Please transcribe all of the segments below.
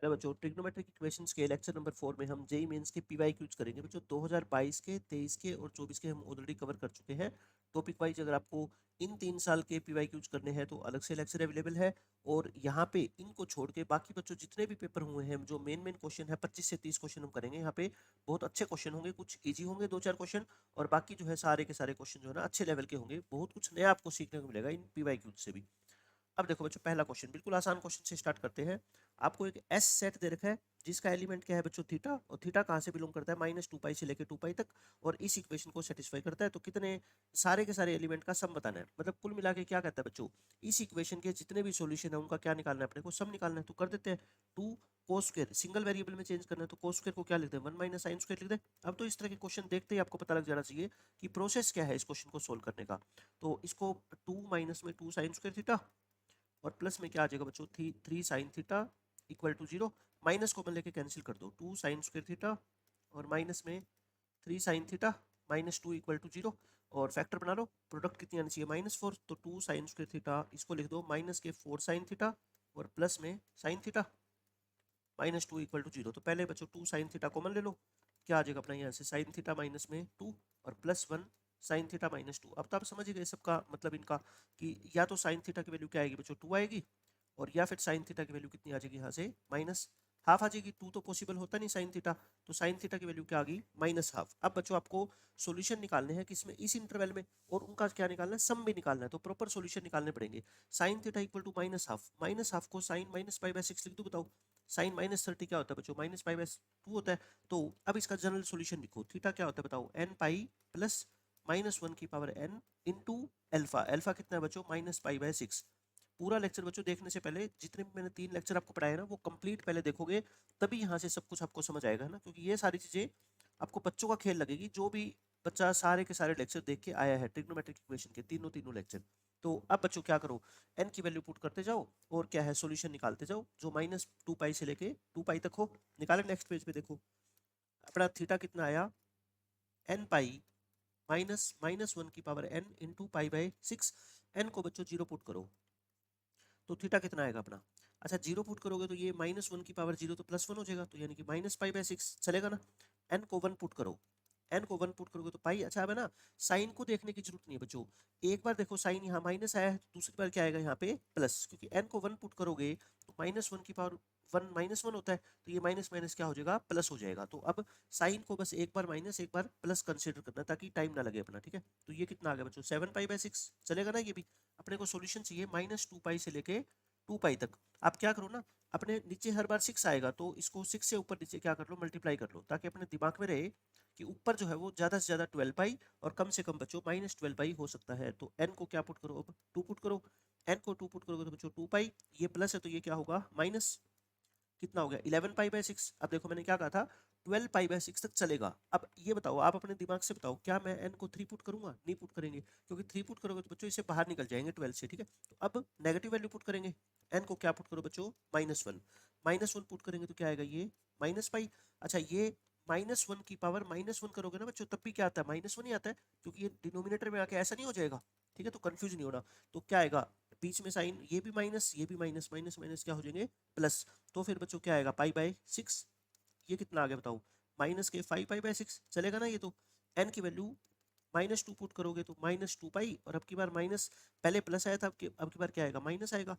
Hello बच्चों, trigonometric equations के lecture number 4 में हम जेई मेंस के पीवाई क्यूज करेंगे। बच्चों 2022 के, 23 के और 24 के हम ऑलरेडी कवर कर चुके हैं। टॉपिक वाइज अगर आपको इन 3 साल के पीवाई क्यूज करने हैं तो अलग से लेक्चर अवेलेबल है। और यहाँ पे इनको छोड़ के बाकी बच्चों जितने भी पेपर हुए हैं, जो मेन क्वेश्चन है 25 से 30 क्वेश्चन हम करेंगे। यहाँ पे बहुत अच्छे क्वेश्चन होंगे, कुछ ईजी होंगे 2-4 क्वेश्चन, और बाकी जो है सारे के सारे क्वेश्चन जो है ना अच्छे लेवल के होंगे। बहुत कुछ नया आपको सीखने को मिलेगा इन पीवाई क्यूज से भी। अब देखो बच्चों, पहला क्वेश्चन बिल्कुल आसान क्वेश्चन से स्टार्ट करते हैं। आपको एक एस सेट दे रखा है जिसका एलिमेंट क्या है बच्चों, थीटा। और थीटा कहाँ से बिलोंग करता है, -2 पाई से लेकर 2 पाई तक, और इस इक्वेशन को सेटिस्फाई करता है। तो कितने सारे के सारे एलिमेंट का सम बताना है, मतलब कुल मिला के क्या कहता है बच्चों, इस इक्वेशन के जितने भी सॉल्यूशन है उनका क्या निकालना है, अपने को सम निकालना है। तो कर देते हैं। 2 कोस स्क्वायर, सिंगल वेरिएबल में चेंज करना है तो कोस स्क्वायर को क्या लिख दें, 1 माइनस साइन स्क्वायर लिख दें। अब तो इस तरह के क्वेश्चन देखते ही आपको पता लग जाना चाहिए कि प्रोसेस क्या है इस क्वेश्चन को सोल्व करने का। तो इसको 2 माइनस में 2 साइन स्क्वायर थीटा, और प्लस में क्या आ जाएगा बच्चों, 3 sine theta equal to 0। Minus common लेके कैंसिल कर दो, 2 साइन स्क्वायर थीटा और माइनस में 3 साइन थीटा, -2 इक्वल टू 0। और फैक्टर बना लो, प्रोडक्ट कितनी आनी चाहिए, -4। तो 2 साइन स्क्वायर थीटा इसको लिख दो माइनस के 4 साइन थीटा, और प्लस में साइन थीटा, -2 इक्वल टू 0। तो पहले बच्चों 2 साइन थीटा कॉमन ले लो, क्या आ जाएगा अपना यहाँ से, साइन थीटा माइनस में 2 और प्लस 1 साइन थीटा -2। अब तो आप समझ गए सबका मतलब इनका, कि या तो साइन थीटा की वैल्यू क्या आएगी बच्चों, 2 आएगी, और या फिर साइन थीटा की वैल्यू कितनी आ जाएगी यहाँ से, माइनस हाफ आ जाएगी। 2 तो पॉसिबल होता नहीं साइन थीटा, तो साइन थीटा की वैल्यू क्या आ गई, -हाफ। अब बच्चों आपको सॉल्यूशन निकालने हैं किसमें, इस इंटरवल में, और उनका क्या निकालना है, सम भी निकालना है। तो प्रॉपर सॉल्यूशन निकालने पड़ेंगे। Sine theta equal to -half, -half को साइन -पाई/6 लिख दो, बताओ। साइन -30 क्या होता है बच्चों, -पाई/2 होता है। तो अब इसका जनरल सॉल्यूशन लिखो, थीटा क्या होता है बताओ, n पाई प्लस -1 की power n into alpha. Alpha कितना है बच्चों, -पाई/6। पूरा लेक्चर बच्चों देखने से पहले, जितने भी मैंने 3 लेक्चर आपको पढ़ाए ना, वो कंप्लीट पहले देखोगे, तभी यहाँ से सब कुछ आपको समझ आएगा ना। क्योंकि ये सारी चीजें आपको बच्चों का खेल लगेगी, जो भी बच्चा सारे के सारे लेक्चर देख के आया है ट्रिग्नोमेट्रिक इक्वेशन के, तीनों तीनों लेक्चर। तो अब बच्चों क्या करो, n की वैल्यू पुट करते जाओ, और क्या है सॉल्यूशन निकालते जाओ, जो -2 पाई से लेके 2 पाई तक हो। निकाले, नेक्स्ट पेज पे देखो, अपना थीटा कितना आया, n पाई -1 की पावर n इंटू पाई/6। n को बच्चों 0 पुट करो, तो थीटा कितना आएगा अपना। अच्छा, 0 पुट करोगे तो ये -1 की पावर 0 तो +1 हो जाएगा, तो यानी कि -पाई/6 चलेगा ना। n को 1 पुट करो, n को 1 पुट करोगे तो पाई। अच्छा, अब है ना, साइन को देखने की जरूरत नहीं है बच्चों। एक बार देखो साइन यहाँ माइनस आया है, तो दूसरी बार क्या आएगा यहाँ पे प्लस, क्योंकि n को 1 पुट करोगे तो -1 की पावर 1 -1 होता है, तो ये माइनस माइनस क्या हो जाएगा, प्लस हो जाएगा। तो अब साइन को बस एक बार माइनस एक बार प्लस कंसिडर करना, ताकि टाइम ना लगे अपना, ठीक है। तो ये कितना आ गया बच्चों, 7 पाई/6 चलेगा ना। ये भी अपने को सॉल्यूशन चाहिए -2 पाई से लेके 2 पाई तक। आप क्या करो ना, अपने नीचे हर बार 6 आएगा तो इसको 6 से ऊपर नीचे क्या कर लो, मल्टीप्लाई कर लो, ताकि अपने दिमाग में रहे कि ऊपर जो है वो ज्यादा से ज्यादा 12 पाई, और कम से कम बच्चों -12 पाई हो सकता है। तो n को क्या पुट करो, अब 2 पुट करो। n को 2 पुट करोगे तो बच्चों 2 पाई, ये प्लस है तो ये क्या होगा माइनस, कितना हो गया 11 पाई/6। अब देखो मैंने क्या कहा था, 12 पाई/6 तक चलेगा। अब ये बताओ, आप अपने दिमाग से बताओ, क्या मैं n को 3 पुट करूंगा, नहीं पुट करेंगे, क्योंकि 3 पुट करोगे तो बच्चों इसे बाहर निकल जाएंगे 12 से, ठीक है। तो अब नेगेटिव वैल्यू पुट करेंगे, n को क्या पुट करो बच्चों, -1। -1 पुट करेंगे तो क्या आएगा, ये -पाई। अच्छा, ये -1 की पावर -1 करोगे ना बच्चों, तब भी क्या आता है, -1 ही आता है, क्योंकि ये डिनोमिनेटर में आके ऐसा नहीं हो जाएगा, ठीक है। तो कंफ्यूज नहीं होना। तो क्या आएगा, बीच में साइन, ये भी माइनस, ये भी माइनस, माइनस माइनस क्या हो जाएंगे, प्लस। तो फिर बच्चों क्या आएगा, पाई/6। ये कितना आ गया बताओ, माइनस के 5 पाई/6 चलेगा ना। ये तो n की वैल्यू -2 पुट करोगे तो -2 पाई, और अब की बार माइनस, पहले प्लस आया था, अब की बार क्या आएगा, माइनस आएगा।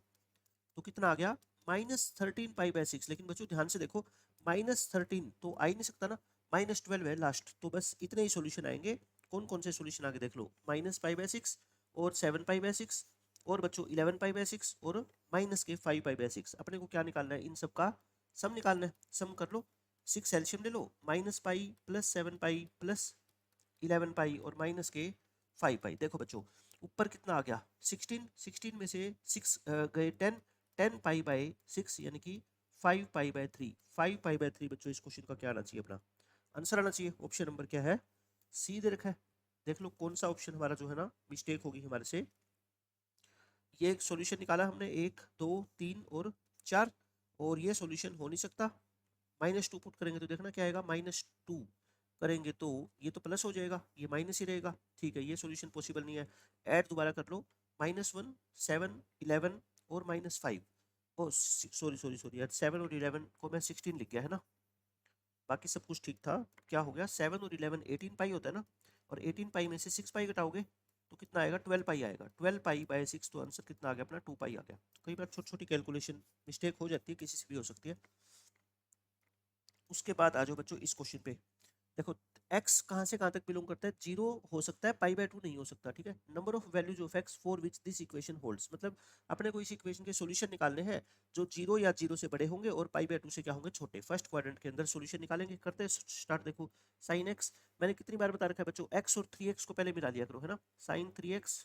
तो कितना आ गया, -13 पाई/6। लेकिन बच्चों ध्यान से देखो, -13 तो आ ही नहीं सकता ना, -12 है लास्ट, तो बस इतने ही सॉल्यूशन आएंगे। कौन कौन से सॉल्यूशन आगे देख लो, -पाई/6 और 7 पाई/6, और बच्चों 11 पाई/6, और माइनस के 5 पाई/6। अपने को क्या निकालना है, इन सब का सम निकालना है। सम कर लो, 6 एलसीएम ले लो, -पाई प्लस 7 पाई प्लस 11 पाई और माइनस के 5 पाई। देखो बच्चों, ऊपर कितना आ गया, 16, 16 में से 6 गए 10, 10 पाई/6 यानी कि 5 पाई/3। 5 पाई/3 बच्चों इस क्वेश्चन का क्या आना चाहिए, अपना आंसर आना चाहिए। ऑप्शन नंबर क्या है, सी दे रखा है। देख लो कौन सा ऑप्शन हमारा जो है ना मिस्टेक होगी हमारे से। ये एक सॉल्यूशन निकाला हमने, 1 2 3 और 4, और ये सॉल्यूशन हो नहीं सकता। -2 पुट करेंगे तो देखना क्या आएगा, -2 करेंगे तो ये तो प्लस हो जाएगा, ये माइनस ही रहेगा, ठीक है। ये सॉल्यूशन पॉसिबल नहीं है। ऐड दोबारा कर लो, -1 7 11 और -5। ओ सॉरी सॉरी सॉरी यार, 7 और 11 को मैं 16 लिख गया है ना, बाकी सब कुछ ठीक था। क्या हो गया, 7 और 11 18 पाई होता है ना, और 18 पाई में से 6 पाई घटाओगे तो कितना आएगा, 12 पाई आएगा। 12 पाई बाय 6, तो आंसर कितना आ गया अपना, 2 पाई आ गया। तो कई बार छोटी छोटी कैलकुलेशन मिस्टेक हो जाती है, किसी से भी हो सकती है। उसके बाद आ जाओ बच्चों इस क्वेश्चन पे। देखो, x कहाँ से कहाँ तक बिलोंग करता है, जीरो हो सकता है, पाई बाय 2 नहीं हो सकता, ठीक है। Number of values of x for which this equation holds, मतलब अपने को इस इक्वेशन के सॉल्यूशन निकालने हैं जो जीरो या जीरो से बड़े होंगे और पाई बाय 2 से क्या होंगे, छोटे। फर्स्ट क्वाड्रेंट के अंदर सॉल्यूशन निकालेंगे, करते हैं स्टार्ट। देखो साइन x, मैंने कितनी बार बता रखा है बच्चों, x और 3x को पहले मिला लिया करो, है ना। Sine 3x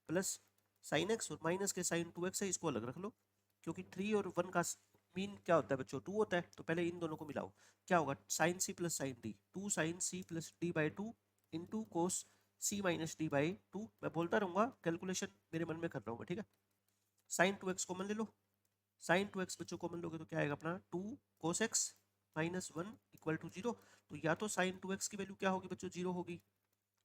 plus sine x, और माइनस के साइन 2x है, इसको अलग रख लो, क्योंकि 3 और 1 का मीन क्या होता है बच्चों, 2 होता है। तो पहले इन दोनों को मिलाओ, क्या होगा, sine C plus sine D, 2 sine C plus D by 2 into cos C minus D by 2। मैं बोलता रहूंगा, कैलकुलेशन मेरे मन में कर रहा हूँ मैं, ठीक है। साइन 2x कॉमन ले लो, साइन 2x बच्चों कॉमन लोगे तो क्या आएगा अपना, 2 cos x minus 1 equal to 0। तो या तो साइन 2x की वैल्यू क्या होगी बच्चों, 0 होगी,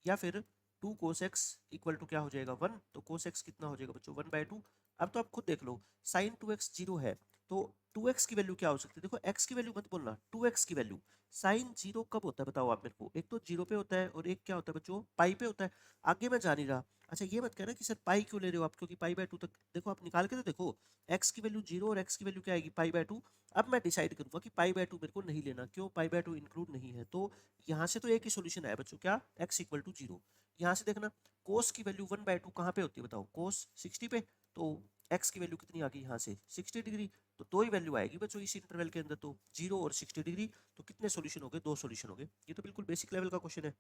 या फिर 2 कोस एक्स इक्वल टू क्या हो जाएगा, 1। तो कोस एक्स कितना हो जाएगा बच्चों, 1/2। अब तो आप खुद देख लो, साइन 2x 0 है, तो 2x की वैल्यू क्या हो सकती है, देखो x की वैल्यू मत बोलना, 2x की वैल्यू। साइन 0 कब होता है बताओ आप मेरे को, एक तो 0 पे होता है और एक क्या होता है बच्चों, पाई पे होता है। आगे मैं जा नहीं रहा। अच्छा ये मत कहना कि सर पाई क्यों ले रहे हो आप, क्योंकि पाई बाय 2 तक, देखो आप निकाल के तो देखो, x की वैल्यू 0 और x की वैल्यू क्या आएगी, पाई बाय 2। अब मैं डिसाइड करूंगा कि पाई बाय 2 मेरे को नहीं लेना, क्यों, पाई बाय 2 इंक्लूड नहीं है। तो यहाँ से तो एक ही सोल्यूशन आया बच्चों, क्या, x इक्वल टू 0। यहाँ से देखना, कोस की वैल्यू 1/2 कहाँ पे होती है बताओ, कोस 60 पे। तो x की वैल्यू कितनी आ गई यहाँ से, 60 डिग्री। तो दो ही वैल्यू आएगी बच्चों इस इंटरवल के अंदर, तो 0 और 60 डिग्री। तो कितने सॉल्यूशन हो गए, दो सॉल्यूशन हो गए। ये तो बिल्कुल बेसिक लेवल का क्वेश्चन है।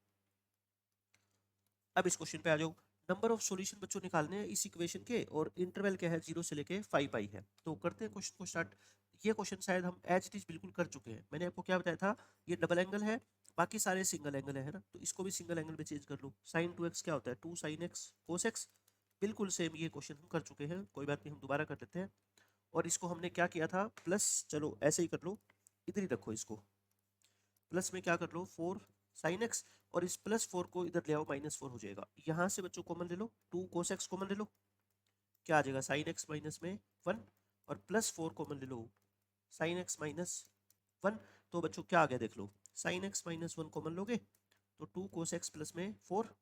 अब इस क्वेश्चन पे आ जाओ। नंबर ऑफ सॉल्यूशन बच्चों निकालने हैं इस इक्वेशन के, और इंटरवल क्या है, 0 से लेके 5 आई है। तो करते हैं क्वेश्चन को स्टार्ट। ये क्वेश्चन शायद हम एज इट इज बिल्कुल कर चुके हैं। मैंने आपको क्या बताया था, ये डबल एंगल है, बाकी सारे सिंगल एंगल है ना, तो इसको भी सिंगल एंगल में चेंज कर लो। साइन 2x क्या होता है, 2 साइन एक्स कोस एक्स। बिल्कुल सेम ये क्वेश्चन हम कर चुके हैं, कोई बात नहीं, हम दोबारा कर लेते हैं। और इसको हमने क्या किया था, प्लस, चलो ऐसे ही कर लो, इधर ही रखो इसको। प्लस में क्या कर लो, 4 साइन एक्स, और इस +4 को इधर ले आओ, -4 हो जाएगा। यहाँ से बच्चों कॉमन ले लो, 2 कोस एक्स कॉमन ले लो, क्या आ जाएगा, साइन एक्स माइनस में 1, और +4 कॉमन ले लो, साइन एक्स माइनस 1। तो बच्चों क्या आ गया देख लो, साइन एक्स माइनस 1 कॉमन लोगे तो 2 कोस एक्स प्लस में 4,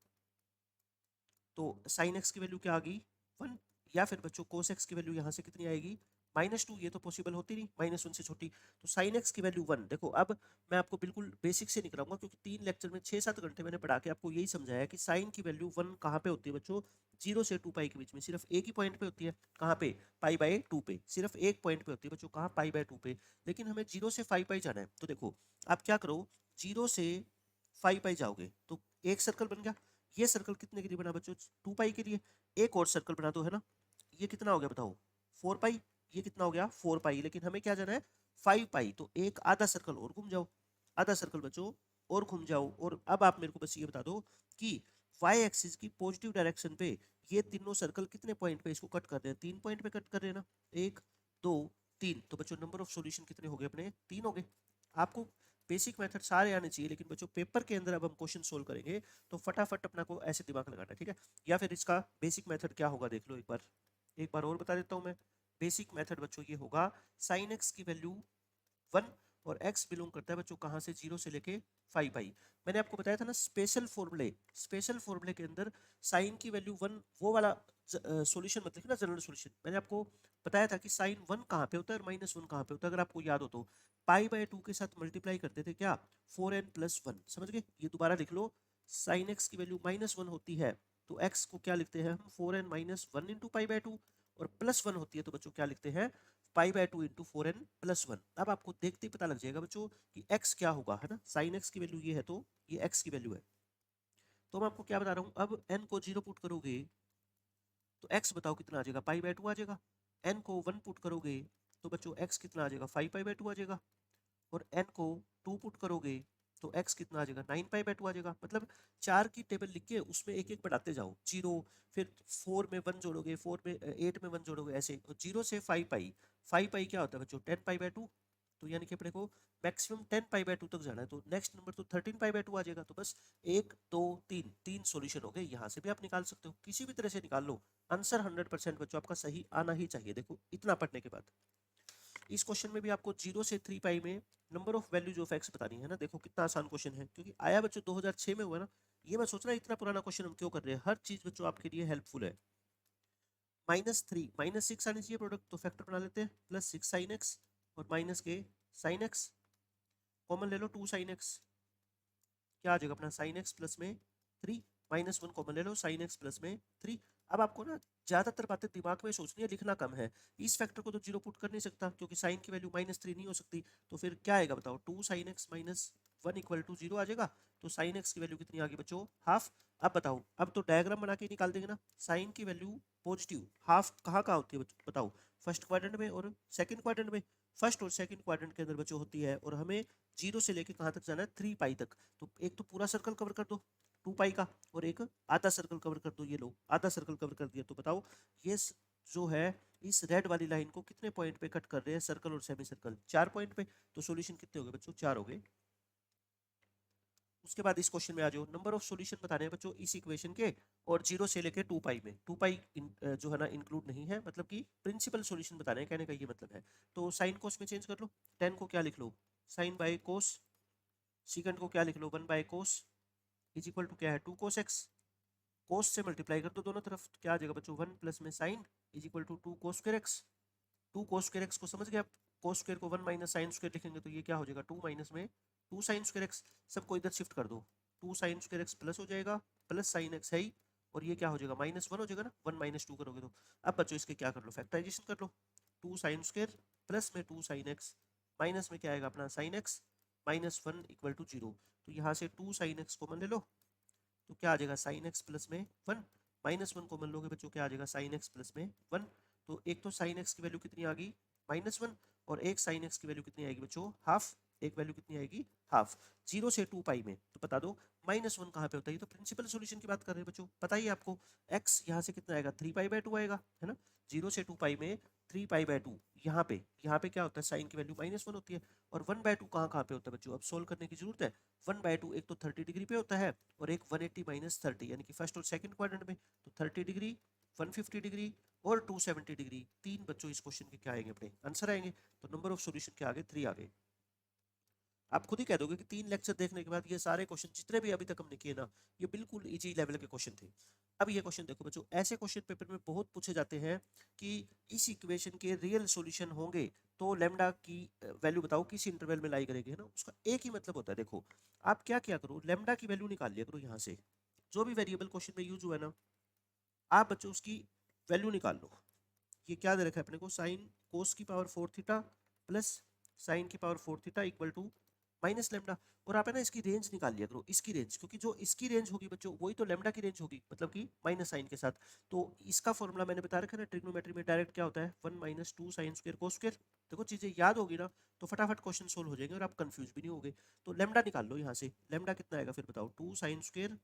तो साइन एक्स की वैल्यू क्या आ गई, 1। या फिर बच्चों कोस एक्स की वैल्यू यहाँ से कितनी आएगी, -2। ये तो पॉसिबल होती नहीं, -1 से छोटी। तो साइन एक्स की वैल्यू 1। देखो अब मैं आपको बिल्कुल बेसिक से निकलाऊंगा, क्योंकि 3 लेक्चर में 6-7 घंटे मैंने पढ़ा के आपको यही समझाया कि साइन की वैल्यू 1 कहाँ पे होती है बच्चों, 0 से 2 पाई के बीच में, सिर्फ एक ही पॉइंट पे होती है। कहाँ पे, पाई बाय 2 पे, सिर्फ एक पॉइंट पे होती है बच्चों, कहाँ, पाई बाय 2 पे। लेकिन हमें 0 से 5 पाई जाना है, तो देखो आप क्या करो, 0 से 5 पाई जाओगे तो एक सर्कल बन गया। ये सर्कल कितने के लिए बना बच्चों, 2 पाई के लिए। एक और सर्कल बना दो, है ना। ये कितना हो गया बताओ, 4 पाई। ये कितना हो गया, 4 पाई। लेकिन हमें क्या जाना है, 5 पाई। तो एक आधा सर्कल और घूम जाओ, आधा सर्कल बच्चों और घूम जाओ। और अब आप मेरे को बस ये बता दो कि वाई एक्सिस की पॉजिटिव डायरेक्शन पे ये तीनों सर्कल कितने पॉइंट पे इसको कट कर रहे हैं, 3 पॉइंट पे कट कर रहे हैं ना, 1 2 3। तो बच्चों नंबर ऑफ सॉल्यूशन कितने हो गए अपने, 3 हो गए। आपको बेसिक मेथड सारे आने चाहिए, लेकिन बच्चों पेपर के अंदर अब हम क्वेश्चन सोल्व करेंगे तो फटाफट अपना को ऐसे दिमाग लगाना है, ठीक है। या फिर इसका बेसिक मेथड क्या होगा देख लो एक बार और बता देता हूँ मैं। बेसिक मेथड बच्चों ये होगा, साइन एक्स की वैल्यू 1, और x बिलोंग करता है बच्चों कहाँ से, 0 से लेके 5 आई। मैंने आपको बताया था ना स्पेशल फॉर्मूले के अंदर साइन की वैल्यू 1, वो वाला सॉल्यूशन मत लिखना, जनरल सॉल्यूशन। मैंने आपको बताया था कि साइन 1 कहाँ पे होता है और -1 कहाँ पे होता है, अगर आपको याद हो तो पाई बाय 2 के साथ मल्टीप्लाई करते थे क्या, 4n+1, समझ गए। ये दोबारा लिख लो, साइन एक्स की वैल्यू -1 होती है तो x को क्या लिखते हैं हम, 4n-1 इंटू पाई बाय 2। और +1 होती है तो बच्चों क्या लिखते हैं, पाई बाय 2 इंटू 4n+1। अब आपको देखते ही पता लग जाएगा बच्चों कि x क्या होगा, है ना। साइन x की वैल्यू ये है, तो ये x की वैल्यू है। तो मैं आपको क्या बता रहा हूँ, अब n को 0 पुट करोगे तो x बताओ कितना आ जाएगा, पाई बाय 2 आ जाएगा। n को 1 पुट करोगे तो बच्चों x कितना आ जाएगा, 5 पाई बाय 2 आ जाएगा। और n को 2 पुट करोगे तो x कितना आ जाएगा, 9 पाई बाय 2 आ जाएगा। मतलब 4 की टेबल लिख के उसमें एक एक बढ़ाते जाओ, 0, फिर 4 में 1 जोड़ोगे, 4 में 8 में 1 जोड़ोगे, ऐसे। और 0 से 5 पाई, 5 पाई क्या होता है बच्चों, 10 पाई बाय 2। तो यानी कि अपने को मैक्सिमम 10 पाई बाय 2 तक जाना है, तो नेक्स्ट नंबर तो 13 पाई बाय 2 आ जाएगा। तो बस 1 2 3 तीन सॉल्यूशन हो गए। यहाँ से भी आप निकाल सकते हो, किसी भी तरह से निकाल लो, आंसर 100% बच्चों आपका सही आना ही चाहिए। देखो इतना पढ़ने के बाद इस क्वेश्चन में भी आपको 0 से 3 पाई में number of values of x बतानी है ना। देखो कितना आसान क्वेश्चन है, क्योंकि आया बच्चों 2006 में हुआ ना। ये मैं सोच रहा इतना पुराना क्वेश्चन हम क्यों कर रहे हैं। हर चीज बच्चों आपके लिए हेल्पफुल है। -3 -6 आनी चाहिए प्रोडक्ट, तो फैक्टर बना लेते हैं, +6 sin x और माइनस के sin x। कॉमन ले लो 2 sin x, क्या आ जाएगा अपना sin x प्लस में 3, -1 कॉमन ले लो sin x प्लस में 3। अब आपको ना ज्यादातर बातें दिमाग में सोचनी है, लिखना कम है। इस फैक्टर को तो जीरो पुट कर नहीं सकता, क्योंकि साइन की वैल्यू -3 नहीं हो सकती। तो फिर क्या आएगा बताओ, 2 sin x -1 इक्वल टू 0 आ जाएगा। तो sin x की वैल्यू कितनी आ गई बच्चों, हाफ। अब बताओ, अब तो डायग्राम बना के निकाल देंगे ना। साइन की वैल्यू पॉजिटिव, हाफ कहाँ कहाँ होती है बच्चों बताओ, फर्स्ट क्वाड्रेंट में और सेकंड क्वाड्रेंट में। फर्स्ट और सेकंड क्वाड्रेंट के अंदर बच्चों होती है, और हमें 0 से लेके कहाँ तक जाना है, 3 पाई तक। तो एक तो पूरा सर्कल कवर कर दो 2 पाई का, और एक आधा सर्कल कवर कर दो। ये लो आधा सर्कल कवर कर दिया। तो बताओ ये जो है इस रेड वाली लाइन को कितने पॉइंट पे कट कर रहे हैं, सर्कल और सेमी सर्कल, 4 पॉइंट पे। तो सॉल्यूशन कितने हो गए बच्चों, 4 हो गए। उसके बाद इस क्वेश्चन में आ जाओ, नंबर ऑफ सॉल्यूशन बताने हैं बच्चों इस इक्वेशन के, और 0 से लेके 2 पाई में। 2 पाई जो है ना इंक्लूड नहीं है, मतलब कि प्रिंसिपल सॉल्यूशन बताने हैं, कहने का ये मतलब है। तो साइन कोस में चेंज कर लो, 10 को क्या लिख लो, साइन बाय कोस। सेकंड को क्या लिख लो, 1 by cos is equal to क्या है, 2 कोस एक्स। कोस से मल्टीप्लाई कर दो दोनों तरफ, तो क्या आ जाएगा बच्चों, 1 प्लस में sine is equal to 2 cos square x. 2 cos square x को समझ गए आप, कोस स्क्वायर को 1 माइनस साइन स्क्वायर लिखेंगे, तो ये क्या हो जाएगा, 2 माइनस में 2 साइन स्क्वायर एक्स। सबको इधर शिफ्ट कर दो, 2 साइन स्क्वायर एक्स प्लस हो जाएगा, प्लस साइन एक्स है ही, और ये क्या हो जाएगा, -1 हो जाएगा ना, 1 माइनस 2 करोगे तो। अब बच्चों इसके क्या कर लो, फैक्टराइजेशन कर लो। 2 साइन स्क्वायर प्लस में 2 साइन एक्स, माइनस में क्या आएगा अपना साइन एक्स, -1 इक्वल टू 0। तो यहाँ से 2 साइन एक्स कॉमन ले लो, तो क्या आ जाएगा साइन एक्स प्लस में 1, -1 कॉमन लोगे बच्चों, क्या आ जाएगा साइन एक्स प्लस में 1। तो एक तो साइन एक्स की वैल्यू कितनी आ गई, -1, और एक साइन एक्स की वैल्यू कितनी आएगी बच्चों, हाफ। एक वैल्यू कितनी आएगी, हाफ। 0 से 2 पाई में, तो बता दो -1 कहाँ पे होता है, तो प्रिंसिपल सॉल्यूशन की बात कर रहे हैं बच्चों, पता ही है आपको। x यहाँ से कितना आएगा, 3 पाई/2 आएगा, है ना। 0 से 2 पाई में 3 पाई/2, यहाँ पे क्या होता है, साइन की वैल्यू -1 होती है। और 1/2 कहाँ कहाँ पे होता है बच्चों, अब सोल्व करने की जरूरत है। 1/2 एक तो 30 डिग्री पे होता है, और एक 180 माइनस 30, यानी कि फर्स्ट और सेकंड क्वाड्रेंट में। तो 30 डिग्री, 150 डिग्री और 270 डिग्री, तीन बच्चों इस क्वेश्चन के क्या आएंगे, अपने आंसर आएंगे। तो नंबर ऑफ सॉल्यूशन के आगे 3 आ गए। आप खुद ही कह दोगे कि 3 लेक्चर देखने के बाद ये सारे क्वेश्चन जितने भी अभी तक हमने किए ना, ये बिल्कुल इजी लेवल के क्वेश्चन थे। अब ये क्वेश्चन देखो बच्चों, ऐसे क्वेश्चन पेपर में बहुत पूछे जाते हैं कि इस इक्वेशन के रियल सॉल्यूशन होंगे तो लेमडा की वैल्यू बताओ किस इंटरवल में लाई करेगी, है ना। उसका एक ही मतलब होता है, देखो आप क्या क्या करो, लेमडा की वैल्यू निकाल लिया करो यहाँ से। जो भी वेरिएबल क्वेश्चन में यूज हुआ है ना, आप बच्चों उसकी वैल्यू निकाल लो। ये क्या दे रखा है अपने को, साइन कोस की पावर 4 थीटा प्लस साइन की power 4 theta equal to minus lambda. और आप है ना इसकी रेंज निकाल लिया करो, इसकी रेंज, क्योंकि जो इसकी रेंज होगी बच्चों वही तो लेमडा की रेंज होगी, मतलब कि माइनस साइन के साथ। तो इसका फॉर्मूला मैंने बता रखा है ना, ट्रिग्नोमेट्री में डायरेक्ट क्या होता है, 1 minus 2 sine square cos square. देखो चीजें याद होगी ना, तो फटाफट क्वेश्चन सोल्व हो जाएंगे और आप कंफ्यूज भी नहीं होगे। तो लेमडा निकाल लो यहाँ से, लेमडा कितना आएगा फिर बताओ, 2 sine square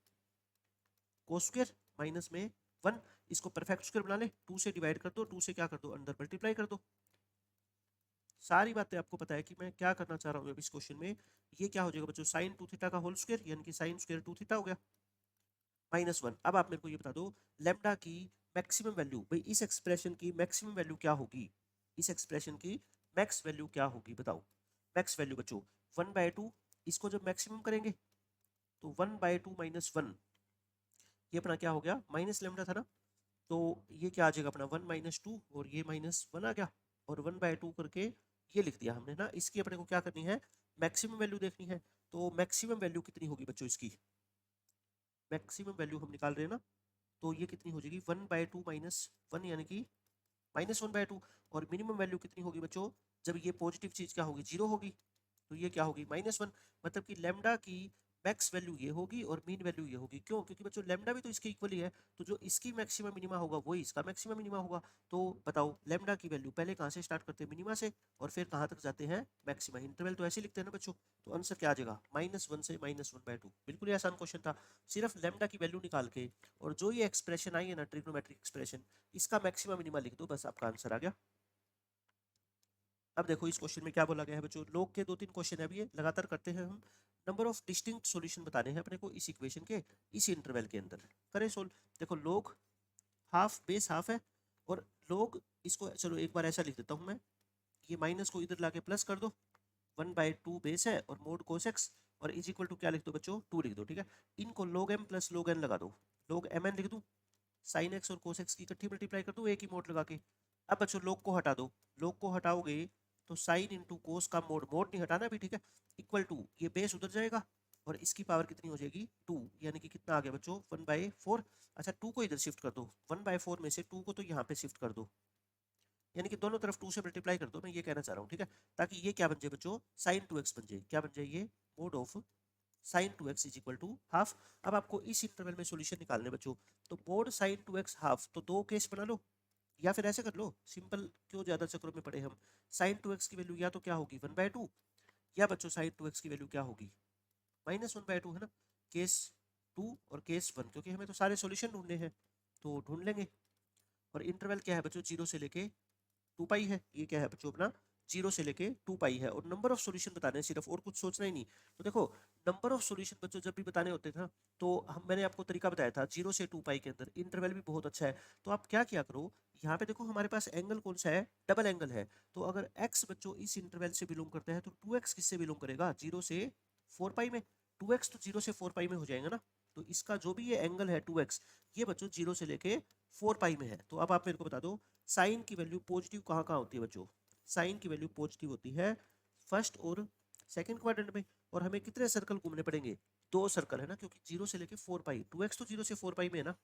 cos square minus में 1। इसको परफेक्ट स्क्वायर बना ले, 2 से डिवाइड कर दो, 2 से क्या कर दो, अंदर मल्टीप्लाई कर दो। सारी बातें आपको पता है कि मैं क्या करना चाह रहा हूँ इस क्वेश्चन में। ये क्या हो जाएगा बच्चों, साइन 2 थीटा का होल स्क्वायर, यानी कि साइन स्क्वायर 2 थीटा हो गया, -1। अब आप मेरे को ये बता दो, लेमडा की मैक्सिमम वैल्यू, भाई इस एक्सप्रेशन की मैक्सिमम वैल्यू क्या होगी, इस एक्सप्रेशन की मैक्स वैल्यू क्या होगी बताओ। मैक्स वैल्यू बच्चों 1/2, इसको जब मैक्सिमम करेंगे तो 1/2 -1, ये अपना क्या हो गया, माइनस लेमडा था ना। तो ये क्या आ जाएगा अपना 1 माइनस 2, और ये -1 आ गया, और 1/2 करके ये लिख दिया हमने ना। इसकी अपने को क्या करनी है, मैक्सिमम वैल्यू देखनी है। तो मैक्सिमम वैल्यू कितनी होगी बच्चों, इसकी मैक्सिमम वैल्यू हम निकाल रहे हैं ना, तो ये कितनी हो जाएगी, 1/2 -1, यानी कि -1/2। और मिनिमम वैल्यू कितनी होगी बच्चों, जब ये पॉजिटिव चीज क्या होगी, 0 होगी, तो ये क्या होगी, -1। मतलब कि लेमडा की मैक्स वैल्यू ये होगी और मीन वैल्यू ये होगी। क्यों, क्योंकि बच्चों लेमडा भी तो इसके इक्वल ही है, तो जो इसकी मैक्सिमम मिनिमा होगा वही इसका मैक्सिमम मिनिमा होगा। तो बताओ लेमडा की वैल्यू पहले कहाँ से स्टार्ट करते हैं, मिनिमा से, और फिर कहाँ तक जाते हैं, मैक्सिमा। इंटरवल तो ऐसे लिखते हैं ना बच्चों। तो आंसर क्या आ जाएगा, -1 से -1/2। बिल्कुल ही आसान क्वेश्चन था, सिर्फ लेमडा की वैल्यू निकाल के, और जो ये एक्सप्रेशन आई है ना ट्रिग्नोमेट्रिक एक्सप्रेशन, इसका मैक्सिमम मिनिमा लिख दो, बस आपका आंसर आ गया। अब देखो इस क्वेश्चन में क्या बोला गया है बच्चों, लोग के 2-3 क्वेश्चन है, अभी ये लगातार करते हैं हम। नंबर ऑफ डिस्टिंक्ट सॉल्यूशन बताने हैं अपने को इस इक्वेशन के, इस इंटरवल के अंदर। करें सोल्व। देखो लोग हाफ बेस हाफ है, और लोग, इसको चलो एक बार ऐसा लिख देता हूं मैं, ये माइनस को इधर लाके प्लस कर दो, 1/2 बेस है और मोड कोस एक्स, और इज इक्वल टू क्या लिख दो बच्चों, 2 लिख दो। ठीक है, इनको log m plus log n लगा दो, log mn लिख दूं, साइन एक्स और कोस एक्स की इकट्ठी मल्टीप्लाई कर दूं एक ही मोड लगा के। अब बच्चों log को हटा दो, log को हटाओगे तो साइन इंटू कोस का मोड, मोड नहीं हटाना भी, ठीक है, इक्वल टू ये बेस उधर जाएगा और इसकी पावर कितनी हो जाएगी 2, यानी कि कितना आ गया बच्चों 1/4। अच्छा 2 को इधर शिफ्ट कर दो, 1/4 में से 2 को तो यहाँ पे शिफ्ट कर दो, यानी कि दोनों तरफ 2 से मल्टीप्लाई कर दो, मैं ये कहना चाह रहा हूँ। ठीक है, ताकि ये क्या बन जाए बच्चों, साइन 2x बन जाए। क्या बन जाए ये, mod of sine 2x is equal to half. अब आपको इस इंटरवल में सॉल्यूशन निकालने बच्चों, तो मोड साइन 2x हाफ, तो दो केस बना लो, या फिर ऐसे कर लो सिंपल, क्यों ज्यादा चक्रों में पड़े हम। साइन 2x की वैल्यू या तो क्या होगी 1/2, या बच्चों साइन 2x की वैल्यू क्या होगी -1/2, है ना, केस 2 और केस 1, क्योंकि हमें तो सारे सॉल्यूशन ढूंढने हैं तो ढूंढ लेंगे। और इंटरवल क्या है बच्चों, 0 से लेके 2 पाई है, ये क्या है बच्चों अपना 0 से लेके 2 पाई है, और नंबर ऑफ सॉल्यूशन बताने हैं सिर्फ, और कुछ सोचना ही नहीं। तो देखो नंबर ऑफ सॉल्यूशन बच्चों जब भी बताने होते थे ना, तो मैंने आपको तरीका बताया था 0 से 2 पाई के अंदर, इंटरवल भी बहुत अच्छा है। तो आप क्या किया करो, यहाँ पे देखो हमारे पास एंगल कौन सा है, डबल एंगल है, तो अगर x बच्चों इस इंटरवल से बिलोंग करता है तो 2x किससे बिलोंग करेगा, 0 से 4 पाई में, 2x तो 0 से 4 पाई में हो जाएगा ना, तो इसका जो भी ये एंगल है 2x, ये बच्चों 0 से लेके 4 पाई में है। तो अब आप मेरे को बता दो साइन की वैल्यू पॉजिटिव कहाँ कहाँ होती है बच्चों, साइन की वैल्यू पॉजिटिव होती है फर्स्ट और सेकंड क्वाड्रेंट में, और हमें कितने सर्कल घूमने पड़ेंगे, 2 सर्कल, है ना, क्योंकि 0 से लेके 4 पाई, 2x तो 0 से 4 पाई में है ना।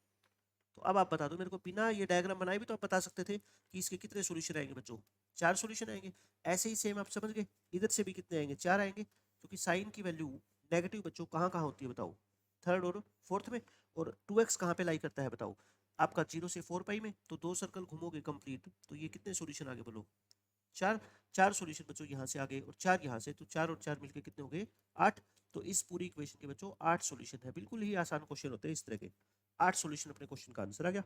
तो अब आप बता दो मेरे को, बिना ये डायग्राम बनाए भी तो आप बता सकते थे कि इसके कितने सॉल्यूशन आएंगे बच्चों, 4 सॉल्यूशन आएंगे। ऐसे ही सेम आप समझ गए, इधर से भी कितने आएंगे, 4 आएंगे, क्योंकि साइन की वैल्यू नेगेटिव बच्चों कहाँ कहाँ होती है बताओ, थर्ड और फोर्थ में, और 2x कहाँ पे लाई करता है बताओ, आपका 0 से 4 पाई में, तो 2 सर्कल घूमोगे कंप्लीट, तो ये कितने सॉल्यूशन आगे बोलो, 4, 4 सॉल्यूशन बच्चों यहाँ से आगे और 4 यहाँ से, तो 4 और 4 मिलके कितने हो गए 8। तो इस पूरी इक्वेशन के बच्चों 8 सॉल्यूशन है, बिल्कुल ही आसान क्वेश्चन होते हैं इस तरह के, 8 सॉल्यूशन अपने क्वेश्चन का आंसर आ गया।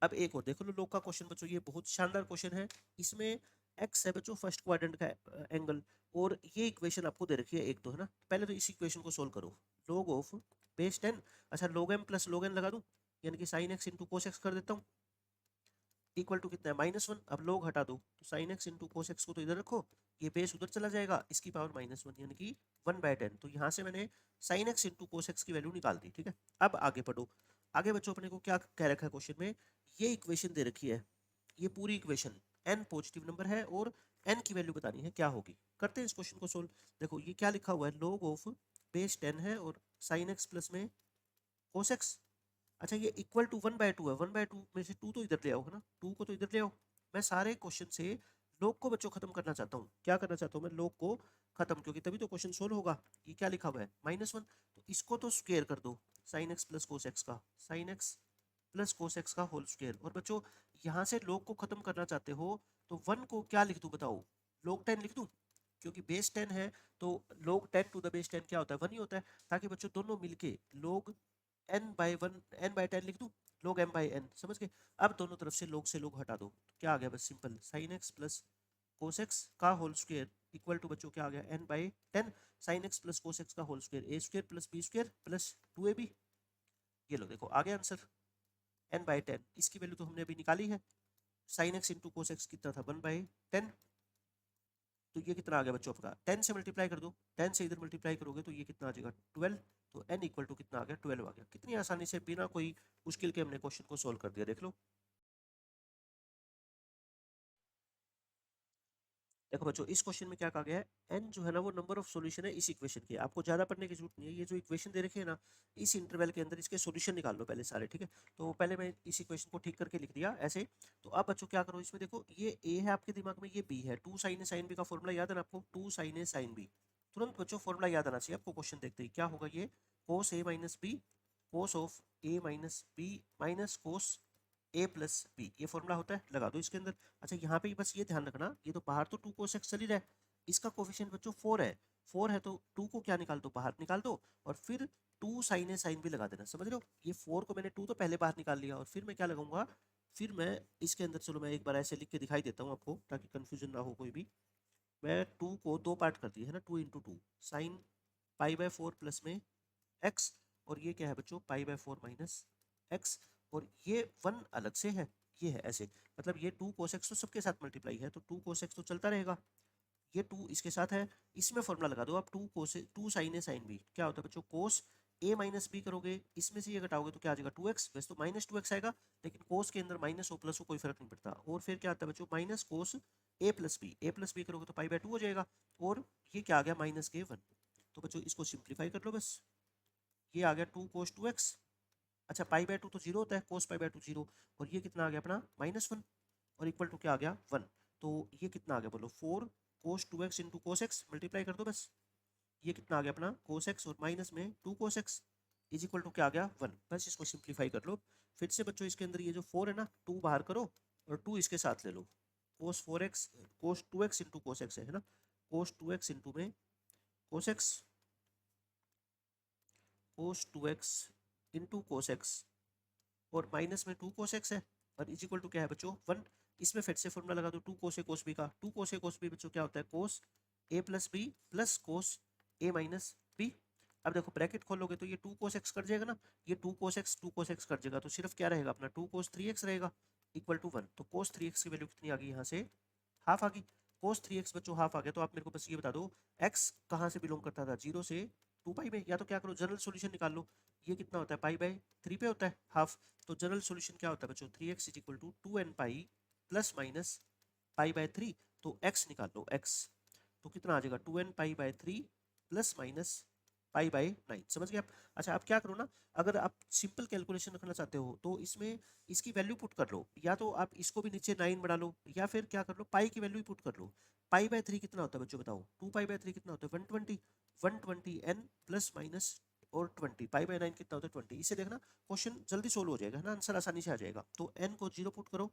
अब एक और देखो लो लोग का क्वेश्चन बच्चों, ये बहुत शानदार क्वेश्चन है, इसमें x है बच्चों फर्स्ट क्वाड्रेंट का एंगल, और ये इक्वेशन आपको दे रखी है एक तो, है ना, पहले तो इस इक्वेशन को सोल्व करो, log ऑफ बेस 10, अच्छा log m plus log n लगा दूं, यानी कि sin x into cos x कर देता हूँ, इक्वल टू कितना है -1। अब log हटा दो तो sin x into cos x को तो इधर रखो, ये बेस उधर चला जाएगा, इसकी पावर -1 यानी कि 1/10, तो यहाँ से मैंने sin x into cos x की वैल्यू निकाल दी। ठीक है, अब आगे पढ़ो, आगे बच्चों अपने को क्या कह रखा है क्वेश्चन में, ये इक्वेशन दे रखी है, ये पूरी इक्वेशन n पॉजिटिव नंबर है और n की वैल्यू बतानी है क्या होगी। करते हैं इस क्वेश्चन को सोल्व। देखो ये क्या लिखा हुआ है, log ऑफ बेस 10 है और sin x प्लस में cos x, अच्छा ये इक्वल टू 1/2 है, 1/2 में से 2 तो इधर ले आओ, है ना, 2 को तो इधर ले आओ। मैं सारे क्वेश्चन से log को बच्चों खत्म करना चाहता हूँ, क्या करना चाहता हूँ मैं, log को खत्म, क्योंकि तभी तो क्वेश्चन सोल्व होगा। ये क्या लिखा हुआ है -1, तो इसको तो स्क्वायर कर दो, sin x plus cos x का, sin x plus cos x का होल स्क्वायर। और बच्चों यहाँ से log को खत्म करना चाहते हो तो 1 को क्या लिख दूं बताओ, log 10 लिख दूं, क्योंकि बेस 10 है तो log 10 टू द बेस 10 क्या होता है 1 ही होता है, ताकि बच्चों दोनों मिलके log n/1 n/10 लिख दूं, log m/n, समझ गए। अब दोनों तरफ से log हटा दो, तो क्या आ गया बस simple, sin x plus cos x का होल स्क्वायर इक्वल टू बच्चों क्या आ गया n/10, sin x plus cos x का whole square a square plus b square plus 2ab। ये लो देखो आ गया आंसर n/10, इसकी वैल्यू तो हमने अभी निकाली है, sin x into cos x कितना था 1/10, तो ये कितना आ गया बच्चों आपका 10 से मल्टीप्लाई कर दो, 10 से इधर मल्टीप्लाई करोगे तो ये कितना आ जाएगा 12, तो n इक्वल टू कितना आ गया 12 आ गया। कितनी आसानी से बिना कोई मुश्किल के हमने क्वेश्चन को सोल्व कर दिया, देख लो। देखो बच्चों इस क्वेश्चन में क्या कहा गया है, n जो है ना वो नंबर ऑफ सॉल्यूशन है इस इक्वेशन के, आपको ज्यादा पढ़ने की जरूरत नहीं है, ये जो इक्वेशन दे रखे है ना, इस इंटरवल के अंदर इसके सॉल्यूशन निकाल लो पहले सारे। ठीक है, तो पहले मैं इस इक्वेशन को ठीक करके लिख दिया ऐसे। तो अब बच्चों क्या करो, इसमें देखो ये a है आपके दिमाग में, ये b है, 2 sin a sin b का फॉर्मूला याद है ना आपको, 2 sin a sin b, तुरंत बच्चों फॉर्मूला याद आना चाहिए आपको क्वेश्चन देखते ही, क्या होगा ये cos a minus b, cos of a minus b minus cos a plus B, ये फॉर्मूला होता है, लगा दो इसके अंदर। अच्छा यहाँ पे बस ये ध्यान रखना, ये तो बाहर तो 2 cos x चल ही रहा है, इसका कोफिशिएंट बच्चों 4 है, 4 है तो 2 को क्या निकाल दो, बाहर निकाल दो, और फिर 2 sin a sin b लगा देना, समझ रहे हो। ये 4 को मैंने 2 तो पहले बाहर निकाल लिया, और फिर मैं क्या लगाऊंगा, फिर मैं इसके अंदर, चलो मैं एक बार ऐसे लिख के दिखाई देता हूँ आपको ताकि कंफ्यूजन ना हो कोई भी। मैं 2 को 2 पार्ट कर दिया है ना, 2 इंटू 2 साइन π/4 प्लस में x, और ये क्या है बच्चों π/4 माइनस x, और ये 1 अलग से है, ये है ऐसे, मतलब ये 2 cos x तो सबके साथ मल्टीप्लाई है, तो 2 cos x तो चलता रहेगा, ये 2 इसके साथ है, इसमें फॉर्मूला लगा दो आप 2 साइन ए साइन बी, क्या होता है बच्चों कोस ए माइनस बी करोगे, इसमें से ये घटाओगे तो क्या आ जाएगा 2x, वैसे तो माइनस 2x आएगा, लेकिन कोस के अंदर माइनस हो प्लस हो कोई फर्क नहीं पड़ता, और फिर क्या आता है बच्चों माइनस कोस ए प्लस बी करोगे तो पाई बाय 2 हो जाएगा, और ये क्या आ गया माइनस के 1। तो बच्चों इसको सिंप्लीफाई कर लो बस, ये आ गया 2 cos 2x, अच्छा पाई बाय 2 तो जीरो होता है, कोस पाई बाय 2 जीरो, और ये कितना आ गया अपना -1, और इक्वल टू क्या आ गया 1, तो ये कितना आ गया बोलो 4 cos 2x into cos x, multiply कर दो बस, ये कितना आ गया अपना कोस एक्स, और माइनस में 2 cos x is equal to क्या आ गया 1, बस इसको सिंप्लीफाई कर लो। फिर से बच्चों इसके अंदर ये जो 4 है ना 2 बाहर करो और 2 इसके साथ ले लो, cos 2x into cos x है ना, cos 2x इंटू में cos x, cos 2x into cos x, और माइनस में 2 cos x है, और इज इक्वल टू क्या है बच्चों 1, इसमें फिर से फॉर्मूला लगा दो 2 cos a cos b का, 2 cos a cos b बच्चों क्या होता है cos a plus B plus cos a minus B. अब देखो ब्रैकेट खोलोगे तो ये 2 cos x कट जाएगा ना, ये 2 cos x कट जाएगा, तो सिर्फ क्या रहेगा अपना 2 cos 3x रहेगा इक्वल टू 1, तो cos 3x की वैल्यू कितनी आ गई यहाँ से हाफ आ गई, cos 3x बच्चों हाफ आ गया, तो आप मेरे को बस ये बता दो x कहाँ से बिलोंग करता था 0 से 2 पाई में, या तो क्या करो जनरल सॉल्यूशन निकाल लो, ये कितना होता है पाई बाय 3 पे होता है हाफ, तो जनरल सॉल्यूशन क्या होता है बच्चों 3x is equal to 2n pi plus minus pi by 3, तो x निकाल लो x, तो कितना आ जाएगा 2n pi by 3 plus minus pi bye 9, समझ गए आप। अच्छा आप क्या करो ना, अगर आप सिंपल कैलकुलेशन रखना चाहते हो तो इसमें इसकी वैल्यू पुट कर लो, या तो आप इसको भी नीचे 9 बढ़ा लो, या फिर क्या कर लो पाई की वैल्यू ही पुट कर लो। पाई बाय 3 कितना होता है बच्चों बताओ, 2 पाई बाय 3 कितना होता है 120, 120 n प्लस माइनस और 20 पाई बाय 9 कितना होता है 20, इसे देखना क्वेश्चन जल्दी सोल्व हो जाएगा है ना, आंसर आसानी से आ जाएगा। तो n को 0 पुट करो,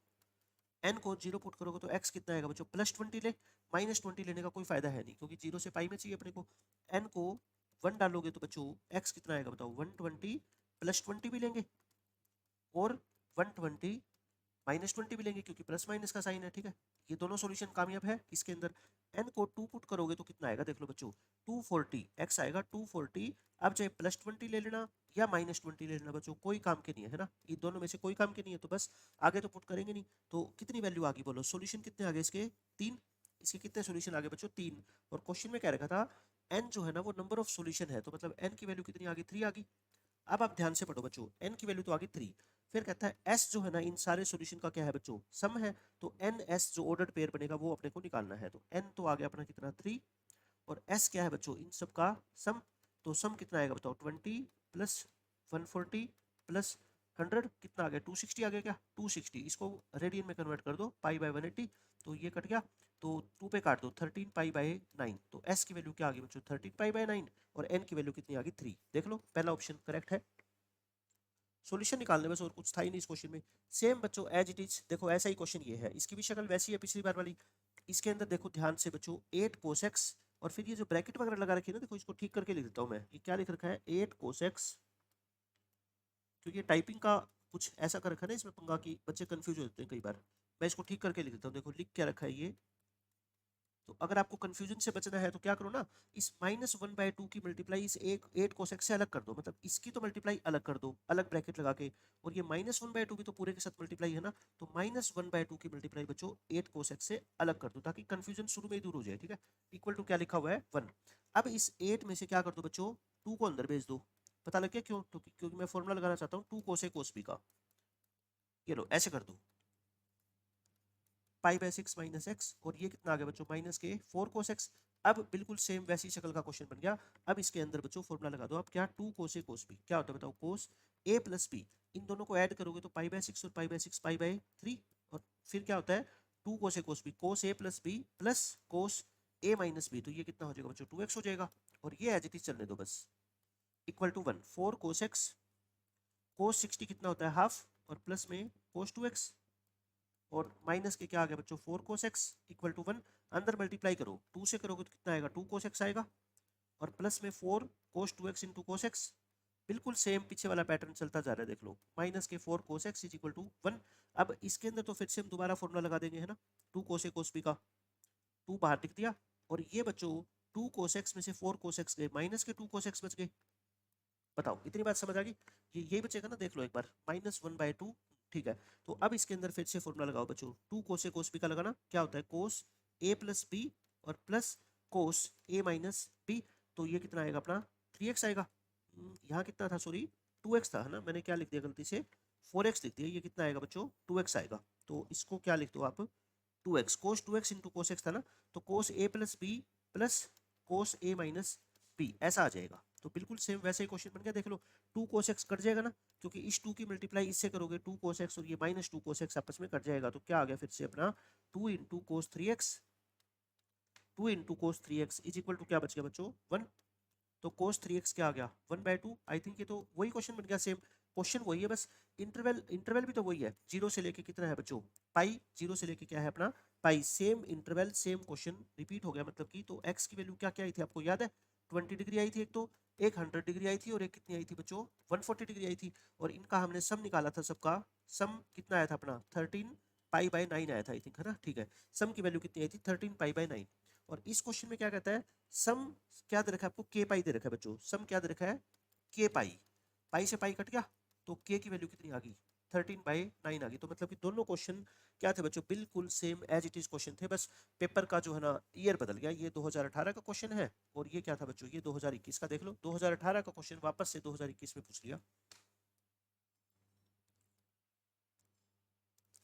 n को 0 पुट करोगे तो x कितना आएगा बच्चों +20 ले, -20 लेने का कोई फायदा है नहीं क्योंकि 0 से पाई में चाहिए अपने को, n को 1 डालोगे तो बच्चों x कितना आएगा बताओ 120 +20 भी लेंगे और 120 -20 भी लेंगे क्योंकि प्लस माइनस का साइन है, ठीक है, ये दोनों सॉल्यूशन कामयाब है। इसके अंदर n को 2 पुट करोगे तो कितना आएगा देख लो बच्चों 240, x आएगा 240, अब चाहे +20 ले लेना या -20 ले लेना बच्चों, कोई काम के नहीं है ना, ये दोनों में से कोई काम के नहीं है, तो बस आगे तो पुट करेंगे नहीं, तो कितनी वैल्यू आ गई बोलो, सॉल्यूशन कितने आ गए इसके 3, इसके कितने सॉल्यूशन आ गए बच्चों 3, और क्वेश्चन में क्या रखा था n जो है ना वो नंबर ऑफ सॉल्यूशन है, तो मतलब n की वैल्यू कितनी आ गई 3 आ गई। अब आप ध्यान से पढ़ो बच्चों, n की वैल्यू तो आ गई 3, फिर कहता है s जो है ना इन सारे सॉल्यूशन का क्या है बच्चों सम है, तो n s जो ऑर्डर्ड पेयर बनेगा वो अपने को निकालना है, तो n तो आ गया अपना कितना 3, और s क्या है बच्चों इन सब का सम, तो सम कितना आएगा बताओ 20 प्लस 140 प्लस 100 कितना आ गया 260 आ गया क्या 260, इसको रेडियन में कन्वर्ट कर दो पाई बाय 180, तो ये कट गया, तो 2 पे काट दो 13 पाई बाय 9, तो s की वैल्यू क्या आ गई बच्चों 13 पाई बाय 9, और n की वैल्यू कितनी आ गई 3, देख लो पहला ऑप्शन करेक्ट है। सॉल्यूशन निकालने बस और कुछ था ही नहीं इस क्वेश्चन में, सेम बच्चों एज इट इज, देखो ऐसा ही क्वेश्चन ये है, इसकी भी शक्ल वैसी है पिछली बार वाली, इसके अंदर देखो ध्यान से बच्चों 8 cos x, और फिर ये जो ब्रैकेट वगैरह लगा रखी है ना देखो इसको ठीक करके लिख देता हूँ मैं, ये क्या लिख रखा है 8 cos x, क्योंकि टाइपिंग का कुछ ऐसा कर रखा है ना इसमें पंगा की बच्चे कंफ्यूज हो जाते हैं कई बार, मैं इसको ठीक करके लिख देता हूँ, देखो लिख क्या रखा है ये, तो अगर आपको कंफ्यूजन से बचना है तो क्या करो ना, इस -1/2 की मल्टीप्लाई इस एक 8 cos x से अलग कर दो, मतलब इसकी तो मल्टीप्लाई अलग कर दो अलग ब्रैकेट लगा के, और ये -1/2 भी तो पूरे के साथ मल्टीप्लाई है ना, तो -1/2 की मल्टीप्लाई बच्चों 8 cos x से अलग कर दो ताकि कंफ्यूजन शुरू में ही दूर हो जाए, ठीक है, इक्वल टू क्या लिखा हुआ है 1। अब इस 8 में से क्या कर दो बच्चों 2 को अंदर भेज दो, पता लग गया क्यों, क्योंकि मैं फॉर्मूला लगाना चाहता हूँ 2 cos a cos b का, ये लो ऐसे कर दो पाई बाय 6 माइनस एक्स, और ये कितना आ गया बच्चों माइनस के 4 cos x, अब बिल्कुल सेम वैसी शक्ल का क्वेश्चन बन गया। अब इसके अंदर बच्चों फॉर्मूला लगा दो, अब क्या 2 cos a cos b क्या होता है बताओ cos a प्लस b, इन दोनों को ऐड करोगे तो पाई बाय 6 और पाई बाय 6 पाई बाय 3, और फिर क्या होता है 2 cos a cos b cos a plus b plus cos a minus b, तो ये कितना हो जाएगा बच्चों 2x हो जाएगा, और ये एज इट इज चलने दो बस equal to 1 4 cos x cos 60 कितना होता है हाफ, और प्लस में cos 2x, और माइनस के क्या आ गया बच्चों 4 cos x इक्वल टू 1, अंदर मल्टीप्लाई करो 2 से करोगे तो कितना आएगा 2 cos x आएगा, और प्लस में 4 cos 2x into cos x, बिल्कुल सेम पीछे वाला पैटर्न चलता जा रहा है, देख लो माइनस के 4 cos x is equal to 1। अब इसके अंदर तो फिर से हम दोबारा फॉर्मूला लगा देंगे है ना 2 cos a cos b का, 2 बाहर लिख दिया, और ये बच्चों 2 cos x में से 4 cos x गए, माइनस के 2 cos x बच गए, बताओ इतनी बात समझ आ गई, ये यही बचेगा ना, देख लो एक बार -1/2, ठीक है। तो अब इसके अंदर फिर से फॉर्मूला लगाओ बच्चों, 2 कोस ए कोस बी का लगाना, क्या होता है कोस ए प्लस बी और प्लस कोस ए माइनस बी, तो ये कितना आएगा अपना 3x आएगा। यहाँ कितना था, सॉरी 2x था, है ना, मैंने क्या लिख दिया गलती से 4x लिख दिया, ये कितना आएगा बच्चों 2x आएगा। तो इसको क्या लिख दो आप 2x, कोस 2x इंटू कोस एक्स था ना, तो कोस ए प्लस बी प्लस कोस ए माइनस बी ऐसा आ जाएगा। तो बिल्कुल सेम वैसे ही क्वेश्चन बन गया, देख लो 2 कोस एक्स कट जाएगा ना, क्योंकि इस 2 की मल्टीप्लाई इससे करोगे 2 कोस एक्स और ये माइनस 2 कोस एक्स आपस में कट जाएगा, तो क्या आ गया फिर से अपना 2 into cos 3x, 2 into cos 3x is equal to क्या बच गया बच्चों 1। तो cos 3x क्या आ गया 1/2। आई थिंक ये तो वही क्वेश्चन बन गया, सेम क्वेश्चन वही है, बस इंटरवल इंटरवल भी तो वही है, जीरो से लेके कितना है बच्चों पाई, जीरो से लेके क्या है अपना pi, same interval same question repeat हो गया मतलब कि। तो x की वैल्यू क्या क्या आई थी आपको याद है, 20 डिग्री आई थी एक, तो एक 100 डिग्री आई थी और एक कितनी आई थी बच्चों 140 डिग्री आई थी। और इनका हमने सम निकाला था, सबका सम कितना आया था अपना 13 पाई बाय 9 आया था आई थिंक, है ना, ठीक है। सम की वैल्यू कितनी आई थी 13 पाई बाय 9। और इस क्वेश्चन में क्या कहता है, सम क्या दे रखा है आपको के पाई दे रखा है बच्चों, सम क्या दे रखा है के पाई, पाई से पाई कट गया, तो के की वैल्यू कितनी आ गई 13/9 आ गई। तो मतलब कि दोनों क्वेश्चन क्या थे बच्चों, बिल्कुल same as it is question थे, बस पेपर का जो है ना ईयर बदल गया, ये 2018 का क्वेश्चन है और ये क्या था बच्चों ये 2021 का। देख लो 2018 का क्वेश्चन वापस से 2021 में पूछ लिया।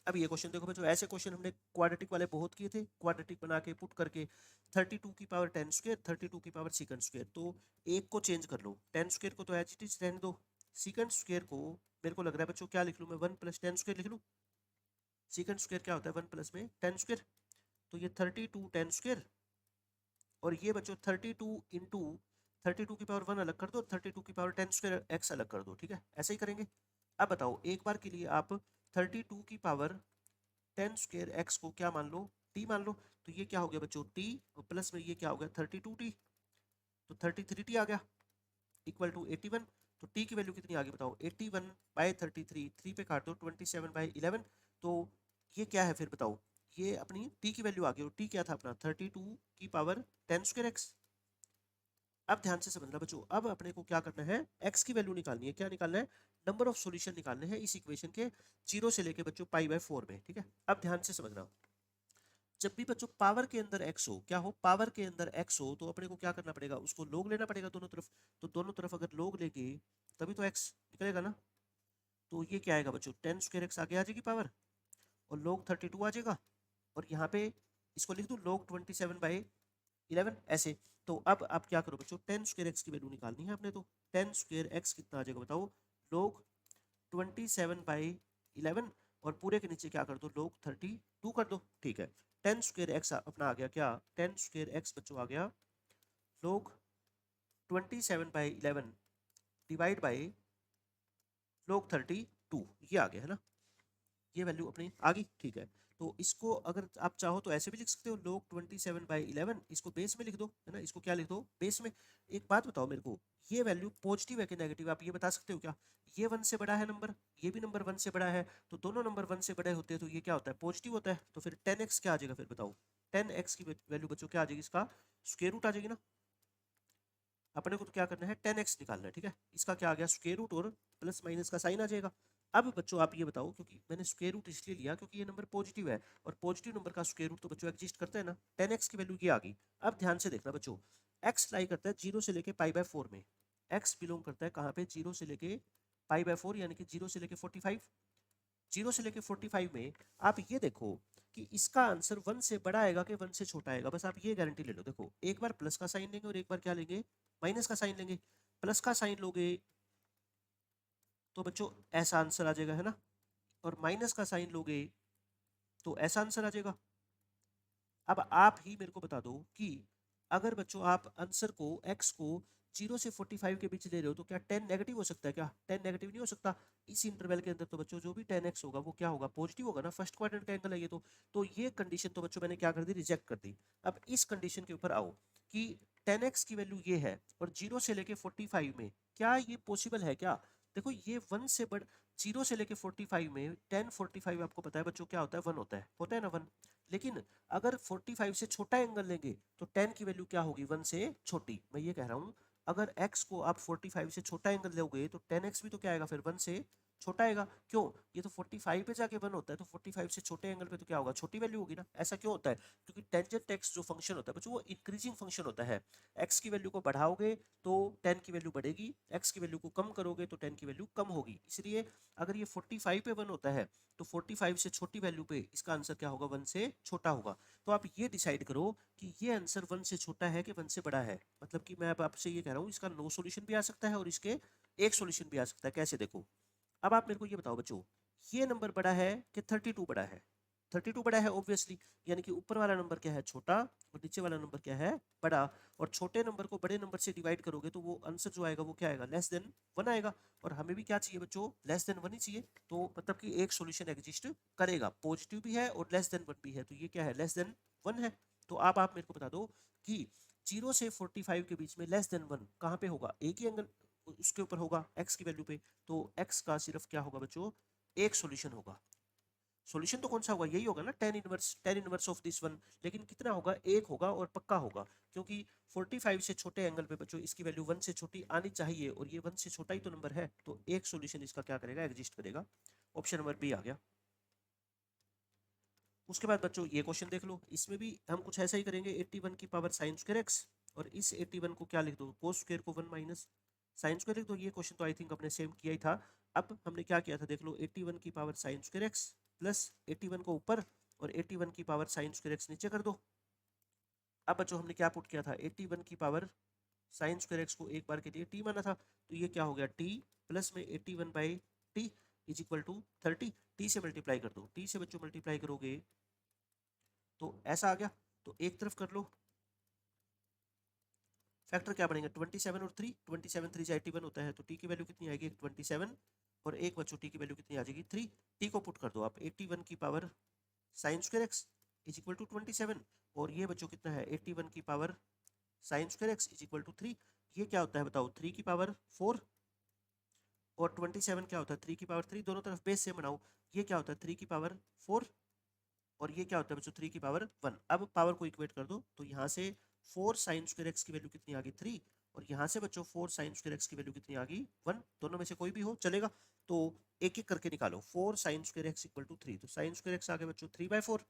अब ये क्वेश्चन देखो बच्चों, ऐसे क्वेश्चन हमने क्वाड्रेटिक वाले बहुत किए थे, क्वाड्रेटिक बना के पुट करके 32 की पावर 10 स्क्वायर 32 की पावर सेकंड स्क्वायर, तो एक को चेंज कर लो, 10 स्क्वायर को तो एज इट इज रहने दो, सेकंड स्क्वायर को मेरे को लग रहा है बच्चों क्या लिख लूँ मैं 1 प्लस 10 स्क्वायर लिख लूँ, सेकंड स्क्वायर क्या होता है 1 प्लस में 10 स्क्वायर, तो ये 32 10 स्क्वायर और ये बच्चों 32 इंटू 32 की पावर 1 अलग कर दो, 32 की पावर 10 स्क्वायर एक्स अलग कर दो, ठीक है ऐसे ही करेंगे। अब बताओ एक बार के लिए आप 32 की पावर 10 स्क्वायर एक्स को क्या मान लो टी मान लो, तो ये क्या हो गया बच्चों टी और प्लस में ये क्या हो गया 32t, तो 33t आ गया इक्वल टू 81। तो t की वैल्यू कितनी आ गई बताओ 81/33, 3 पे काट दो 27/11, तो ये क्या है फिर बताओ, ये अपनी t की वैल्यू आ गई और t क्या था अपना 32 की पावर 10 स्क्वायर एक्स। अब ध्यान से समझना बच्चों, अब अपने को क्या करना है x की वैल्यू निकालनी है, क्या निकालना है नंबर ऑफ सॉल्यूशन निकालने हैं इस इक्वेशन के, जीरो से लेके बच्चों पाई/4 में, ठीक है। अब ध्यान से समझना, जब भी बच्चों पावर के अंदर x हो, क्या हो पावर के अंदर x हो, तो अपने को क्या करना पड़ेगा उसको लोग लेना पड़ेगा दोनों तरफ, तो दोनों तरफ अगर लोग लेंगे तभी तो x निकलेगा ना। तो ये क्या आएगा बच्चों 10 स्क्वायर एक्स आगे आ जाएगी पावर और लोग 32 आ जाएगा, और यहाँ पे इसको लिख दूँ लोग 27/11 ऐसे। तो अब आप क्या करो बच्चों 10 स्क्वायर एक्स की वैल्यू निकालनी है अपने, तो 10 स्क्वायर एक्स कितना आ जाएगा बताओ लोग 27/11 और पूरे के नीचे क्या कर दो लोग 32 कर दो, ठीक है। 10 स्क्वायर एक्स अपना आ गया क्या 10 स्क्वायर एक्स बच्चों आ गया लोग 27/11 डिवाइड बाई लोग 32, ये आ गया है ना, ये वैल्यू अपनी आ गई, ठीक है। तो इसको अगर आप चाहो तो ऐसे भी लिख सकते हो लोग 27/11, इसको बेस में लिख दो, है ना, इसको क्या लिख दो बेस में। एक बात बताओ मेरे को, ये वैल्यू पॉजिटिव है कि नेगेटिव, आप ये बता सकते हो क्या, ये 1 से बड़ा है नंबर, ये भी नंबर 1 से बड़ा है, तो दोनों नंबर 1 से बड़े होते हैं तो ये क्या होता है पॉजिटिव होता है, तो फिर 10x क्या आ जाएगा फिर बताओ 10x की वैल्यू बच्चों क्या आ जाएगी, इसका स्क्वायर रूट आ जाएगी ना। अपने को तो क्या करना है 10x निकालना है, ठीक है, इसका क्या आ गया स्क्वायर रूट और प्लस माइनस का साइन आ जाएगा। अब बच्चों आप ये बताओ, क्योंकि मैंने स्क्वायर रूट इसलिए लिया क्योंकि ये नंबर पॉजिटिव है और पॉजिटिव नंबर का स्क्वायर रूट तो बच्चों एग्जिस्ट करता है ना, 10x की वैल्यू ये आ गई। अब ध्यान से देखना बच्चों, x लाई करता है 0 से लेके पाई/4 में, x बिलोंग करता है कहाँ पे 0 से लेके पाई/4 यानी कि 0 से लेके 45, 0 से लेके 45 में आप ये देखो कि इसका आंसर 1 से बड़ा आएगा कि 1 से छोटा आएगा, बस आप ये गारंटी ले लो। देखो एक बार प्लस का साइन लेंगे और एक बार क्या लेंगे माइनस का साइन लेंगे, प्लस का साइन लोगे तो बच्चों ऐसा आंसर आ जाएगा, है ना, और माइनस का साइन लोगे तो ऐसा आंसर आ जाएगा। अब आप ही मेरे को बता दो कि अगर बच्चों आप आंसर को x को 0 से 45 के बीच ले रहे हो तो क्या 10 नेगेटिव हो सकता है, क्या 10 नेगेटिव नहीं हो सकता। इस इंटरवल के अंदर तो बच्चों जो भी 10x होगा वो क्या होगा पॉजिटिव होगा ना, फर्स्ट क्वाड्रेंट का एंगल है ये तो ये कंडीशन तो बच्चों मैंने क्या कर दी रिजेक्ट कर दी। अब इस कंडीशन के ऊपर आओ कि 10x की वैल्यू ये है और 0 से लेके 45 में क्या ये पॉसिबल है क्या। देखो ये 1 से बड़ 0 से लेके 45 में 10 45 आपको पता है बच्चों क्या होता है 1 होता है ना 1, लेकिन अगर 45 से छोटा एंगल लेंगे तो 10 की वैल्यू क्या होगी 1 से छोटी। मैं ये कह रहा हूँ अगर x को आप 45 से छोटा एंगल लोगे तो 10x भी तो क्या आएगा फिर 1 से छोटा आएगा। क्यों? ये तो 45 पे जाके 1 होता है, तो 45 से छोटे एंगल पे तो क्या होगा, छोटी वैल्यू होगी ना। ऐसा क्यों होता है? क्योंकि टेंजेंट एक्स जो फंक्शन होता है बच्चों वो इंक्रीजिंग फंक्शन होता है। एक्स की वैल्यू को बढ़ाओगे तो टेन की वैल्यू बढ़ेगी, एक्स की वैल्यू को कम करोगे तो टेन की वैल्यू कम होगी। इसलिए अगर ये 45 पे 1 होता है तो 45 से छोटी वैल्यू पे इसका आंसर क्या होगा, 1 से छोटा होगा। तो आप ये डिसाइड करो कि ये आंसर 1 से छोटा है कि 1 से बड़ा है। मतलब कि मैं अब आपसे ये कह रहा हूँ इसका नो सॉल्यूशन भी आ सकता है और इसके एक सॉल्यूशन भी आ सकता है। कैसे? देखो, अब आप मेरे को ये बताओ बच्चों, ये नंबर बड़ा है कि 32 बड़ा है? 32 बड़ा है ऑब्वियसली, यानी कि ऊपर वाला नंबर क्या है, छोटा, और नीचे वाला नंबर क्या है, बड़ा। और छोटे नंबर को बड़े नंबर से डिवाइड करोगे तो वो आंसर जो आएगा वो क्या आएगा, लेस देन 1 आएगा। और हमें भी क्या चाहिए बच्चों, लेस देन 1 ही चाहिए। तो मतलब कि एक सॉल्यूशन एग्जिस्ट करेगा, पॉजिटिव भी है और लेस देन 1 भी है, तो ये क्या है, लेस देन 1 है। तो आप मेरे को बता दो कि 0 से 45 के बीच में लेस देन 1 कहाँ पे होगा, एक ही एंगल उसके ऊपर होगा, एक्स की वैल्यू पे। तो एक्स का सिर्फ क्या होगा बच्चों, एक सॉल्यूशन होगा। सॉल्यूशन तो कौन सा होगा, यही होगा ना, tan inverse of this one. लेकिन कितना होगा, एक होगा और पक्का होगा, क्योंकि 45 से छोटे एंगल पे बच्चों इसकी वैल्यू 1 से छोटी आनी चाहिए, और ये 1 से छोटा ही तो नंबर है, तो एक सॉल्यूशन इसका क्या करेगा, एग्जिस्ट करेगा। ऑप्शन नंबर बी आ गया। उसके बाद बच्चों ये क्वेश्चन देख लो, इसमें भी हम कुछ ऐसा ही करेंगे, 81 की पावर साइन स्क्वायर एक्स, और इस 81 को क्या लिख दो, कोस स्क्वायर को 1 माइनस साइन स्क्वायर लिख दो। ये क्वेश्चन तो आई थिंक अपने सेम किया ही था। अब हमने क्या किया था देख लो, 81 की power sine square x plus 81 को ऊपर और 81 की पावर साइन स्क्वायर एक्स नीचे कर दो। अब बच्चों हमने क्या पुट किया था, 81 की पावर साइन स्क्वायर एक्स को एक बार के लिए टी माना था, तो ये क्या हो गया, टी प्लस में 81 by t is equal to 30। T से मल्टीप्लाई कर दो, टी से बच्चों मल्टीप्लाई करोगे तो ऐसा आ गया। तो एक तरफ कर लो, फैक्टर क्या बनेगा, 27 और 3, 27 3 से 81 होता है, तो टी की वैल्यू कितनी आएगी, 27, और एक बच्चों टी की वैल्यू कितनी आ जाएगी, 3। टी को पुट कर दो आप, 81 की power sine square x is equal to 27, और ये बच्चों कितना है, 81 की power sine square x is equal to 3। ये क्या होता है बताओ, 3 की पावर 4, और 27 क्या होता है, 3 की पावर 3, दोनों तरफ बेस से बनाओ। ये क्या होता है, 3 की पावर 4, और ये क्या होता है बच्चों, 3 की पावर 1। अब पावर को इक्वेट कर दो, तो यहाँ से 4 साइन स्क्वायर एक्स की वैल्यू कितनी आ गई, 3, और यहाँ से बच्चों 4 साइन स्क्वायर एक्स की वैल्यू कितनी आ गई, 1। दोनों में से कोई भी हो चलेगा, तो एक एक करके निकालो। 4 sine square x equal to 3, तो साइन स्क्वायर एक्स आ गया बच्चों 3/4,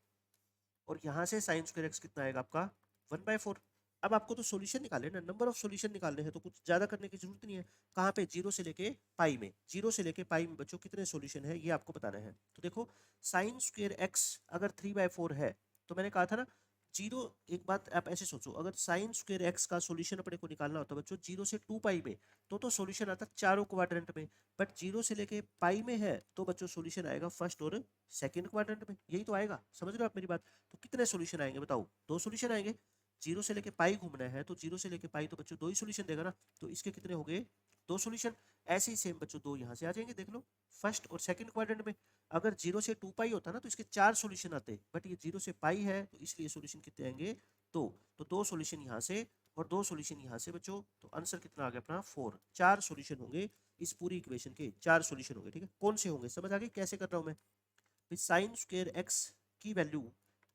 और यहाँ से साइन स्क्वायर एक्स कितना आएगा आपका, 1/4। अब आपको तो सॉल्यूशन निकाले ना, नंबर ऑफ सॉल्यूशन निकालने हैं, तो कुछ ज्यादा करने की जरूरत नहीं है। कहाँ पे, जीरो से लेके पाई में, जीरो से लेके पाई में बच्चों कितने सॉल्यूशन है ये आपको बताना है। तो देखो, साइन स्क्वायर एक्स अगर 3/4 है, तो मैंने कहा था ना, जीरो, एक बात आप ऐसे सोचो, अगर साइन स्क्वायर एक्स का सॉल्यूशन अपने को निकालना होता बच्चों 0 से 2 पाई में, तो सॉल्यूशन आता चारों क्वाड्रेंट में। बट 0 से लेके पाई में है, तो बच्चों सॉल्यूशन आएगा फर्स्ट और सेकंड क्वाड्रेंट में, यही तो आएगा। समझ रहे हो आप मेरी बात? तो कितने सॉल्यूशन आएंगे बताओ, दो सॉल्यूशन आएंगे। जीरो से लेके पाई घूमना है, तो जीरो से लेके पाई तो बच्चों दो ही सॉल्यूशन देगा ना, तो इसके कितने हो गए, दो सॉल्यूशन। ऐसे ही सेम बच्चों दो यहाँ से आ जाएंगे, देख लो, फर्स्ट और सेकंड क्वाड्रेंट में। अगर 0 से 2 पाई होता ना तो इसके चार सॉल्यूशन आते, बट ये 0 से पाई है तो इसलिए सॉल्यूशन कितने आएंगे, दो। तो दो सॉल्यूशन यहाँ से और दो सॉल्यूशन यहाँ से बच्चों, तो आंसर कितना आ गया अपना, 4। चार सॉल्यूशन होंगे इस पूरी इक्वेशन के, चार सॉल्यूशन होंगे। ठीक है, कौन से होंगे समझ आ गए कैसे कर रहा हूँ मैं। साइन स्क्वायर एक्स की वैल्यू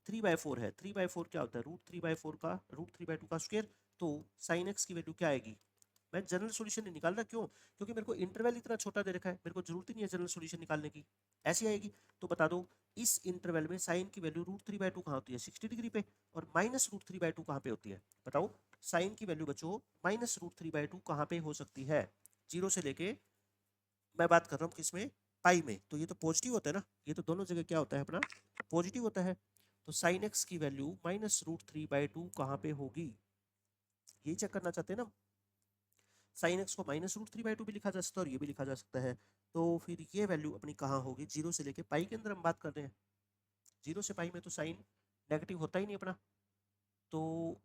3/4 है, 3/4 क्या होता है, √3/4 का √3/2 का स्क्वायर। तो साइन एक्स की वैल्यू क्या आएगी, मैं जनरल सॉल्यूशन नहीं निकाल रहा, क्यों, क्योंकि मेरे को इंटरवल इतना छोटा दे रखा है, मेरे को जरूरत ही नहीं है जनरल सॉल्यूशन निकालने की, ऐसी आएगी। तो बता दो, इस इंटरवल में साइन की वैल्यू √3/2 कहाँ होती है, 60 डिग्री पे, और माइनस √3/2 कहाँ पे होती है, बताओ। साइन की वैल्यू बच्चों माइनस √3/2 कहाँ पे हो सकती है, जीरो से लेके, मैं बात कर रहा हूँ किसमें, पाई में। तो ये तो पॉजिटिव होता है ना, ये तो दोनों जगह क्या होता है अपना, पॉजिटिव होता है। तो साइन एक्स की वैल्यू माइनस √3/2 कहाँ पे होगी, यही चेक करना चाहते हैं ना। साइन एक्स को -√3/2 भी लिखा जा सकता है और ये भी लिखा जा सकता है। तो फिर ये वैल्यू अपनी कहाँ होगी, जीरो से लेके पाई के अंदर हम बात कर रहे हैं। जीरो से पाई में तो साइन नेगेटिव होता ही नहीं अपना। तो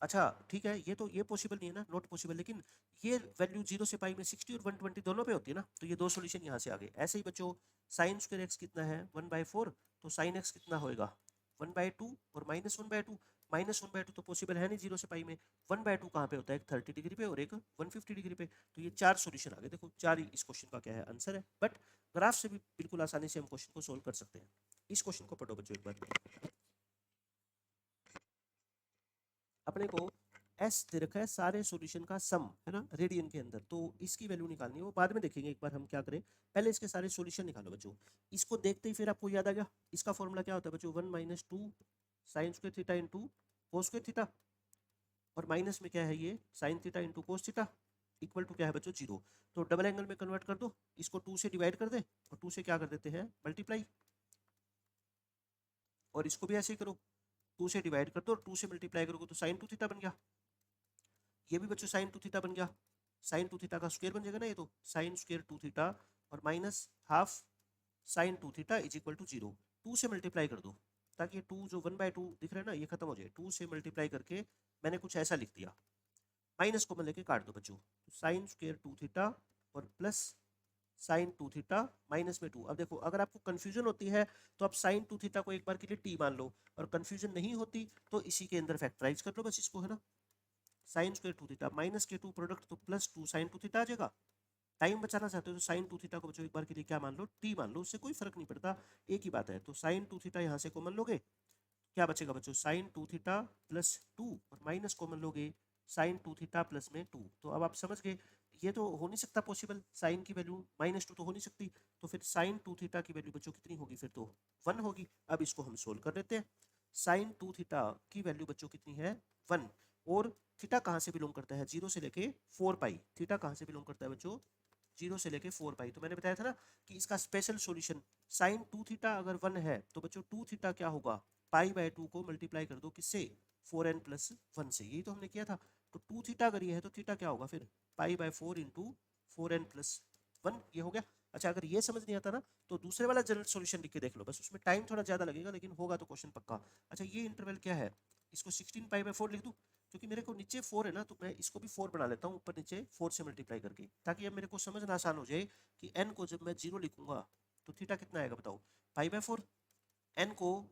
अच्छा ठीक है, ये तो ये पॉसिबल नहीं है ना, नॉट पॉसिबल। लेकिन ये वैल्यू 0 से पाई में 60 और 120 दोनों पे होती है ना, तो ये दो सॉल्यूशन यहाँ से आ गए। ऐसे ही बच्चों, साइन स्क्वायर एक्स कितना है, 1/4, तो साइन एक्स कितना होएगा, 1/2 और -1/2। -1/2 तो पॉसिबल है नहीं जीरो से पाई में, 1/2 कहाँ पे होता है, एक 30 डिग्री पे और एक 150 डिग्री पे। तो ये चार सॉल्यूशन आ गए, देखो चार ही इस क्वेश्चन का क्या है, आंसर है। बट ग्राफ से भी बिल्कुल आसानी से हम क्वेश्चन को सोल्व कर सकते हैं। इस क्वेश्चन को पढ़ो बच्चों एक बार। अपने को एस दे रखा है सारे सॉल्यूशन का सम, है ना, रेडियन के अंदर। तो इसकी वैल्यू निकालनी है, वो बाद में देखेंगे, एक बार हम क्या करें, पहले इसके सारे सॉल्यूशन निकालो बच्चों। इसको देखते ही फिर आपको याद आ गया, इसका फॉर्मूला क्या होता है बच्चों, 1 - 2 sine square theta into cos square theta, और माइनस में क्या है ये sine theta into cos theta, equal to क्या है बच्चों, 0। तो डबल एंगल में कन्वर्ट कर दो, इसको 2 से डिवाइड कर दे और 2 से क्या कर देते हैं मल्टीप्लाई, और इसको भी ऐसे ही करो, 2 से डिवाइड कर दो और 2 से मल्टीप्लाई करोगे तो साइन 2 थीटा बन गया। ये भी बच्चों साइन 2 थीटा बन गया, साइन 2 थीटा का स्क्वायर बन जाएगा ना, ये तो साइन स्क्वायर 2 थीटा और minus half sine 2 theta is equal to 0। 2 से मल्टीप्लाई कर दो ताकि ये 2 जो 1/2 दिख रहा है ना ये खत्म हो जाए, 2 से मल्टीप्लाई करके मैंने कुछ ऐसा लिख दिया, माइनस को मैं लेके काट दो बच्चों, तो साइन स्क्वायर 2 थीटा और प्लस साइन 2 थीटा माइनस में 2। अब देखो अगर आपको कंफ्यूजन होती है तो आप साइन 2 थीटा को एक बार के लिए टी मान लो, और कंफ्यूजन नहीं होती तो इसी के अंदर फैक्टराइज कर लो बस इसको, है ना, साइन स्क्वायर 2 थीटा माइनस के 2 प्रोडक्ट तो प्लस 2 साइन 2 थीटा आ जाएगा। टाइम बचाना चाहते हो तो साइन 2 थीटा को बच्चों एक बार के लिए क्या मान लो, टी मान लो, उससे कोई फर्क नहीं पड़ता, एक ही बात है। तो साइन 2 थीटा यहाँ से कॉमन लोगे, क्या बचेगा बच्चों, साइन 2 थीटा प्लस 2 और माइनस कॉमन लोगे साइन 2 थीटा प्लस में 2। तो अब आप समझ गए ये तो हो नहीं सकता पॉसिबल, साइन की वैल्यू -2 तो हो नहीं सकती, तो फिर साइन 2 थीटा की वैल्यू बच्चों कितनी होगी, फिर तो 1 होगी। अब इसको हम सोल्व कर लेते हैं, साइन 2 थीटा की वैल्यू बच्चों कितनी है 1, और थीटा कहाँ से बिलोंग करता है, 0 से लेके 4 पाई, थीटा कहाँ से बिलोंग करता है बच्चों, 0 से लेके 4 पाई। तो मैंने बताया था ना कि इसका स्पेशल सॉल्यूशन साइन 2 थीटा अगर 1 है तो बच्चों 2 थीटा क्या होगा, पाई/2 को मल्टीप्लाई कर दो किससे, 4n+1 से, यही तो हमने किया था। तो 2 थीटा अगर ये है तो थीटा क्या होगा फिर, पाई/4 इंटू 4n+1, ये हो गया। अच्छा अगर ये समझ नहीं आता ना तो दूसरे वाला जनरल सॉल्यूशन लिख के देख लो, बस उसमें टाइम थोड़ा ज़्यादा लगेगा लेकिन होगा तो क्वेश्चन पक्का। अच्छा ये इंटरवल क्या है, इसको 16 पाई/4 लिख दूँ, क्योंकि मेरे को नीचे 4 है ना तो मैं इसको भी 4 बना लेता हूँ, ऊपर नीचे 4 से मल्टीप्लाई करके, ताकि अब मेरे को समझना आसान हो जाए कि n को जब मैं 0 लिखूंगा तो थीटा कितना आएगा बताओ, पाई/4, n को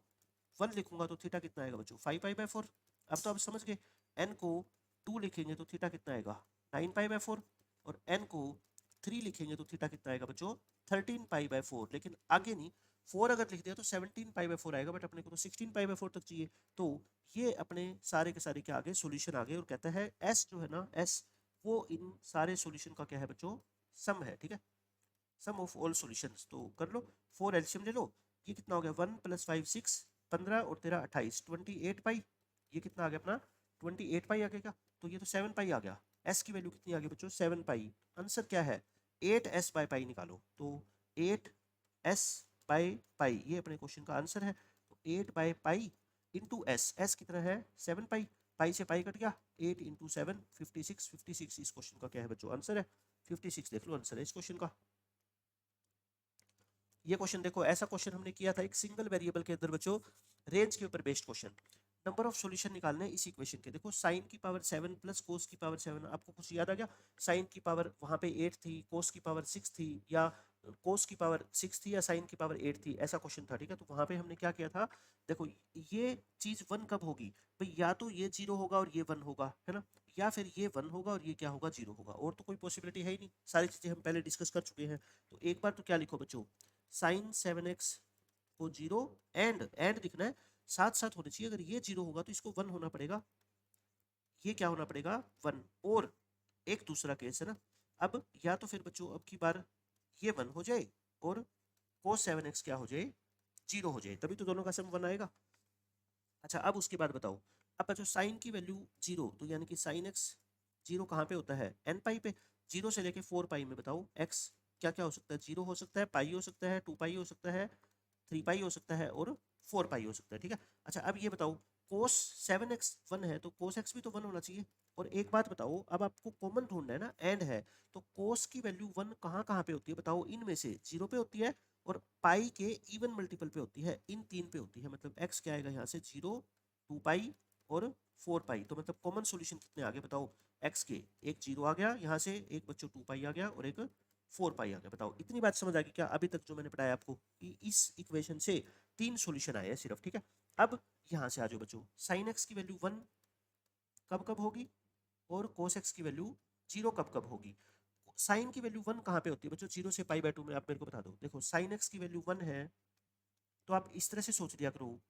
1 लिखूंगा तो थीटा कितना आएगा बच्चों, 5 पाई/4। अब तो आप समझ गए, n को 2 लिखेंगे तो थीटा कितना आएगा, 9 पाई/4, और n को 3 लिखेंगे तो थीटा कितना आएगा बच्चों, 13 पाई/4। लेकिन आगे नहीं, 4 अगर लिख दिया तो 17 पाई/4 आएगा, बट अपने को तो 16 पाई/4 तक चाहिए। तो ये अपने सारे के सारे के आगे सॉल्यूशन आ गए, और कहता है s जो है ना, s वो इन सारे सॉल्यूशन का क्या है बच्चों, सम है, ठीक है, सम ऑफ ऑल सॉल्यूशंस। तो कर लो, 4 एलसीएम ले लो, ये कितना हो गया, 1 + 5 6, 15 और 13 28, 28 पाई, ये कितना आ गया अपना 28 पाई आ गया, तो ये तो 7 पाई आ गया। एस की वैल्यू कितनी आ गई बच्चों, 7 पाई। आंसर क्या है, 8s/पाई निकालो, तो 8s/पाई ये अपने क्वेश्चन का आंसर है। तो 8/पाई इंटू एस, एस कितना है 7 पाई, पाई से पाई कट गया, 8 इंटू 7 56, 56 इस क्वेश्चन का क्या है बच्चों आंसर है, 56 देख लो आंसर है इस क्वेश्चन का। ये क्वेश्चन देखो, ऐसा क्वेश्चन हमने किया था एक सिंगल वेरिएबल के अंदर बच्चों, रेंज के ऊपर based question. Number of solution निकालने इस इक्वेशन के, देखो साइन की पावर 7 प्लस कोस की पावर 7, आपको कुछ याद आ गया, साइन की पावर वहां पे 8 थी, कोस की पावर 6 थी, या कोस की पावर 6 थी या साइन की पावर 8 थी, ऐसा क्वेश्चन था, ठीक है। तो वहां पे हमने क्या किया था, देखो ये चीज 1 कब होगी भाई, या तो ये 0 होगा और ये 1 होगा, है ना, या फिर ये 1 होगा और ये क्या होगा 0 होगा, और तो कोई पॉसिबिलिटी है ही नहीं, सारी चीजें हम पहले डिस्कस कर चुके हैं। तो एक बार तो क्या लिखो बच्चों, साइन 7x को 0, एंड दिखना है, साथ साथ होने चाहिए, अगर ये 0 होगा तो इसको 1 होना पड़ेगा, ये क्या होना पड़ेगा 1। और एक दूसरा केस है ना, अब या तो फिर बच्चों अब की बार ये 1 हो जाए और cos 7x क्या हो जाए 0 हो जाए, तभी तो दोनों का सम 1 आएगा। अच्छा अब उसके बाद बताओ, अब बच्चों साइन की वैल्यू 0, तो यानी कि साइन x 0 कहाँ पे होता है, n पाई पे, 0 से लेके 4 पाई में बताओ x क्या क्या हो सकता है, 0 हो सकता है, पाई हो सकता है, 2 पाई हो सकता है, 3 पाई हो सकता है, और 4 पाई हो सकता है, ठीक है। अच्छा अब ये बताओ, cos 7x 1 है तो cos x भी तो 1 होना चाहिए। और एक बात बताओ, अब आपको कॉमन ढूंढना है ना, एंड है, तो cos की वैल्यू 1 कहाँ कहाँ पे होती है बताओ, इनमें से 0 पे होती है, और पाई के इवन मल्टीपल पे होती है, इन 3 पे होती है, मतलब x क्या आएगा यहाँ से 0, 2 पाई और 4 पाई। तो मतलब कॉमन सॉल्यूशन कितने आ गए बताओ, x के एक 0 आ गया यहाँ से, एक बच्चों 2 पाई आ गया और एक 4 पाई आ गया। बताओ इतनी बात समझ आ गई क्या अभी तक जो मैंने पढ़ाया आपको, कि इस इक्वेशन से 3 सॉल्यूशन आए हैं सिर्फ, ठीक है। अब यहाँ से आ जाओ बच्चों, साइन एक्स की वैल्यू 1 कब कब होगी, और कोस एक्स की वैल्यू 0 कब कब होगी। साइन की वैल्यू 1 कहाँ पे होती है बच्चों, 0 से पाई/2 में, आप मेरे को बता दो। देखो साइन एक्स की वैल्यू 1 है तो आप इस तरह से सोच लिया करो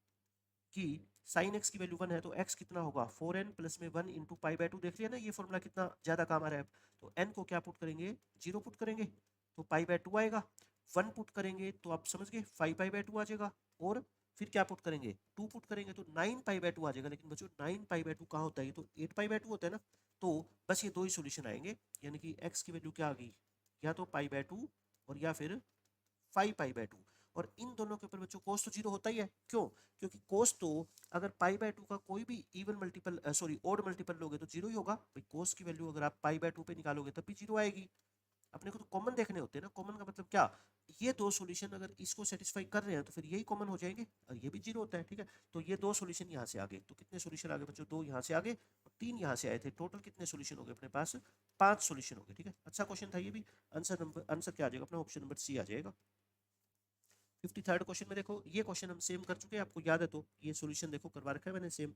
कि साइन एक्स की वैल्यू 1 है तो एक्स कितना होगा 4n प्लस में 1 इंटू पाई बाय 2। देख लिया ना ये फॉर्मूला कितना ज़्यादा काम आ रहा है। तो n को क्या पुट करेंगे 0 पुट करेंगे तो पाई बाय 2 आएगा। 1 पुट करेंगे तो आप समझ गए 5 पाई बाय 2 आ जाएगा। और फिर क्या पुट करेंगे 2 पुट करेंगे तो 9 पाई बाय 2 आ जाएगा। लेकिन बच्चों 9 पाई बाय 2 कहाँ होता है, ये तो 8 पाई बाय 2 होता है ना। तो बस ये दो ही सोल्यूशन आएंगे, यानी कि x की वैल्यू क्या आ गई, या तो पाई बाय 2 और या फिर 5 पाई बाय 2। और इन दोनों के ऊपर बच्चों कोस तो जीरो होता ही है। क्यों? क्योंकि कोस तो अगर पाई बाय 2 का कोई भी even multiple sorry odd multiple लोगे तो जीरो ही होगा भाई। कोस की वैल्यू अगर आप पाई बाय 2 पे निकालोगे तब भी जीरो आएगी। अपने को तो कॉमन देखने होते हैं ना। कॉमन का मतलब क्या, ये दो सॉल्यूशन अगर इसको सेटिस्फाई कर रहे हैं तो फिर यही कॉमन हो जाएंगे और ये भी जीरो होता है। ठीक है, तो ये दो सॉल्यूशन यहाँ से आगे। तो कितने सॉल्यूशन आगे बच्चों, दो यहाँ से आगे और तीन यहाँ से आए थे। टोटल कितने सॉल्यूशन हो गए अपने पास, 5 सॉल्यूशन हो गए। ठीक है, अच्छा क्वेश्चन था ये भी। आंसर क्या आ जाएगा अपना, ऑप्शन नंबर सी आ जाएगा। 53rd क्वेश्चन में देखो, ये क्वेश्चन हम सेम कर चुके हैं, आपको याद है तो ये सॉल्यूशन देखो करवा रखा है मैंने, सेम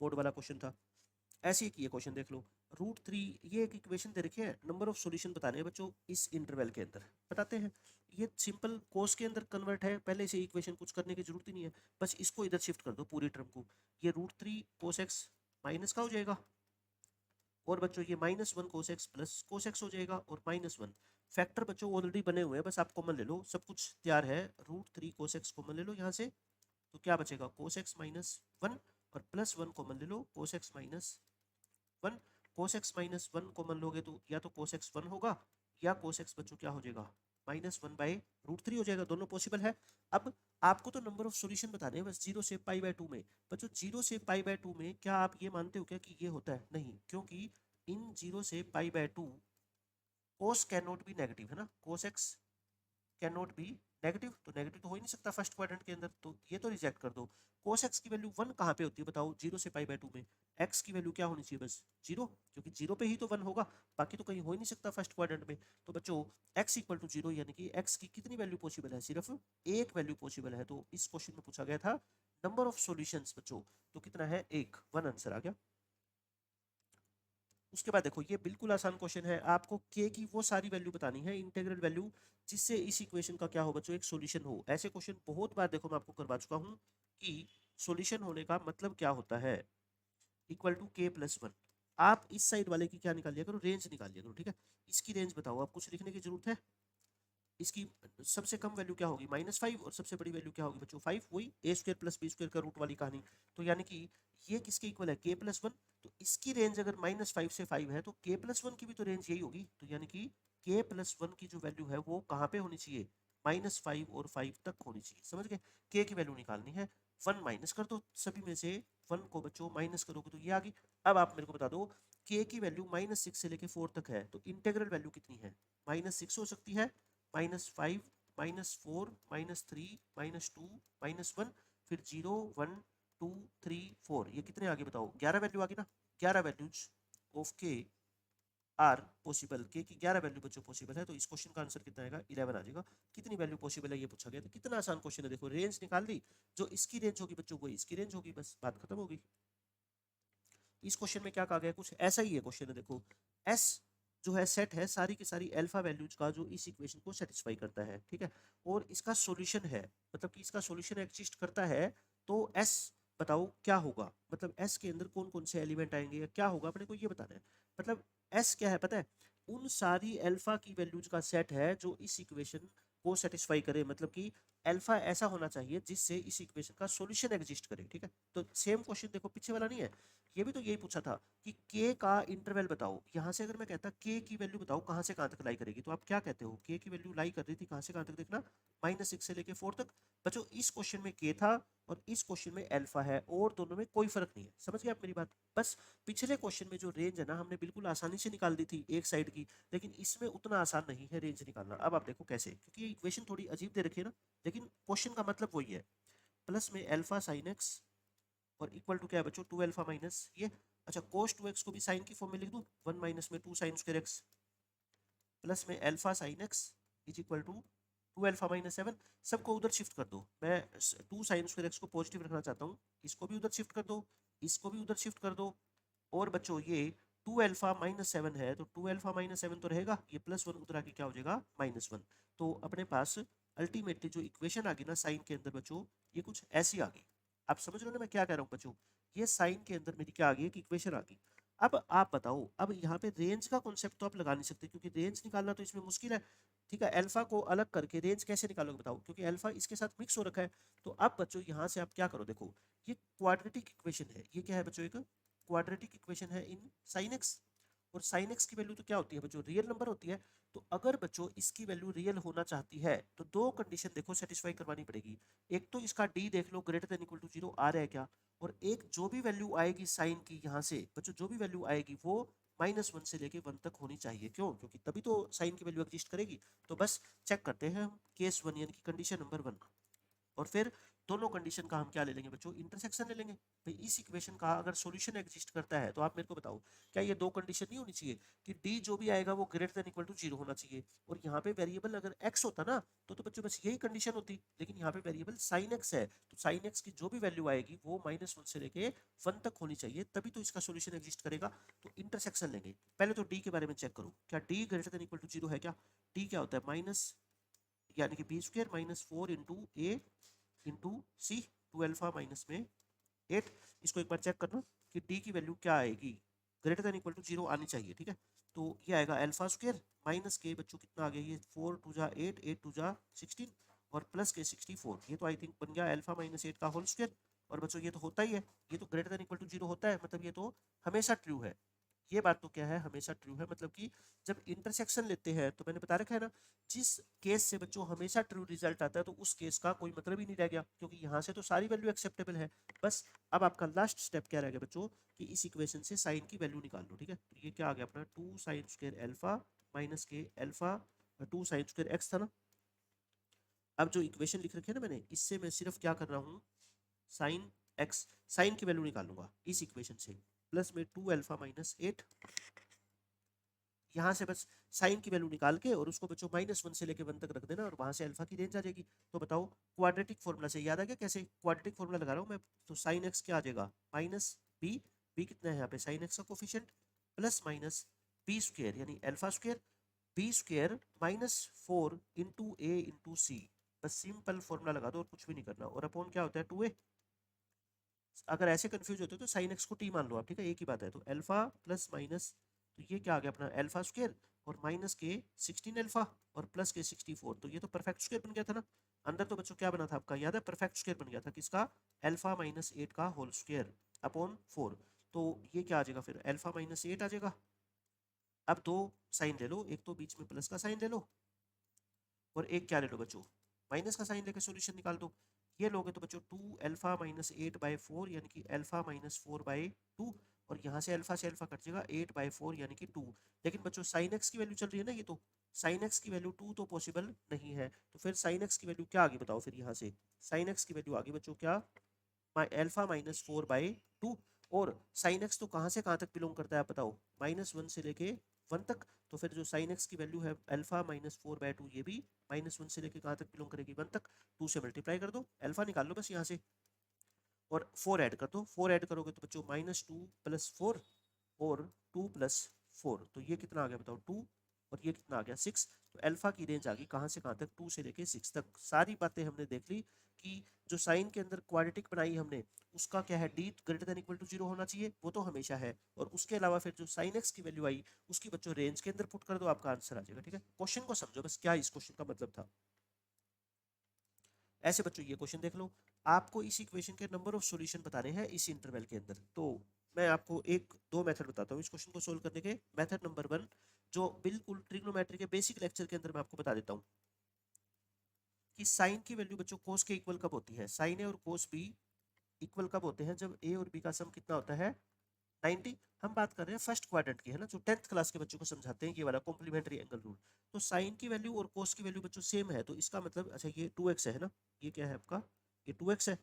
बोर्ड वाला क्वेश्चन था। ऐसे ही ये क्वेश्चन देख लो, √3 ये एक इक्वेशन दे रखी है, नंबर ऑफ सॉल्यूशन बताने हैं बच्चों इस इंटरवल के अंदर। बताते हैं, ये सिंपल कोस के अंदर कन्वर्ट है, पहले से इक्वेशन कुछ करने की जरूरत ही नहीं है, बस इसको इधर शिफ्ट कर दो पूरी टर्म को। ये √3 कोस एक्स माइनस का हो जाएगा, और बच्चों ये -1 cos x plus cos x हो जाएगा, और -1 फैक्टर बच्चों ऑलरेडी बने हुए हैं, बस आप कॉमन ले लो, सब कुछ तैयार है। √3 कोस एक्स कॉमन ले लो यहाँ से, तो क्या बचेगा कोस एक्स -1, और +1 कॉमन ले लो cos x -1। Cos x -1 common लोगे तो या तो कोस एक्स 1 होगा या कोस एक्स बच्चों क्या हो जाएगा -1/√3 हो जाएगा, दोनों पॉसिबल है। अब आपको तो नंबर ऑफ सॉल्यूशन बताने हैं बस 0 से पाई बाय 2 में। बच्चों 0 से पाई बाय 2 में क्या आप ये मानते हो क्या कि ये होता है? नहीं, क्योंकि इन 0 से पाई by 2 cos can not be negative, है ना, cos x can not be negative, तो नेगेटिव तो हो ही नहीं सकता फर्स्ट क्वाड्रेंट के अंदर, तो ये तो रिजेक्ट कर दो। कोस एक्स की वैल्यू 1 कहाँ पे होती है बताओ, 0 से पाई बाय 2 में। एक्स की वैल्यू क्या होनी चाहिए, बस 0, क्योंकि 0 पे ही तो 1 होगा, बाकी तो कहीं हो ही नहीं सकता फर्स्ट क्वाड्रेंट में। तो बच्चों x इक्वल टू 0, यानी कि x की कितनी वैल्यू पॉसिबल है, सिर्फ एक वैल्यू पॉसिबल है। तो इस क्वेश्चन में पूछा गया था नंबर ऑफ सॉल्यूशंस बच्चों, तो कितना है, एक, 1 आंसर आ गया। उसके बाद देखो, ये बिल्कुल आसान क्वेश्चन है, आपको k की वो सारी वैल्यू बतानी है, इंटीग्रल वैल्यू, जिससे इस इक्वेशन का क्या हो बच्चों, एक सॉल्यूशन हो। ऐसे क्वेश्चन बहुत बार देखो मैं आपको करवा चुका हूँ कि सॉल्यूशन होने का मतलब क्या होता है, इक्वल टू k+1। आप इस साइड वाले की क्या निकाल लिया करो, रेंज निकाल लिया करो। ठीक है, इसकी रेंज बताओ, आप कुछ लिखने की जरूरत है। इसकी सबसे कम वैल्यू क्या होगी, -5, और सबसे बड़ी वैल्यू क्या होगी बच्चों, 5, वही a² + b² का रूट वाली कहानी। तो यानी कि ये किसके इक्वल है, k+1। तो इसकी रेंज अगर -5 से 5 है तो k+1 की भी तो रेंज यही होगी। तो यानी कि k+1 की जो वैल्यू है वो कहाँ पे होनी चाहिए, -5 और 5 तक होनी चाहिए। समझ गए, k की वैल्यू निकालनी है, 1 माइनस कर दो, सभी में से 1 को बच्चों माइनस करोगे तो ये आ गई। अब आप मेरे को बता दो, k की वैल्यू -6 से लेके 4 तक है, तो इंटीग्रल वैल्यू कितनी है, -6 हो सकती है, -5, -4, -3, -2, -1, फिर 0, 1, 2, 3, 4, ये कितने आगे बताओ, 11 वैल्यू आ गई ना। 11 वैल्यूज ऑफ के आर पॉसिबल, के की 11 वैल्यू बच्चों पॉसिबल है, तो इस क्वेश्चन का आंसर कितना आएगा, 11 आ जाएगा। कितनी वैल्यू पॉसिबल है ये पूछा गया, तो कितना आसान क्वेश्चन है। देखो रेंज निकाल ली, जो इसकी रेंज होगी बच्चों वो इसकी रेंज होगी, बस बात खत्म होगी। इस क्वेश्चन में क्या कहा गया, कुछ ऐसा ही है क्वेश्चन है। देखो एस जो है सेट है सारी की सारी अल्फा वैल्यूज का, जो इस इक्वेशन को सेटिस्फाई करता है। ठीक है, और इसका सॉल्यूशन है, मतलब कि इसका सॉल्यूशन एग्जिस्ट करता है, तो एस बताओ क्या होगा, मतलब एस के अंदर कौन कौन से एलिमेंट आएंगे या क्या होगा, अपने को ये बताना है। मतलब एस क्या है पता है, उन सारी अल्फा की वैल्यूज का सेट है जो इस इक्वेशन को सेटिस्फाई करे, मतलब कि अल्फा ऐसा होना चाहिए जिससे इस इक्वेशन का सॉल्यूशन एग्जिस्ट करे। ठीक है, तो सेम क्वेश्चन देखो पीछे वाला नहीं है, ये भी तो यही पूछा था कि k का इंटरवल बताओ। यहाँ से अगर मैं कहता k की वैल्यू बताओ कहाँ से कहाँ तक लाई करेगी, तो आप क्या कहते हो, k की वैल्यू लाई कर रही थी कहाँ से कहाँ तक, देखना -6 से लेके 4 तक। बच्चों इस क्वेश्चन में k था और इस क्वेश्चन में अल्फा है, और दोनों में कोई फर्क नहीं है। समझ गए आप मेरी बात। बस पिछले क्वेश्चन में जो रेंज है ना हमने बिल्कुल आसानी से निकाल दी थी एक साइड की, लेकिन इसमें उतना आसान नहीं है रेंज निकालना। अब आप देखो कैसे, क्योंकि ये इक्वेशन थोड़ी अजीब दे रखी है ना, लेकिन क्वेश्चन का मतलब वही है, प्लस में अल्फा साइन एक्स और इक्वल टू क्या है बच्चों, 2 अल्फा माइनस ये। अच्छा cos 2x को भी साइन की फॉर्म में लिख दूं, 1 माइनस में 2 साइन स्क्वायर एक्स, प्लस में alpha sine x is equal to 2 alpha -7। सबको उधर शिफ्ट कर दो, मैं 2 साइन स्क्वायर एक्स को पॉजिटिव रखना चाहता हूँ, इसको भी उधर शिफ्ट कर दो, इसको भी उधर शिफ्ट कर दो। और बच्चों ये 2 अल्फा -7 है, तो 2 अल्फा -7 तो रहेगा, ये +1 उधर आके क्या हो जाएगा, -1। तो अपने पास अल्टीमेटली जो इक्वेशन आ गई ना साइन के अंदर बच्चों, ये कुछ ऐसी आ गई। आप समझ रहे हो ना मैं क्या कह रहा हूँ बच्चों? ये साइन के अंदर मेरी क्या आ गई, एक इक्वेशन आ गई। अब आप बताओ, अब यहाँ पे रेंज का कॉन्सेप्ट तो आप लगा नहीं सकते, क्योंकि रेंज निकालना तो इसमें मुश्किल है। ठीक है, अल्फा को अलग करके रेंज कैसे निकालोगे बताओ, क्योंकि अल्फा इसके साथ मिक्स हो रखा है। तो अब बच्चों यहाँ से आप क्या करो, देखो ये क्वाड्रेटिक इक्वेशन है, ये क्या है बच्चों, एक क्वाड्रेटिक इक्वेशन है इन साइन एक्स। और साइन एक्स की वैल्यू तो क्या होती है बच्चों, रियल नंबर होती है। तो अगर बच्चों इसकी वैल्यू रियल होना चाहती है तो दो कंडीशन देखो सेटिस्फाई करवानी पड़ेगी। एक तो इसका डी देख लो greater than equal to zero आ रहा है क्या, और एक जो भी वैल्यू आएगी साइन की यहाँ से बच्चों, जो भी वैल्यू आएगी वो -1 से लेके 1 तक होनी चाहिए। क्यों? क्योंकि तभी तो साइन की वैल्यू एग्जिस्ट करेगी। तो बस चेक करते हैं हम केस 1 यानी कि कंडीशन नंबर 1, और फिर दोनों कंडीशन का हम क्या ले लेंगे बच्चों, इंटरसेक्शन ले लेंगे। भाई इस इक्वेशन का अगर सॉल्यूशन एग्जिस्ट करता है तो आप मेरे को बताओ, क्या ये दो कंडीशन नहीं होनी चाहिए कि डी जो भी आएगा वो greater than equal to zero होना चाहिए, और यहाँ पे वेरिएबल अगर एक्स होता ना तो बच्चों बस यही कंडीशन होती। लेकिन यहाँ पे वेरिएबल साइन एक्स है, तो साइन एक्स की जो भी वैल्यू आएगी वो -1 से लेके 1 तक होनी चाहिए, तभी तो इसका सॉल्यूशन एग्जिस्ट करेगा। तो इंटरसेक्शन लेंगे। पहले तो डी के बारे में चेक करो, क्या D greater than equal to zero है क्या? डी क्या होता है, माइनस यानी कि बी स्क्र -4 इंटू ए इंटू सी, 2α में 8। इसको एक बार चेक करना कि डी की वैल्यू क्या आएगी, greater than equal to zero आनी चाहिए। ठीक है, तो ये आएगा अल्फा स्क्वायर माइनस के बच्चों कितना आ गया, ये 4 2 जा 8, 8 2 जा 16 और प्लस के 64। ये तो आई थिंक बन गया अल्फा -8 का होल स्क्वायर। और बच्चों ये तो होता ही है, ये तो greater than equal to zero होता है, मतलब ये तो हमेशा ट्रू है। ये बात तो क्या है, हमेशा ट्रू है। मतलब कि जब इंटरसेक्शन लेते हैं तो मैंने बता रखा है ना, जिस केस से बच्चों हमेशा ट्रू रिजल्ट आता है तो उस केस का कोई मतलब ही नहीं रह गया, क्योंकि यहाँ से तो सारी वैल्यू एक्सेप्टेबल है। बस अब आपका लास्ट स्टेप क्या रह गया बच्चों, कि इस इक्वेशन से साइन की वैल्यू निकाल लो। ठीक है, तो ये क्या आ गया अपना 2 साइन स्क्वायर अल्फा माइनस के अल्फा 2 साइन स्क्वायर एक्स था ना। अब जो इक्वेशन लिख रखे है ना मैंने, इससे मैं सिर्फ क्या कर रहा हूँ, साइन एक्स, साइन की वैल्यू निकालूंगा इस इक्वेशन से, प्लस में 2α-8। यहाँ से बस साइन की वैल्यू निकाल के और उसको बच्चों -1 से लेके 1 तक रख देना, और वहां से अल्फा की रेंज आ जाएगी। तो बताओ क्वाड्रेटिक फॉर्मूला से याद आ गया कैसे क्वाड्रेटिक फॉर्मूला लगा रहा हूँ मैं। तो साइन एक्स क्या आ जाएगा, माइनस बी, बी कितना है यहाँ पे साइन एक्स का coefficient, plus minus B square यानी alpha square, B square -4 into ए इंटू सी। बस सिंपल फॉर्मूला लगा दो और कुछ भी नहीं करना, और अपॉन क्या होता है 2a। अगर ऐसे कंफ्यूज होते हो तो साइन एक्स को टी मान लो आप। ठीक है, एक ही बात है। तो अल्फा प्लस माइनस, तो ये क्या आ गया अपना अल्फा स्क्वायर, और माइनस के 16 अल्फा और प्लस के 64। तो ये तो परफेक्ट स्क्वायर बन गया था ना। अंदर तो बच्चों क्या बना था आपका, याद है, परफेक्ट स्क्वायर बन गया था किसका, अल्फा -8 का होल स्क्वायर अपॉन 4। तो ये क्या आ जाएगा फिर, अल्फा -8 आ जाएगा। अब दो साइन ले लो, एक तो बीच में प्लस का साइन ले लो और एक क्या ले लो बच्चों, माइनस का साइन लेके सॉल्यूशन निकाल दो। ये लोगे तो बच्चों 2α-8/4 यानी कि अल्फा -4/2, और यहाँ से अल्फा कट जाएगा 8/4 यानी कि 2। लेकिन बच्चों साइन एक्स की वैल्यू चल रही है ना, ये तो साइन एक्स की वैल्यू 2 तो पॉसिबल नहीं है। तो फिर साइन एक्स की वैल्यू क्या आ गई बताओ, फिर यहाँ से साइन एक्स की वैल्यू आ गई बच्चों क्या, अल्फा -4/2। और साइन एक्स तो कहाँ से कहाँ तक बिलोंग करता है आप बताओ, -1 से लेके 1 तक। तो फिर जो साइन एक्स की वैल्यू है अल्फा -4/2, ये भी -1 से लेके कहाँ तक बिलोंग करेगी, 1 तक। 2 से मल्टीप्लाई कर दो, अल्फा निकाल लो बस यहाँ से, और 4 ऐड कर दो। 4 ऐड करोगे तो बच्चों -2 + 4 और 2 + 4, तो ये कितना आ गया बताओ 2, और ये कितना आ गया 6। तो अल्फा की रेंज आ गई कहाँ से कहाँ तक, 2 से लेके 6 तक। सारी बातें हमने देख ली कि जो साइन के अंदर क्वाड्रेटिक बनाई हमने, उसका क्या है, D greater than equal to zero होना चाहिए, वो तो हमेशा है। और उसके अलावा फिर जो साइन एक्स की वैल्यू आई उसकी बच्चों रेंज के अंदर पुट कर दो, आपका आंसर आ जाएगा। ठीक है, क्वेश्चन को समझो बस, क्या इस क्वेश्चन का मतलब था। ऐसे बच्चों ये क्वेश्चन देख लो, आपको इस इक्वेशन के नंबर ऑफ सॉल्यूशन बताने हैं इस इंटरवल के अंदर। तो मैं आपको एक दो मेथड बताता हूँ इस क्वेश्चन को सोल्व करने के। मेथड नंबर 1 जो बिल्कुल ट्रिग्नोमेट्री के बेसिक लेक्चर के अंदर मैं आपको बता देता हूँ कि साइन की वैल्यू बच्चों कोस के इक्वल कब होती है, साइन ए और कोस बी इक्वल कब होते हैं, जब ए और बी का सम कितना होता है 90। हम बात कर रहे हैं फर्स्ट क्वाड्रेंट की है ना, जो 10th क्लास के बच्चों को समझाते हैं ये वाला कॉम्प्लीमेंट्री एंगल रूल। तो साइन की वैल्यू और कोस की वैल्यू बच्चों सेम है, तो इसका मतलब अच्छा ये 2x है ना, ये क्या है आपका, ये 2x है।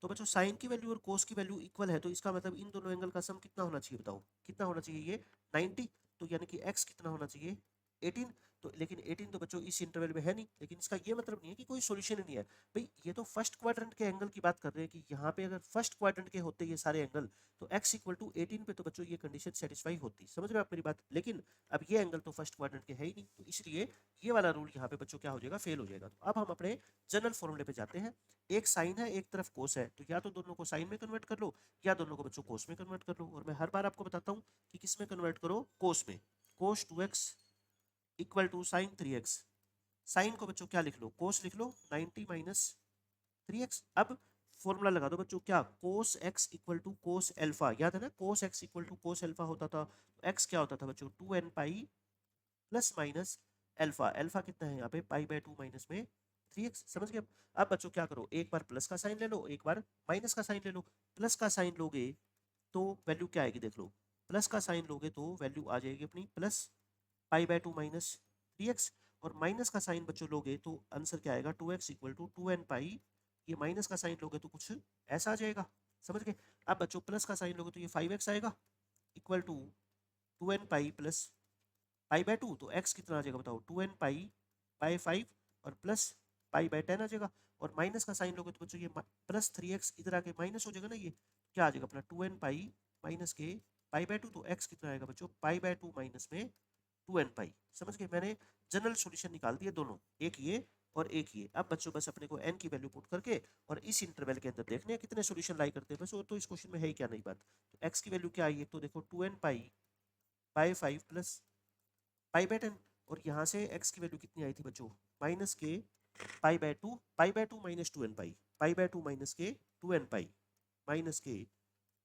तो बच्चों साइन की वैल्यू और कोस की वैल्यू इक्वल है, तो इसका मतलब इन दोनों एंगल का सम कितना होना चाहिए बताओ, कितना होना चाहिए ये 90। तो यानी कि x कितना होना चाहिए 18, तो लेकिन 18 तो बच्चों इस इंटरवल में है नहीं, लेकिन इसका ये मतलब नहीं है कि कोई सॉल्यूशन ही नहीं है भाई। ये तो फर्स्ट क्वाड्रेंट के एंगल की बात कर रहे हैं कि यहाँ पे अगर फर्स्ट क्वाड्रेंट के होते ये सारे एंगल तो x इक्वल टू 18 पे तो बच्चों ये कंडीशन सेटिस्फाई होती। समझ रहे हो आप मेरी बात? लेकिन अब ये एंगल तो फर्स्ट क्वाड्रेंट के है ही नहीं, तो इसलिए ये वाला रूल यहाँ पे बच्चों क्या हो जाएगा, फेल हो जाएगा। तो अब हम अपने जनरल फॉर्मूले पे जाते हैं। एक साइन है, एक तरफ कोस है, तो या तो दोनों को साइन में कन्वर्ट कर लो या दोनों को बच्चों कोस में कन्वर्ट कर लो। और मैं हर बार आपको बताता हूँ कि किस में कन्वर्ट करो, कोस में। Cos 2x equal to sine 3x। Sine को बच्चों क्या लिख लो, कोस लिख लो 90 माइनस 3x। अब फॉर्मूला लगा दो बच्चों, क्या, cos x equal to cos alpha. याद है ना, cos x equal to cos alpha होता था, तो x क्या होता था बच्चों, 2n pi plus minus alpha. Alpha कितना है यहाँ पे, पाई बाय 2 माइनस में 3x। समझ गए? अब बच्चों क्या करो, एक बार प्लस का साइन ले लो, एक बार माइनस का साइन ले लो। प्लस का साइन लोगे तो वैल्यू क्या आएगी देख लो, प्लस का साइन लोगे तो वैल्यू आ जाएगी अपनी plus pi by 2 minus 3x। और माइनस का साइन बच्चों लोगे तो आंसर क्या आएगा, 2x इक्वल टू 2n पाई। ये माइनस का साइन लोगे तो कुछ ऐसा आ जाएगा। समझ गए? अब बच्चों प्लस का साइन लोगे तो ये 5x आएगा equal to 2n pi plus pi by 2। तो x कितना आ जाएगा बताओ, 2n पाई बाय 5 और प्लस पाई बाय 10 आ जाएगा। और माइनस का साइन लोगे तो बच्चों ये प्लस 3x इधर आके माइनस हो जाएगा ना, ये क्या आ जाएगा अपना 2n पाई माइनस के पाई बाय 2। तो x कितना आएगा बच्चों, पाई बाय 2 माइनस में 2n पाई। समझ गए? मैंने जनरल सॉल्यूशन निकाल दिए दोनों, एक ये और एक ये। अब बच्चों बस अपने को n की वैल्यू पुट करके और इस इंटरवल के अंदर देखने हैं कितने सॉल्यूशन लाई करते हैं बस। और तो इस क्वेश्चन में है ही क्या नई बात। तो x की वैल्यू क्या आई है, तो देखो 2n pi by 5 plus pi bye 10। और यहाँ से x की वैल्यू कितनी आई थी बच्चों, माइनस के पाई by 2, pi by 2 minus 2n pi, pi by 2 minus के 2n पाई माइनस के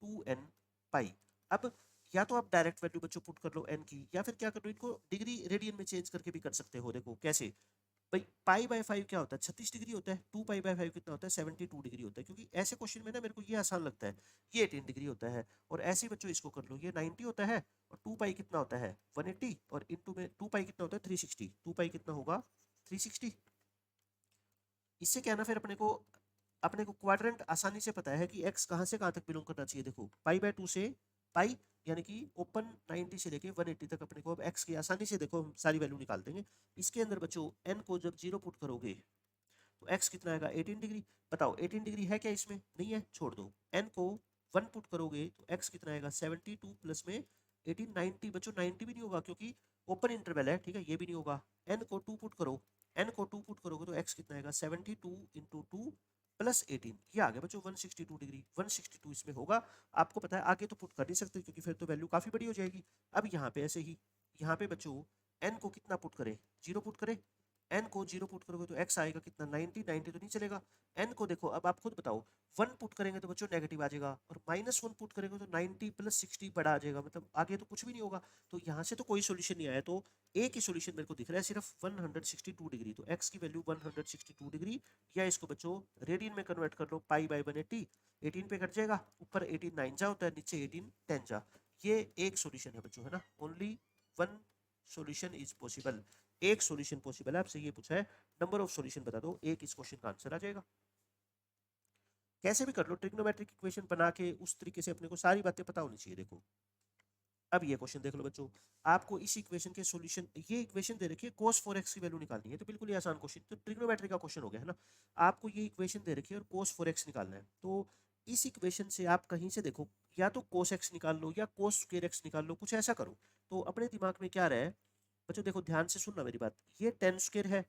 2n पाई। अब या तो आप डायरेक्ट वैल्यू बच्चों पुट कर लो n की, या फिर क्या कर लो, इनको डिग्री रेडियन में चेंज करके भी कर सकते हो। देखो कैसे भाई, पाई बाय 5 क्या होता है, 36 डिग्री होता है। 2 पाई बाय 5 कितना होता है, 72 डिग्री होता है। क्योंकि ऐसे क्वेश्चन में ना मेरे को ये आसान लगता है, ये 18 डिग्री होता है। और ऐसे ही बच्चों इसको कर लो, ये 90 होता है और 2 पाई कितना होता है 180, और इनटू में 2 पाई कितना होता है 360। 2 पाई कितना होगा 360। इससे क्या ना, फिर अपने को क्वाड्रेंट आसानी से पता है कि x कहाँ से कहाँ तक बिलोंग करना चाहिए। देखो पाई बाय 2 से पाई, यानी कि ओपन 90 से लेके 180 तक अपने को अब x की आसानी से देखो हम सारी वैल्यू निकाल देंगे। इसके अंदर बच्चों n को जब 0 पुट करोगे तो x कितना आएगा 18 डिग्री। बताओ 18 डिग्री है क्या इसमें, नहीं है, छोड़ दो। n को 1 पुट करोगे तो x कितना आएगा 72 प्लस में 18 90। बच्चों 90 भी नहीं होगा क्योंकि ओपन इंटरवल है, ठीक है, ये भी नहीं होगा। n को 2 पुट करो, n को 2 पुट करोगे तो x कितना आएगा 72 इंटू 2 प्लस 18, ये आ गया बच्चों 162 डिग्री। 162 इसमें होगा। आपको पता है आगे तो पुट कर नहीं सकते क्योंकि फिर तो वैल्यू काफी बड़ी हो जाएगी। अब यहाँ पे ऐसे ही, यहाँ पे बच्चों n को कितना पुट करें, 0 पुट करें। n को 0 पुट करोगे तो x आएगा कितना 90, 90 तो नहीं चलेगा। n को देखो, अब आप खुद बताओ, 1 पुट करेंगे तो बच्चों नेगेटिव आ जाएगा, और -1 पुट करेंगे तो 90 प्लस 60 बड़ा आ जाएगा, मतलब आगे तो कुछ भी नहीं होगा। तो यहाँ से तो कोई सोल्यूशन नहीं आया, तो एक ही सोल्यूशन मेरे को दिख रहा है सिर्फ 162 डिग्री। तो x की वैल्यू 162 डिग्री, या इसको बच्चों रेडियन में कन्वर्ट कर लो, पाई बाय 180। 18 पे कट जाएगा, ऊपर 18 9 जा होता है, नीचे 18 10 जा। ये एक सोल्यूशन है बच्चों, है ना, only one solution is possible. एक सॉल्यूशन पॉसिबल है। आपसे ये पूछा है नंबर ऑफ सॉल्यूशन बता दो, एक इस क्वेश्चन का आंसर आ जाएगा। कैसे भी कर लो, ट्रिग्नोमेट्रिक इक्वेशन बना के उस तरीके से अपने को सारी बातें पता होनी चाहिए। देखो अब ये क्वेश्चन देख लो बच्चों, आपको इस इक्वेशन के सॉल्यूशन, ये इक्वेशन दे रखी है cos 4x की वैल्यू निकालनी है, तो बिल्कुल ही आसान क्वेश्चन, तो ट्रिग्नोमेट्री का क्वेश्चन हो गया है ना। आपको ये इक्वेशन दे रखी है और cos 4x निकालना है, तो इस इक्वेशन से आप कहीं से देखो, या तो cos x निकाल लो या cos square x निकाल लो, कुछ ऐसा करो। तो अपने दिमाग में क्या रहा है बच्चों, देखो ध्यान से सुनना मेरी बात, ये 10 स्क्वायर है,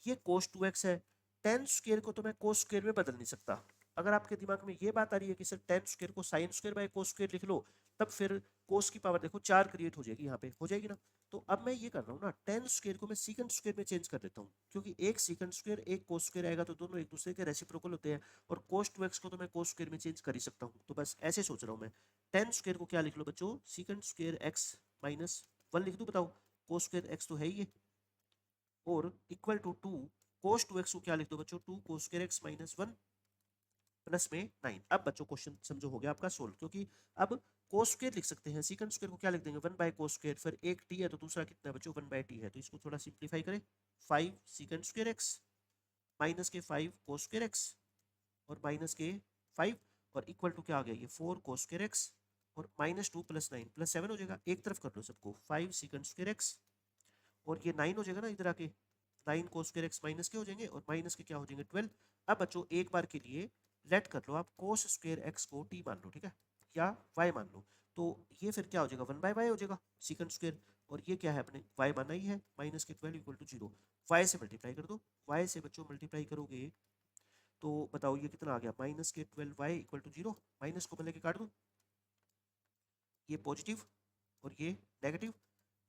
ये cos 2x है। 10 स्क्वायर को तो मैं cos स्क्वायर में बदल नहीं सकता। अगर आपके दिमाग में ये बात आ रही है कि सर 10 स्क्वायर को sin square by cos square लिख लो, तब फिर cos की पावर देखो 4 क्रिएट हो जाएगी, यहाँ पे हो जाएगी ना। तो अब मैं ये कर रहा हूँ ना, 10 स्क्वायर को मैं सीकेंड स्क्वायर में चेंज कर देता हूँ, क्योंकि एक सीकेंड स्क्वायर एक cos स्क्वायर आएगा तो दोनों एक दूसरे के रेसिप्रोकल होते हैं। और cos 2x को तो मैं cos स्क्वायर में चेंज कर ही सकता हूँ, तो बस ऐसे सोच रहा हूँ मैं। 10 स्क्वायर को क्या लिख लो बच्चों, सीकेंड स्क्वायर x माइनस 1 लिख दूँ, बताओ cos स्क्वायर x तो है ही ये, और इक्वल टू 2 cos 2x को क्या लिख दो बच्चों, 2 cos square x minus 1 plus में 9। अब बच्चों क्वेश्चन समझो हो गया आपका सोल्व, क्योंकि अब cos स्क्वायर लिख सकते हैं, सीकेंड स्क्वायर को क्या लिख देंगे 1 बाय cos स्क्वायर, फिर एक t है तो दूसरा कितना है बच्चों 1 बाय t है, तो इसको थोड़ा सिंप्लीफाई करें, 5 सीकेंड स्क्वायर x माइनस के 5 cos स्क्वायर x और माइनस के 5, और इक्वल टू क्या आ गया ये 4 cos स्क्वायर x, और -2 प्लस 9 प्लस 7 हो जाएगा। एक तरफ कर लो सबको, 5 सीकेंड स्क्वायर x और ये 9 हो जाएगा ना इधर आके, 9 cos स्क्वायर एक्स माइनस के हो जाएंगे और माइनस के क्या हो जाएंगे 12। अब बच्चों एक बार के लिए लेट कर लो आप cos स्क्वायर एक्स को t मान लो, ठीक है, या y मान लो, तो ये फिर क्या हो जाएगा 1/y हो जाएगा सीकंड स्क्वायर, और ये क्या है अपने y माना ही है, माइनस के 12 इक्वल टू 0, y से मल्टीप्लाई कर दो, y से बच्चों मल्टीप्लाई करोगे तो बताओ ये कितना आ गया, माइनस के 12y इक्वल टू 0, माइनस को मतलब के काट दो, ये पॉजिटिव और ये नेगेटिव,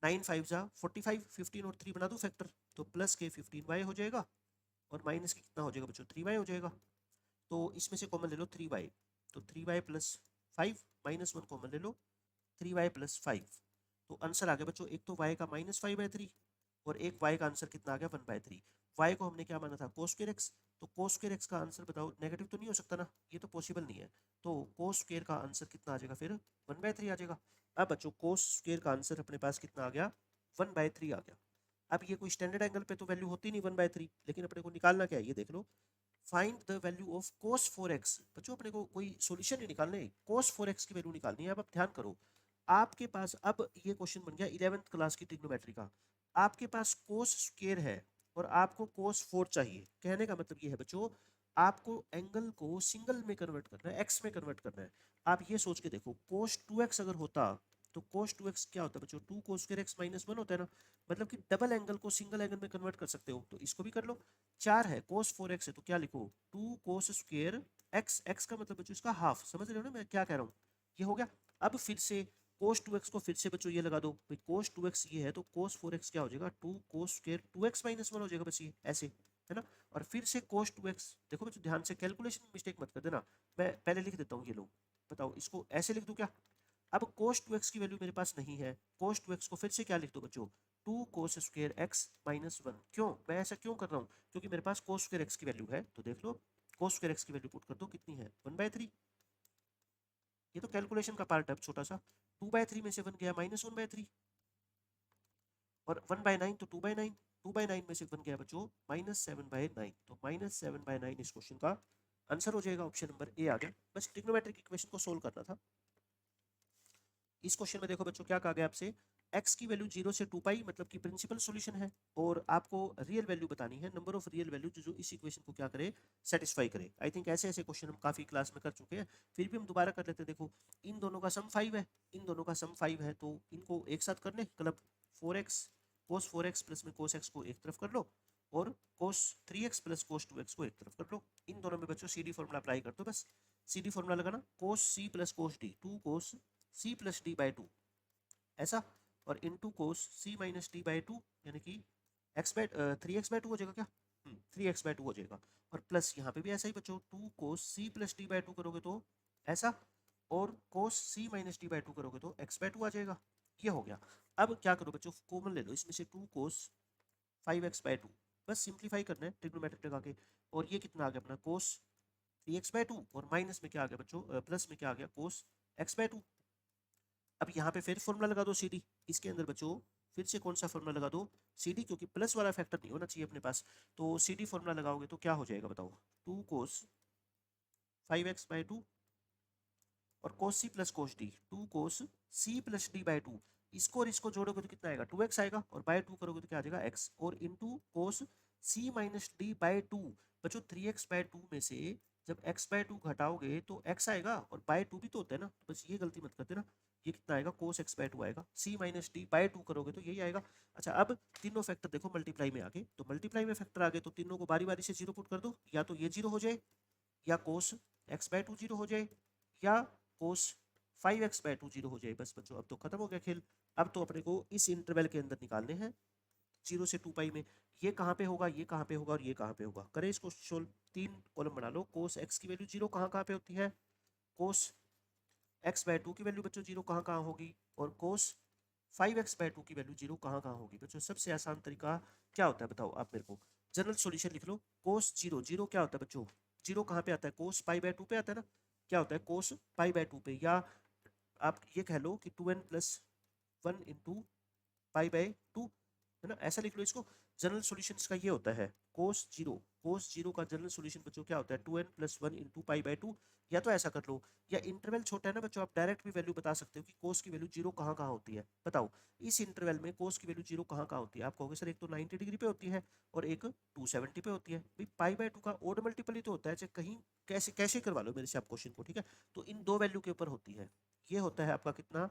9 5 जा 45, 15 और 3 बना दो फैक्टर, तो प्लस के 15y हो जाएगा और माइनस के कितना हो जाएगा बच्चों 3y हो जाएगा। तो इसमें से कॉमन ले लो 3y, तो 3y प्लस 5 माइनस 1 कॉमन ले लो, 3y प्लस 5, तो आंसर आ गया बच्चों एक तो y का -5/3 और एक y का आंसर कितना आ गया 1/3। y को हमने क्या माना था cos स्क्वायर x, तो cos स्क्वायर x का आंसर बताओ नेगेटिव तो नहीं हो सकता ना, ये तो पॉसिबल नहीं है, तो cos स्क्वायर का आंसर कितना आ जाएगा फिर 1/3 आ जाएगा। अब बच्चों cos स्क्वायर का आंसर अपने पास कितना आ गया 1/3 आ गया। अब ये कोई स्टैंडर्ड एंगल पे तो वैल्यू होती नहीं 1/3, लेकिन अपने को निकालना क्या है ये देख लो, find the value of cos 4x। बच्चों अपने को कोई सॉल्यूशन नहीं निकालना है, cos 4x की वैल्यू निकालनी है। अब आप ध्यान करो, आपके पास अब ये क्वेश्चन बन गया 11th क्लास की ट्रिग्नोमेट्री का, आपके पास cos स्क्वायर है और आपको cos 4 चाहिए, कहने का मतलब ये है बच्चों आपको एंगल को सिंगल में कन्वर्ट करना है, x में कन्वर्ट करना है। आप ये सोच के देखो cos 2x अगर होता तो cos 2x क्या होता है बच्चों 2 cos स्क्वायर x माइनस 1 होता है ना, मतलब कि डबल एंगल को सिंगल एंगल में कन्वर्ट कर सकते हो, तो इसको भी कर लो। 4 है cos 4x है तो क्या लिखो 2 cos स्क्वायर x, x का मतलब बच्चों इसका हाफ, समझ रहे हो ना मैं क्या कह रहा हूँ, ये हो गया। अब फिर से cos 2x को फिर से बच्चों ये लगा दो भाई, cos 2x ये है तो cos 4x क्या हो जाएगा 2 cos स्क्वायर 2x माइनस 1 हो जाएगा, बस ये ऐसे है ना। और फिर से cos 2x, देखो बच्चों ध्यान से कैलकुलेशन में मिस्टेक मत कर देना, मैं पहले लिख देता हूँ, ये लो बताओ इसको ऐसे लिख दूं क्या। अब cos 2x की वैल्यू मेरे पास नहीं है, cos 2x को फिर से क्या लिख दो बच्चों 2 cos स्क्वायर x माइनस 1। क्यों मैं ऐसा क्यों कर रहा हूँ, क्योंकि मेरे पास cos स्क्वायर x की वैल्यू है, तो देख लो cos स्क्वायर x की वैल्यू पुट कर दो कितनी है 1/3। ये तो कैलकुलेशन का पार्ट है छोटा सा, 2/3 में से 1 गया -1/3 और 1/9 तो 2/9, 2/9 में से 1 गया बच्चों -7/9, तो -7/9 इस क्वेश्चन का आंसर हो जाएगा, ऑप्शन नंबर ए आ गया। बस ट्रिग्नोमेट्रिक इक्वेशन को सोल्व करना था। इस क्वेश्चन में देखो बच्चों क्या कहा गया आपसे, x की वैल्यू 0 से 2 पाई मतलब कि प्रिंसिपल सॉल्यूशन है, और आपको रियल वैल्यू बतानी है, नंबर ऑफ रियल वैल्यू जो इस इक्वेशन को क्या करे सेटिस्फाई करे। आई थिंक ऐसे ऐसे क्वेश्चन हम काफी क्लास में कर चुके हैं, फिर भी हम दोबारा कर लेते हैं। देखो इन दोनों का सम 5 है, इन दोनों का सम 5 है, तो इनको एक साथ कर ले, मतलब 4x cos 4x प्लस में cos x को एक तरफ कर लो और cos 3x plus cos 2x को एक तरफ कर लो। इन दोनों में बच्चों CD फॉर्मूला अप्लाई कर दो, बस CD फॉर्मूला लगाना cos c plus cos d 2 cos c plus d by 2 ऐसा, और into cos c minus D by 2 यानी कि थ्री एक्स बाई टू हो जाएगा क्या, 3x/2 हो जाएगा, और प्लस यहाँ पे भी ऐसा ही बच्चों 2 कोस c प्लस डी बाई 2 करोगे तो ऐसा, और कोस c माइनस डी बाई 2 करोगे तो x/2 आ जाएगा। ये हो गया। अब क्या करो बच्चों कॉमन ले लो इसमें से 2 कोस 5x/2, बस सिंप्लीफाई करना है ट्रिग्नोमेट्रिक लगा के, और ये कितना आ गया अपना कोस 3x/2 और माइनस में क्या आ गया बच्चों प्लस में क्या आ गया कोस x/2। अब यहाँ पे फिर फॉर्मूला लगा दो CD, इसके अंदर बच्चों फिर से कौन सा फॉर्मूला लगा दो CD, क्योंकि प्लस वाला फैक्टर नहीं होना चाहिए अपने पास, तो CD फॉर्मूला लगाओगे तो क्या हो जाएगा बताओ 2 cos 5x/2 और cos c plus cos d 2 cos c plus d by 2, इसको और इसको जोड़ोगे तो कितना आएगा 2x आएगा, और बाय 2 करोगे तो क्या आ जाएगा x, और into cos c minus D by 2। बच्चों 3x/2 में से जब x/2 घटाओगे तो x आएगा, और बाय 2 भी तो होता है ना, तो बस ये गलती मत कर देना, ये कितना आएगा cos x/2 आएगा, c माइनस डी बाई 2 करोगे तो यही आएगा। अच्छा अब तीनों फैक्टर देखो मल्टीप्लाई में आ गए, तो मल्टीप्लाई में फैक्टर आ गए तो तीनों को बारी बारी से जीरो पुट कर दो, या तो ये जीरो हो जाए, या cos x/2 जीरो हो जाए, या cos 5x/2 जीरो हो जाए। बस बच्चों अब तो खत्म हो गया खेल, अब तो अपने को इस इंटरवल के अंदर निकालने हैं 0 से 2 पाई में, ये कहाँ पे होगा, ये कहाँ पे होगा, और ये कहाँ पे होगा। करें इसको सोल्व, 3 कॉलम बना लो, cos x की वैल्यू 0 कहाँ कहाँ पे होती है, cos x/2 की वैल्यू बच्चों 0 कहाँ कहाँ होगी, और cos 5x/2 की वैल्यू 0 कहाँ कहाँ होगी। बच्चों सबसे आसान तरीका क्या होता है बताओ आप मेरे को, जनरल सॉल्यूशन लिख लो, cos 0 0 क्या होता है बच्चों, 0 कहाँ पे आता है cos पाई/2 पे आता है ना, क्या होता है cos पाई/2 पे, या आप ये कह लो कि 2n plus 1 into pi by 2, है ना, ऐसा लिख लो इसको। जनरल सॉल्यूशंस का ये होता है कोस जीरो का जनरल सॉल्यूशन बच्चों क्या होता है 2n+1 into pi by two. या तो ऐसा कर लो, या इंटरवल छोटा है ना बच्चों, आप डायरेक्ट भी वैल्यू बता सकते हो कि कोस की वैल्यू जीरो कहाँ कहाँ होती है। बताओ इस इंटरवल में कोस की वैल्यू जीरो कहाँ कहाँ होती है। आप कहोगे सर एक तो 90 डिग्री पे होती है और एक 270 पे होती है। भाई पाई बाई टू का ओड मल्टीपल ही तो होता है, चाहे कहीं कैसे कैसे करवा लो मेरे से आप क्वेश्चन को, ठीक है। तो इन दो वैल्यू के ऊपर होती है। ये होता है आपका कितना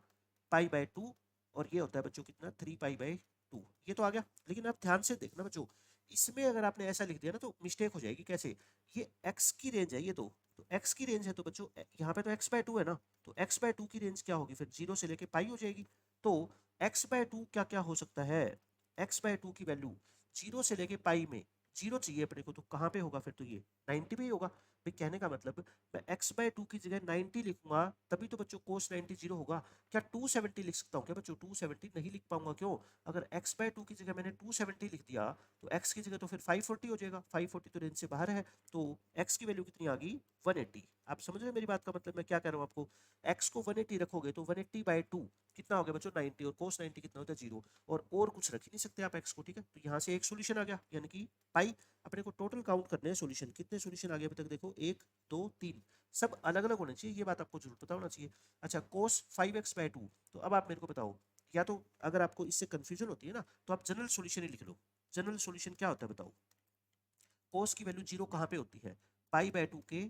पाई बाय टू, और ये होता है बच्चों कितना 3 पाई बाय टू। ये तो आ गया। लेकिन आप ध्यान से देखना बच्चों, इसमें अगर आपने ऐसा लिख दिया ना तो मिस्टेक हो जाएगी। कैसे, ये x की रेंज है ये तो x की रेंज है तो बच्चों यहाँ पे तो x बाय टू है ना, तो x बाय टू की रेंज क्या होगी फिर, जीरो से लेके पाई हो जाएगी। तो x बाय टू क्या क्या हो सकता है, x बाय टू की वैल्यू जीरो से लेके पाई में जीरो चाहिए अपने को, तो कहाँ पे होगा फिर, तो ये 90 पे ही होगा। भाई कहने का मतलब मैं x बाय टू की जगह 90 लिखूंगा तभी तो बच्चों कोस 90 जीरो होगा। क्या 270 लिख सकता हूँ क्या बच्चों, 270 नहीं लिख पाऊंगा। क्यों, अगर x बाय टू की जगह मैंने 270 लिख दिया तो x की जगह तो फिर 540 हो जाएगा, 540 तो रेंज से बाहर है। तो x की वैल्यू कितनी आ गई 180। आप समझ रहे हो मेरी बात का मतलब मैं क्या कह रहा हूँ आपको। x को 180 रखोगे तो 180 बाय टू कितना हो गया बच्चों 90, और कोस 90 कितना होता है जीरो, और कुछ रख ही नहीं सकते आप x को, ठीक है। तो यहाँ से एक सोल्यूशन आ गया, यानी कि पाई। अपने को टोटल काउंट करने हैं सोल्यूशन, कितने सोल्यूशन आगे अभी तक देखो 1 2 3, सब अलग अलग होने चाहिए, ये बात आपको जरूर पता होना चाहिए। अच्छा कोस 5x बाय टू, तो अब आप मेरे को बताओ, या तो अगर आपको इससे कंफ्यूजन होती है ना तो आप जनरल सॉल्यूशन ही लिख लो। जनरल सॉल्यूशन क्या होता है बताओ, कोस की वैल्यू जीरो कहाँ पे होती है, पाई बाय टू के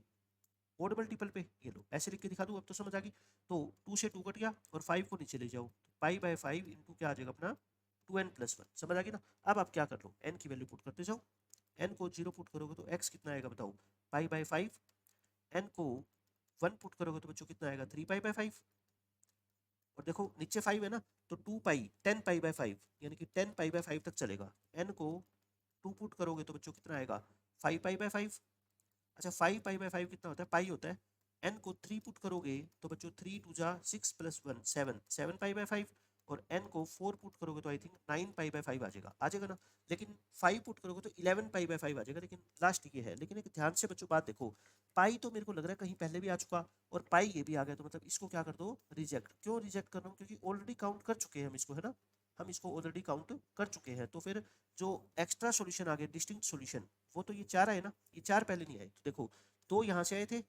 ओड मल्टीपल पे। ये लो ऐसे लिख के दिखा दूं, अब तो समझ आ गई। तो 2 से 2 कट गया और 5 को नीचे ले जाओ, तो पाई बाय 5 इंटू क्या आ जाएगा अपना 2n+1, समझ आ गई ना। अब आप क्या कर लो, n की वैल्यू पुट करते जाओ। n को 0 पुट करोगे तो x कितना आएगा बताओ, पाई बाय 5। n को 1 पुट करोगे तो बच्चों कितना आएगा 3 पाई बाय 5। और देखो नीचे 5 है ना, तो 2 पाई 10 पाई बाय 5, यानी कि 10 पाई बाय 5 तक चलेगा। n को 2 पुट करोगे तो बच्चों कितना आएगा 5 पाई बाय 5। अच्छा 5 पाई बाय 5 कितना होता है, पाई होता है। n को 3 पुट करोगे तो बच्चों 3 टू जा 6 प्लस 1 7, 7 पाई बाय 5। और n को 4 पुट करोगे तो आई थिंक 9 पाई बाय 5 आ जाएगा ना। लेकिन 5 पुट करोगे तो 11 पाई बाय 5 आ जाएगा, लेकिन लास्ट ये है। लेकिन एक ध्यान से बच्चों बात देखो, पाई तो मेरे को लग रहा है कहीं पहले भी आ चुका, और पाई ये भी आ गया, तो मतलब इसको क्या कर दो रिजेक्ट। क्यों रिजेक्ट कर रहा हूँ, क्योंकि ऑलरेडी काउंट कर चुके हैं हम इसको, है ना, हम इसको ऑलरेडी काउंट कर चुके हैं। तो फिर जो एक्स्ट्रा सॉल्यूशन आ गया डिस्टिंक्ट सॉल्यूशन, वो तो ये चार आए ना, ये चार पहले नहीं आए। तो देखो दो यहाँ से आए थे,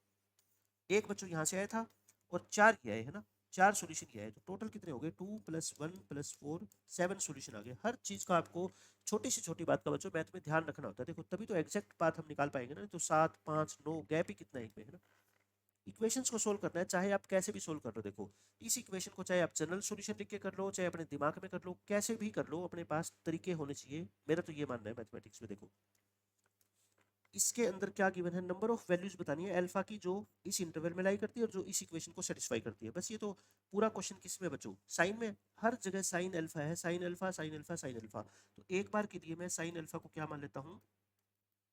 एक बच्चों यहाँ से आया था, और चार ये आए, है ना, चार सॉल्यूशन ये आए। तो टोटल कितने हो गए 2+1+4 7 सॉल्यूशन आ गए। हर चीज का आपको छोटी से छोटी बात का बच्चों मैथ में ध्यान रखना होता है। देखो तभी तो एग्जैक्ट बात हम निकाल पाएंगे ना, तो 7 5 9 गैप ही कितना है एक में, है ना। इक्वेशंस को सोल्व करना है, चाहे आप कैसे भी सोल्व कर लो। देखो इस इक्वेशन को चाहे आप जनरल सॉल्यूशन लिख के कर लो, चाहे अपने दिमाग में कर लो, कैसे भी कर लो, अपने पास तरीके होने चाहिए। मेरा तो ये मानना है मैथमेटिक्स में। देखो इसके अंदर क्या गिवन है, नंबर ऑफ वैल्यूज बतानी है अल्फा की जो इस इंटरवल में लाई करती है और जो इस इक्वेशन को सेटिस्फाई करती है। बस ये तो पूरा क्वेश्चन किस में बच्चों, साइन में। हर जगह साइन अल्फा है, sine alpha sine alpha sine alpha. तो एक बार के लिए मैं साइन अल्फा को क्या मान लेता हूँ,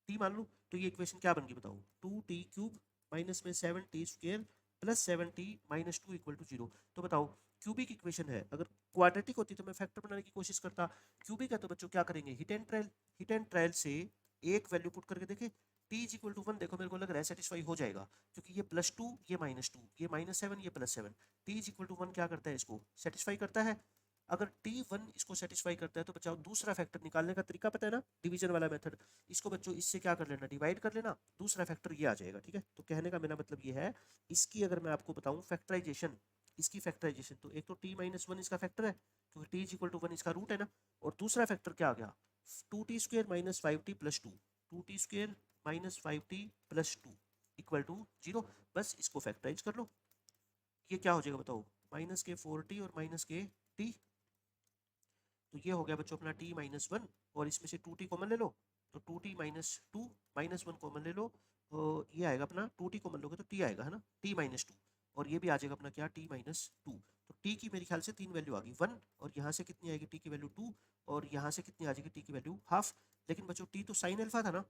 टी मान लूँ। तो ये इक्वेशन क्या बन गई बताओ, 2t³ माइनस में 7t² plus 7t minus 2 equal to 0। तो बताओ क्यूबिक इक्वेशन है, अगर क्वाड्रेटिक होती तो मैं फैक्टर बनाने की कोशिश करता। क्यूबिक है तो बच्चों क्या करेंगे, hit and trial. Hit and trial से एक वैल्यू पुट करके देखे, t इज इक्वल टू 1। देखो मेरे को लग रहा है सेटिस्फाई हो जाएगा, क्योंकि ये +2 ये -2, ये -7 ये +7, t इज इक्वल टू 1 क्या करता है, इसको सेटिस्फाई करता है। अगर t1 इसको सेटिस्फाई करता है तो बच्चों दूसरा फैक्टर निकालने का तरीका पता है ना, डिवीजन वाला मेथड। इसको बच्चों इससे क्या कर लेना, डिवाइड कर लेना, दूसरा फैक्टर ये आ जाएगा, ठीक है। तो कहने का मेरा मतलब ये है, इसकी अगर मैं आपको बताऊं फैक्टराइजेशन, इसकी फैक्टराइजेशन, तो एक तो t-1 इसका फैक्टर है क्योंकि t इज इक्वल टू 1 इसका रूट है ना, और दूसरा फैक्टर क्या आ गया 2t² minus 5t plus 2, 2t² minus 5t plus 2 equal to 0। बस इसको फैक्टराइज कर लो, ये क्या हो जाएगा बताओ, माइनस के 4t और माइनस के t। तो ये हो गया बच्चों अपना t-1, और इसमें से 2t कॉमन ले लो, तो 2t माइनस 2 -1 कॉमन ले लो, ये आएगा अपना 2t कॉमन लोगे तो t आएगा, है ना, t-2। और ये भी आ जाएगा अपना क्या t-2। तो t की मेरे ख्याल से तीन वैल्यू आ गई 1, और यहाँ से कितनी आएगी t की वैल्यू 2, और यहाँ से कितनी आ जाएगी t की वैल्यू हाफ। लेकिन बच्चों t तो साइन अल्फा था ना,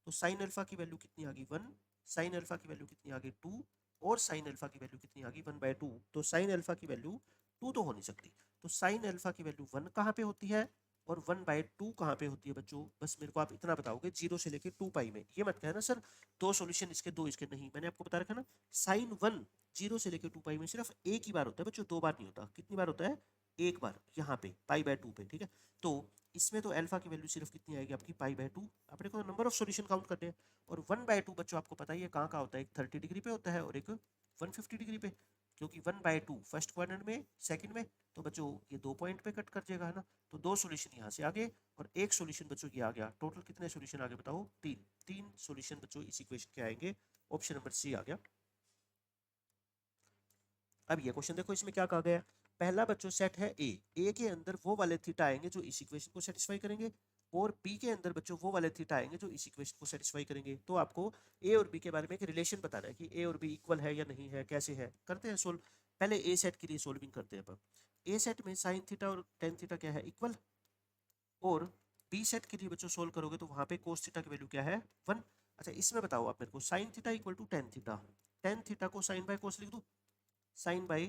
तो साइन अल्फा की वैल्यू कितनी आ गई 1, साइन अल्फा की वैल्यू कितनी आ गई 2, और साइन अल्फा की वैल्यू कितनी आ गई 1/2। तो साइन अल्फा की वैल्यू 2 तो हो नहीं सकती, तो साइन अल्फा की वैल्यू 1 कहाँ पे होती है और 1/2 कहाँ पे होती है बच्चों। बस मेरे को आप इतना बताओगे 0 से लेके 2 पाई में। ये मत कहना सर दो सॉल्यूशन इसके दो इसके, नहीं, मैंने आपको बता रखा ना, साइन 1 0 से लेके 2 पाई में सिर्फ एक ही बार होता है बच्चों, दो बार नहीं होता। कितनी बार होता है, एक बार यहाँ पे पाई बाय 2 पे, ठीक है। तो इसमें तो अल्फा की वैल्यू सिर्फ कितनी आएगी आपकी पाई बाय 2। अपने को नंबर ऑफ सॉल्यूशन काउंट करने हैं। और 1/2 बच्चों आपको पता ही है कहाँ होता है, एक 30 डिग्री पे होता है और एक 150 डिग्री पे। क्योंकि 1/2 फर्स्ट क्वाड्रेंट में, सेकंड में, तो बच्चों ये 2 पॉइंट पे कट कर जाएगा, है ना। तो 2 सॉल्यूशन यहाँ से आ गए और एक सॉल्यूशन बच्चों ये आ गया। टोटल कितने सॉल्यूशन आ गए बताओ? 3। 3 सॉल्यूशन बच्चों इस इक्वेशन के आएंगे। ऑप्शन नंबर सी आ गया। अब ये क्वेश्चन देखो, इसमें क्या कहा गया है। पहला बच्चों सेट है ए के अंदर वो वाले थीटा आएंगे जो इस इक्वेशन को सेटिस्फाई करेंगे, और बी के अंदर बच्चों वो वाले थीटा आएंगे जो इस इक्वेशन को सेटिस्फाई करेंगे। तो आपको ए और बी के बारे में एक रिलेशन बताना है कि ए और बी इक्वल है या नहीं है, कैसे है। करते हैं सोल्व। पहले ए सेट के लिए सोल्विंग करते हैं। अब ए सेट में साइन थीटा और टेन थीटा क्या है, इक्वल। और बी सेट के लिए बच्चों सोल्व करोगे तो वहां पे कोस थीटा की वैल्यू क्या है, 1। अच्छा इसमें बताओ आप मेरे को, sine theta equal to tan theta, tan theta को साइन बाय कोस लिख दो, साइन बाय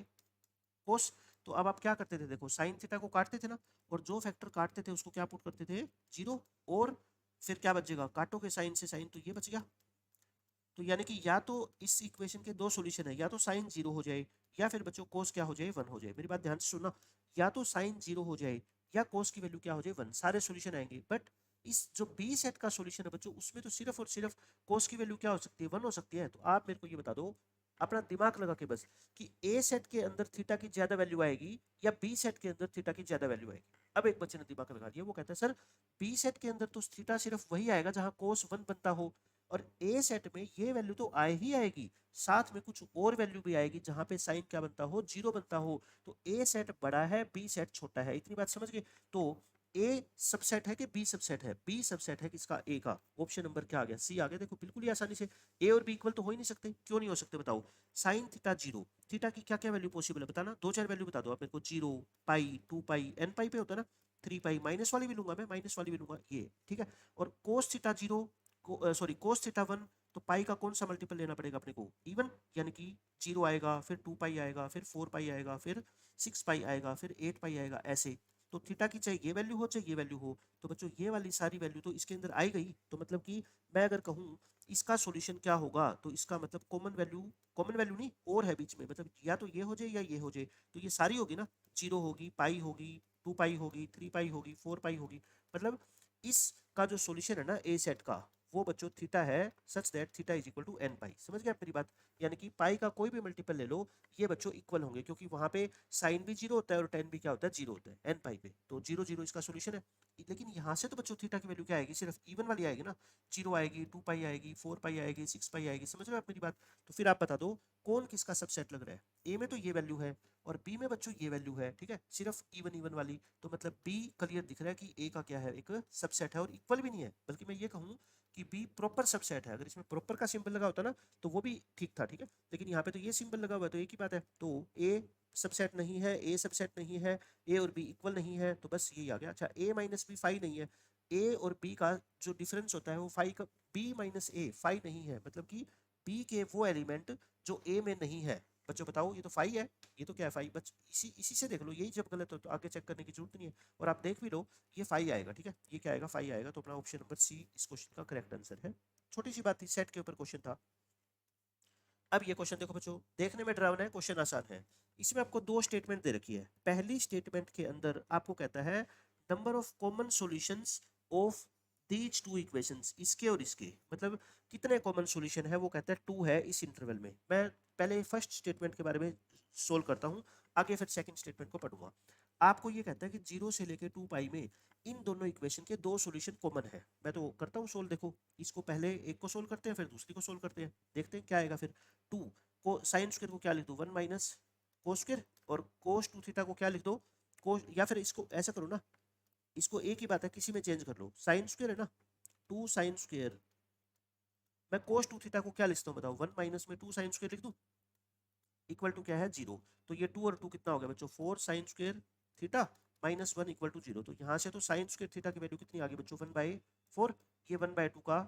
कोस। तो अब आप क्या करते थे, देखो साइन थीटा को काटते थे ना, और जो फैक्टर काटते थे उसको क्या पुट करते थे, 0। और फिर क्या बचेगा, काटोगे साइन से साइन तो ये बच गया। तो यानी कि या तो इस इक्वेशन के दो सॉल्यूशन है, या तो साइन 0 हो जाए, या फिर बच्चों कोस क्या हो जाए, 1 हो जाए। मेरी बात ध्यान से सुनना, या तो साइन 0 हो जाए या कोस की वैल्यू क्या हो जाए, 1, सारे सॉल्यूशन आएंगे। बट इस जो बी सेट का सॉल्यूशन है बच्चों, उसमें तो सिर्फ और सिर्फ कोस की वैल्यू क्या हो सकती है, 1 हो सकती है। तो आप मेरे को ये बता दो अपना दिमाग लगा के बस, कि ए सेट के अंदर थीटा की ज्यादा वैल्यू आएगी या बी सेट के अंदर थीटा की ज्यादा वैल्यू आएगी। अब एक बच्चे ने दिमाग लगा दिया, वो कहता है सर बी सेट के अंदर तो थीटा सिर्फ वही आएगा जहां कोस 1 बनता हो, और ए सेट में ये वैल्यू तो आए ही आएगी, साथ में कुछ और वैल्यू भी आएगी जहां पे साइन क्या बनता हो, 0 बनता हो। तो ए सेट बड़ा है, बी सेट छोटा है। इतनी बात समझ गए। तो ए सबसेट है कि बी सबसेट है, बी सबसेट है किसका, ए का। ऑप्शन नंबर क्या आ गया, सी आ गया। देखो बिल्कुल ही आसानी से ए और बी इक्वल तो हो ही नहीं सकते। क्यों नहीं हो सकते बताओ। साइन थीटा 0, थीटा की क्या क्या वैल्यू पॉसिबल है बताना, दो चार वैल्यू बता दो आप मेरे को। 0, पाई, 2 पाई, एन पाई पे होता है ना, 3 पाई, माइनस वाली भी लूंगा मैं, माइनस वाली भी लूंगा ये, ठीक है। और cos theta 0, sorry cos theta 1, तो पाई का कौन सा मल्टीपल लेना पड़ेगा अपने को, इवन। यानी कि 0 आएगा, फिर 2 पाई आएगा, फिर 4 पाई आएगा, फिर 6 पाई आएगा, फिर 8 पाई आएगा, ऐसे। तो थीटा की चाहे ये वैल्यू हो चाहे ये वैल्यू हो, तो बच्चों ये वाली सारी वैल्यू तो इसके अंदर आई गई। तो मतलब कि मैं अगर कहूँ इसका सॉल्यूशन क्या होगा, तो इसका मतलब कॉमन वैल्यू नहीं और है बीच में, मतलब या तो ये हो जाए या ये हो जाए। तो ये सारी होगी ना, 0 होगी, पाई होगी, 2 पाई होगी, 3 पाई होगी, 4 पाई होगी। मतलब इसका जो सॉल्यूशन है ना ए सेट का, वो बच्चों थीटा है, such that theta is equal to N pi. समझ गए आप मेरी बात। यानी कि पाई का कोई भी मल्टीपल ले लो, ये बच्चों इक्वल होंगे, क्योंकि वहां पे साइन भी 0 होता है और टेन भी क्या होता है, 0 होता है एन पाई पे। तो 0 0 इसका सॉल्यूशन है। लेकिन यहाँ से तो बच्चों थीटा की वैल्यू क्या आएगी, सिर्फ इवन वाली आएगी ना, 0 आएगी, 2 पाई आएगी, 4 पाई आएगी, 6 पाई आएगी। समझ रहे हो आप मेरी बात। तो फिर आप बता दो कौन किसका सबसेट लग रहा है। ए में तो ये वैल्यू है और बी में बच्चों ये वैल्यू है, ठीक है, सिर्फ इवन इवन वाली। तो मतलब बी क्लियर दिख रहा है कि ए का क्या है, एक सबसेट है, और इक्वल भी नहीं है, बल्कि मैं ये कहूँ कि बी प्रॉपर सबसेट है। अगर इसमें प्रॉपर का सिंबल लगा होता ना तो वो भी ठीक था, ठीक है। लेकिन यहाँ पे तो ये सिंबल लगा हुआ है, तो एक ही बात है। तो ए सबसेट नहीं है, ए सबसेट नहीं है, ए और बी इक्वल नहीं है, तो बस यही आ गया। अच्छा ए माइनस बी फाई नहीं है, ए और बी का जो डिफरेंस होता है वो फाई का, बी माइनस ए फाई नहीं है, मतलब कि बी के वो एलिमेंट जो ए में नहीं है। बच्चों बताओ, ये तो फाई है, ये तो क्या है, फाई। बच इसी इसी से देख लो, यही जब गलत हो तो आगे चेक करने की जरूरत नहीं है। और आप देख भी लो, ये फाई आएगा, ठीक है, ये क्या आएगा, फाई आएगा। तो अपना ऑप्शन नंबर सी इस क्वेश्चन का करेक्ट आंसर है। छोटी सी बात थी, सेट के ऊपर क्वेश्चन था। अब ये क्वेश्चन देखो बच्चों, देखने में डरावना है, क्वेश्चन आसान है। इसमें आपको दो स्टेटमेंट दे रखी है। पहली स्टेटमेंट के अंदर आपको कहता है number of common solutions of these two equations, इसके और इसके, मतलब कितने कॉमन सॉल्यूशन है, वो कहता है 2 है इस इंटरवल में। मैं पहले फर्स्ट स्टेटमेंट के बारे में सोल्व करता हूँ, आगे फिर सेकंड स्टेटमेंट को पढ़ूंगा। आपको ये कहता है कि 0 से लेकर 2 पाई में इन दोनों इक्वेशन के दो सॉल्यूशन कॉमन है। मैं तो करता हूँ सोल्व, देखो इसको पहले एक को सोल्व करते हैं, फिर दूसरी को सोल्व करते हैं, देखते हैं क्या आएगा। फिर 2 को साइन स्क्वायर को क्या लिख दो, 1 माइनस कोस स्क्वायर, और कोस 2 थीटा को क्या लिख दो, कोस, या फिर इसको ऐसा करो ना, इसको एक ही बात है किसी में चेंज कर लो, साइन स्क्वायर है ना, 2 साइन स्क्वायर। मैं कोस 2 थीटा को क्या लिखता हूँ बताओ, 1 माइनस में 2 साइन स्क्वायर लिख दूँ, इक्वल टू क्या है, 0। तो ये 2 और 2 कितना हो गया बच्चों, 4 sine square theta minus 1 equal to 0। तो यहाँ से तो साइन स्क्वायर थीटा की वैल्यू कितनी आ गई बच्चों, 1/4। ये 1/2 का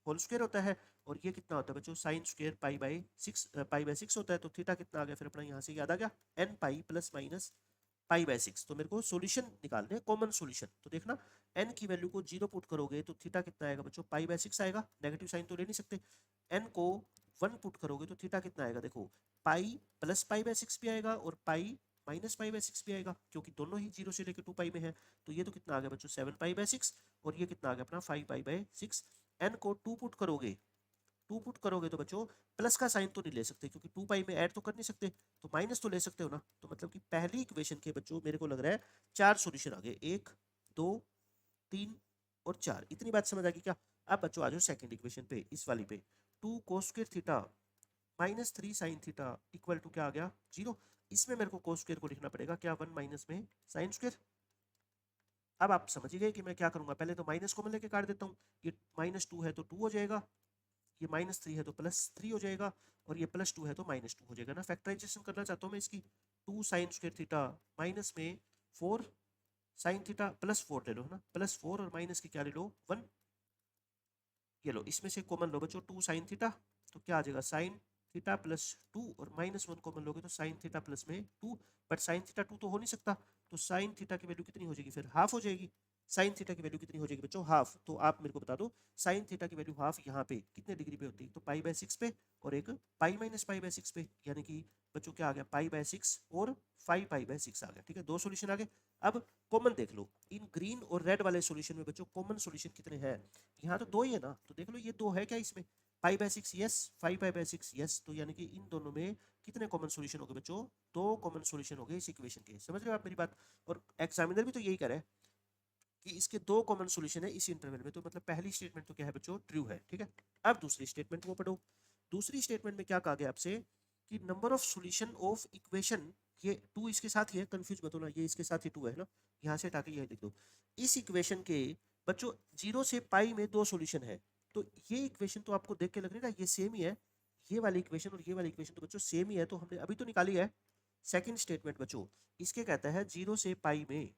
होल स्क्वायर होता है, और ये कितना होता है बच्चों, साइन स्क्वायर पाई बाय 6 होता है। तो थीटा कितना आ गया फिर अपना, यहाँ से याद आ गया, एन पाई प्लस माइनस पाई/6। तो मेरे को सॉल्यूशन निकालने, कॉमन सॉल्यूशन। तो देखना एन की वैल्यू को 0 पुट करोगे तो थीटा कितना आएगा बच्चों, पाई/6 आएगा, नेगेटिव साइन तो ले नहीं सकते। एन को 1 पुट करोगे तो थीटा कितना आएगा, देखो पाई प्लस पाई/6 भी आएगा और pi minus pi by six भी आएगा, क्योंकि दोनों ही 0 से लेकर 2 पाई में है। तो ये तो कितना आ गया बच्चों 7 पाई बाय 6, और ये कितना आ गया अपना 5 पाई बाय 6। एन को 2 पुट करोगे, 2 पुट करोगे तो बच्चों प्लस का साइन तो नहीं ले सकते, क्योंकि 2 पाई में ऐड तो कर नहीं सकते, तो माइनस तो ले सकते हो ना। तो मतलब कि पहली इक्वेशन के बच्चों मेरे को लग रहा है 4 सॉल्यूशन आ गए, 1 2 3 और 4। इतनी बात समझ आ गई क्या? अब बच्चों आ जाओ सेकंड इक्वेशन पे, इस वाली पे। 2 cos square theta minus 3 sine theta equal to क्या आ गया 0। इसमें मेरे को cos स्क्वायर को लिखना पड़ेगा क्या 1 माइनस में साइन स्क्वायर। अब आप समझ ही गए कि मैं क्या करूंगा, पहले तो माइनस कॉमन लेके काट देता हूँ। ये -2 है तो 2 हो जाएगा, ये -3 है तो +3 हो जाएगा, और ये +2 है तो -2 हो जाएगा ना। फैक्टराइजेशन करना चाहता हूँ मैं इसकी। 2 साइन स्क्वायर थीटा माइनस में 4 साइन थीटा +4 ले लो है ना, +4 और माइनस की क्या ले लो 1। ये लो इसमें से कॉमन लो बच्चों 2 साइन थीटा, तो क्या आ जाएगा साइन थीटा +2, और -1 कॉमन लोगे तो साइन थीटा प्लस में 2। बट साइन थीटा 2 तो हो नहीं सकता, तो साइन थीटा की वैल्यू कितनी हो जाएगी फिर हाफ हो जाएगी। साइन थीटा की वैल्यू कितनी हो जाएगी बच्चों हाफ। तो आप मेरे को बता दो साइन थीटा की वैल्यू हाफ यहाँ पे कितने डिग्री पे होती है, तो पाई बाय 6 पे, और एक पाई माइनस पाई बाय 6 पे, यानी कि बच्चों क्या आ गया पाई बाय 6 और 5 पाई बाय 6 आ गया। ठीक है, दो सॉल्यूशन आ गए। अब कॉमन देख लो, इन ग्रीन और रेड वाले सॉल्यूशन में बच्चों कॉमन सॉल्यूशन कितने हैं? यहाँ तो दो ही है ना, तो देख लो ये दो है क्या इसमें, pi by 6 yes, 5 pi by 6 yes. तो यानी कि इन दोनों में कितने कॉमन सॉल्यूशन हो गए बच्चों? दो कॉमन सॉल्यूशन हो गए इस इक्वेशन के। समझ रहे हो आप मेरी बात? और एग्जामिनर भी तो यही करे कि इसके दो कॉमन सॉल्यूशन है इस इंटरवल में, तो मतलब पहली स्टेटमेंट तो क्या है बच्चों ट्रू है। ठीक है, अब दूसरी स्टेटमेंट को पढ़ो। दूसरी स्टेटमेंट में क्या कहा गया आपसे कि number of solution of equation, ये 2 इसके साथ ही है, कंफ्यूज मत होना, ये इसके साथ ही 2 है ना, यहाँ से हटा के ये लिख दो। इस इक्वेशन के बच्चों 0 से पाई में दो सॉल्यूशन है। तो ये इक्वेशन तो आपको देख के लग रही है ना ये सेम ही है, ये वाली इक्वेशन और ये वाली इक्वेशन तो बच्चों सेम ही है, तो हमने अभी तो निकाली है। सेकंड स्टेटमेंट बच्चों इसके कहता है 0 से पाई में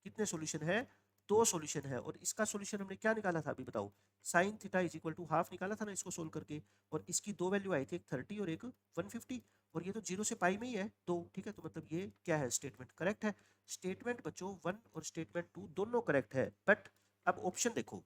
कितने सॉल्यूशन है? दो सॉल्यूशन है, और इसका सॉल्यूशन हमने क्या निकाला था अभी बताओ? Sine theta is equal to half निकाला था ना इसको सोल्व करके, और इसकी दो वैल्यू आई थी, एक 30 और एक 150, और ये तो 0 से पाई में ही है दो। ठीक है, तो मतलब ये क्या है स्टेटमेंट करेक्ट है। स्टेटमेंट बच्चों 1 और स्टेटमेंट 2 दोनों करेक्ट है। बट अब ऑप्शन देखो,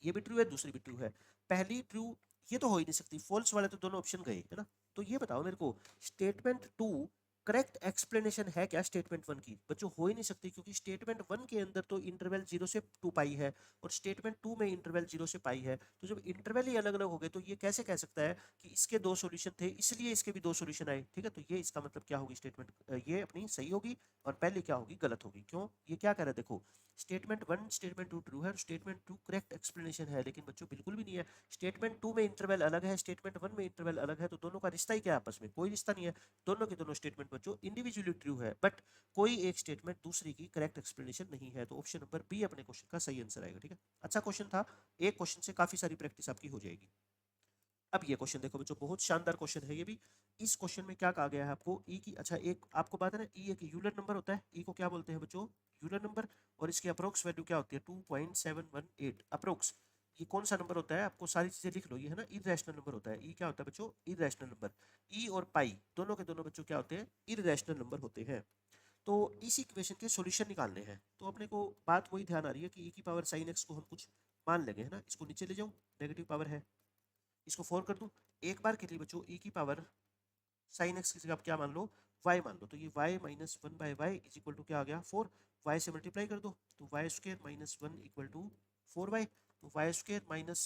ये भी ट्रू है दूसरी भी ट्रू है। पहली ट्रू ये तो हो ही नहीं सकती, फॉल्स वाले तो दोनों ऑप्शन गए है ना। तो ये बताओ मेरे को स्टेटमेंट 2 करेक्ट एक्सप्लेनेशन है क्या स्टेटमेंट 1 की? बच्चों हो ही नहीं सकती, क्योंकि स्टेटमेंट 1 के अंदर तो इंटरवल 0 से 2 पाई है, और स्टेटमेंट 2 में इंटरवल 0 से पाई है। तो जब इंटरवल ही अलग अलग हो गए तो ये कैसे कह सकता है कि इसके दो सॉल्यूशन थे इसलिए इसके भी दो सॉल्यूशन आए? ठीक है, तो ये इसका मतलब क्या होगी स्टेटमेंट, ये अपनी सही होगी, और पहले क्या होगी गलत होगी। क्यों? ये क्या कह रहा है देखो, स्टेटमेंट 1 स्टेटमेंट 2 ट्रू है, और स्टेटमेंट 2 करेक्ट एक्सप्लेनेशन है, लेकिन बच्चों बिल्कुल भी नहीं है। स्टेटमेंट 2 में इंटरवल अलग है, स्टेटमेंट 1 में इंटरवल अलग है, तो दोनों का रिश्ता ही क्या है आपस में? कोई रिश्ता नहीं है। दोनों के दोनों स्टेटमेंट बच्चों इंडिविजुअली ट्रू है, बट कोई एक स्टेटमेंट दूसरी की करेक्ट एक्सप्लेनेशन नहीं है। तो ऑप्शन नंबर बी अपने क्वेश्चन का सही आंसर आएगा। ठीक है, अच्छा क्वेश्चन था, एक क्वेश्चन से काफी सारी प्रैक्टिस आपकी हो जाएगी। अब ये क्वेश्चन देखो बच्चों, बहुत शानदार क्वेश्चन है ये भी। इस क्वेश्चन में क्या कहा गया है आपको, ई की, अच्छा एक आपको बात है ना, ई एक यूलर नंबर होता है, ई को क्या बोलते हैं बच्चों? Euler number. और इसकी अप्रोक्स वैल्यू क्या होती है 2.718 अप्रोक्स। ये कौन सा नंबर होता है? आपको सारी चीजें लिख लो, ये है ना इरेशनल नंबर होता है। ई क्या होता है बच्चों? Irrational number. ई और पाई दोनों के दोनों बच्चों क्या होते हैं? इरेशनल नंबर होते हैं। तो इस इक्वेशन के सॉल्यूशन निकालने हैं, तो अपने को बात वही ध्यान आ रही है कि ई की पावर साइन एक्स को हम कुछ मान लेंगे, है ना। इसको नीचे ले जाऊं, नेगेटिव पावर है, इसको 4 कर दूं। एक बार के लिए बच्चों ई की पावर साइन एक्स की जगह आप क्या मान लो? y मान लो। तो ये y minus one by y is equal to क्या आ गया 4। y से मल्टीप्लाई कर दो, तो y square minus one equal to 4y। तो y square minus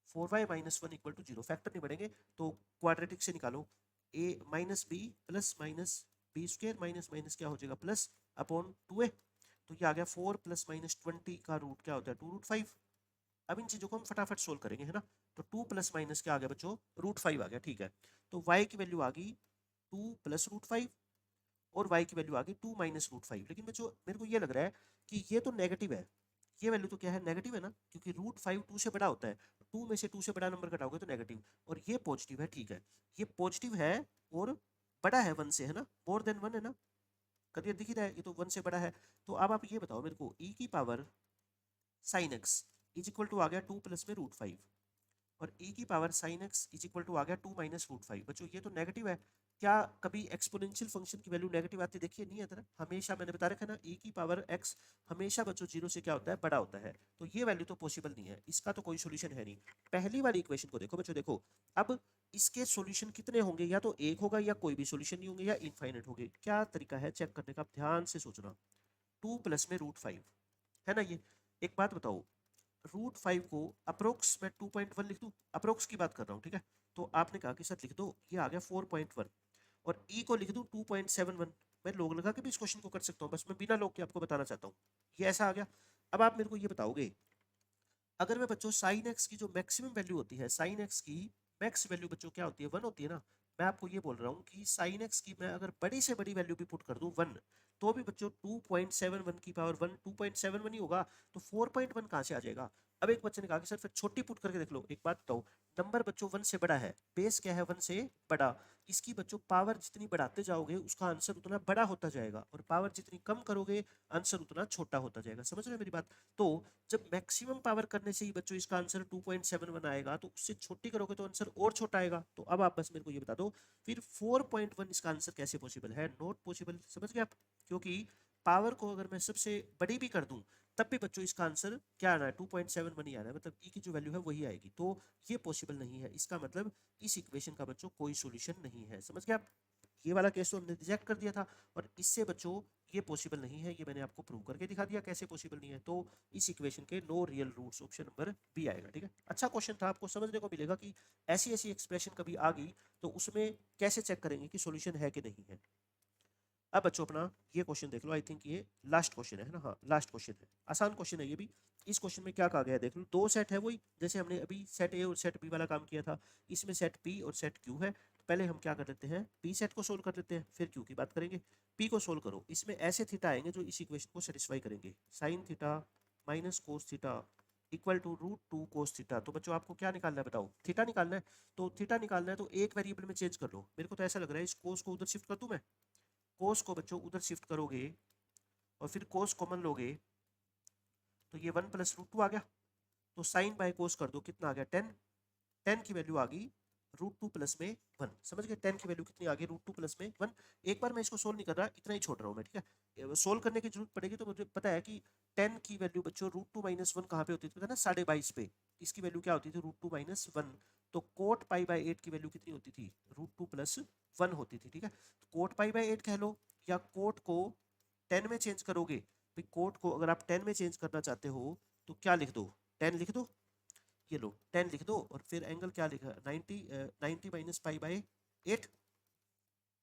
4y minus one equal to 0, factor नहीं बढ़ेंगे तो क्वाड्रेटिक से निकालो। a minus b plus minus b square minus minus क्या हो जाएगा प्लस अपॉन 2a। तो ये आ गया 4 प्लस माइनस 20 का रूट क्या होता है 2√5। अब इन चीजों को हम फटाफट सोल्व करेंगे, है ना। तो 2 प्लस माइनस क्या आ गया बच्चों? √5 आ गया। ठीक है, तो y की वैल्यू आ गई 2 प्लस √5, और y की वैल्यू आ गई 2 माइनस √5। लेकिन बच्चों मेरे को ये लग रहा है कि ये तो नेगेटिव है, ये वैल्यू तो क्या है नेगेटिव है ना, क्योंकि √5 2 से बड़ा होता है। 2 में से 2 से बड़ा नंबर घटाओगे तो नेगेटिव, और ये पॉजिटिव है। ठीक है, ये पॉजिटिव है और बड़ा है 1 से, है ना, मोर देन 1 है ना, करियर दिख ही रहा है, ये तो 1 से बड़ा है। तो अब आप ये बताओ मेरे को, e की power sine x is equal to आ गया 2 प्लस में √5, और e की power sine x is equal to आ गया 2 माइनस √5। बच्चों ये तो नेगेटिव है, क्या कभी एक्सपोनेंशियल फंक्शन की वैल्यू नेगेटिव आती देखिए? नहीं आता ना, हमेशा मैंने बता रखा है ना, e की पावर x हमेशा बच्चों जीरो से क्या होता है, बड़ा होता है। तो ये वैल्यू तो पॉसिबल नहीं है, इसका तो कोई सोल्यूशन है नहीं। पहली वाली इक्वेशन को देखो बच्चों, देखो अब इसके सॉल्यूशन कितने होंगे, या तो एक होगा या कोई भी सॉल्यूशन नहीं होंगे या इनफाइनाइट होंगे। क्या तरीका है चेक करने का, आप ध्यान से सोचना। 2 प्लस में √5 है ना ये। एक बात बताओ, √5 को अप्रोक्स मैं 2.1 लिख दूं, अप्रोक्स की बात कर रहा हूँ, ठीक है। तो आपने कहा कि सर लिख दो, ये आ गया 4.1, और ई को लिख दूं 2.71। मैं लॉग लगा के भी इस क्वेश्चन को कर सकता हूँ, बस मैं बिना लॉग के आपको बताना चाहता हूँ। ये ऐसा आ गया। अब आप मेरे को ये बताओगे, अगर मैं बच्चों साइन एक्स की जो मैक्सिमम वैल्यू होती है, साइन एक्स की मैक्स वैल्यू बच्चों क्या होती है, 1 होती है ना। मैं आपको ये बोल रहा हूँ कि साइन एक्स की मैं अगर बड़ी से बड़ी वैल्यू भी पुट कर दूं 1, तो भी बच्चों 2.71 की पावर 1 2.71 ही होगा। तो 4.1 कहाँ से आ जाएगा? अब एक बच्चे ने कहा कि सर फिर छोटी पुट करके देख लो। एक बात बताओ, नंबर बच्चों 1 से बड़ा है, बेस क्या है 1 से बड़ा, इसकी बच्चों पावर जितनी बढ़ाते जाओगे उसका आंसर उतना बड़ा होता जाएगा, और पावर जितनी कम करोगे आंसर उतना छोटा होता जाएगा। समझ रहे हो मेरी बात? तो जब मैक्सिमम पावर करने से ही बच्चों इसका आंसर 2.71 आएगा, तो उससे छोटी करोगे तो आंसर और छोटा आएगा। तो अब आप बस मेरे को ये बता दो, फिर 4.1 इसका आंसर कैसे पॉसिबल है? Not possible. समझ गए आप? क्योंकि पावर को अगर मैं सबसे बड़ी भी कर दूं, तब भी बच्चों इसका आंसर क्या आना है, 2.71 ही आना है, मतलब ई की जो वैल्यू है वही आएगी। तो ये पॉसिबल नहीं है, इसका मतलब इस इक्वेशन का बच्चों कोई सोल्यूशन नहीं है। समझ गए आप? ये वाला केस तो हमने रिजेक्ट कर दिया था, और इससे बच्चों ये पॉसिबल नहीं है, ये मैंने आपको प्रूव करके दिखा दिया कैसे पॉसिबल नहीं है। तो इस इक्वेशन के no real roots, option number b आएगा। ठीक है, अच्छा क्वेश्चन था, आपको समझने को मिलेगा कि ऐसी ऐसी एक्सप्रेशन कभी आ गई तो उसमें कैसे चेक करेंगे कि सॉल्यूशन है कि नहीं है। अब बच्चों अपना ये क्वेश्चन देख लो, आई थिंक ये लास्ट क्वेश्चन है ना, हाँ लास्ट क्वेश्चन है, आसान क्वेश्चन है ये भी। इस क्वेश्चन में क्या कहा गया है देख लो, दो सेट है वही जैसे हमने अभी सेट ए और सेट बी वाला काम किया था। इसमें सेट पी और सेट क्यू है। तो पहले हम क्या कर लेते हैं, पी सेट को सोल्व कर लेते हैं, फिर क्यू की बात करेंगे। पी को सोल्व करो, इसमें ऐसे थीटा आएंगे जो इस इक्वेशन को सेटिस्फाई करेंगे। Sine theta minus cos theta equal to √2 cos theta. तो बच्चों आपको क्या निकालना है बताओ, थीटा निकालना है। तो थीटा निकालना है तो एक वेरिएबल में चेंज कर लो। मेरे को तो ऐसा लग रहा है इस कोस को उधर शिफ्ट कर दूं मैं, कोस को बच्चों उधर शिफ्ट करोगे और फिर कोस कॉमन लोगे, तो ये 1 + √2 आ गया। तो साइन बाय कोस कर दो, कितना आ गया 10। 10 की वैल्यू आ गई √2 प्लस में 1। समझ गए 10 की वैल्यू कितनी आ गई, √2 प्लस में 1। एक बार मैं इसको सोल्व नहीं कर रहा, इतना ही छोड़ रहा हूँ मैं, ठीक है। सोल्व करने की जरूरत पड़ेगी तो मुझे पता है कि 10 की वैल्यू बच्चों √2 - 1 कहाँ पे होती थी, पता है ना, 22.5 पे। इसकी वैल्यू क्या होती थी, √2 - 1। तो कोट पाई बाय 8 की वैल्यू कितनी होती थी, √2 + 1 होती थी। ठीक है, तो कोट पाई बाय 8 कह लो, या कोट को 10 में चेंज करोगे। भाई कोट को अगर आप 10 में चेंज करना चाहते हो तो क्या लिख दो, 10 लिख दो। ये लो 10 लिख दो, और फिर एंगल क्या लिखा, 90 90 - पाई/8।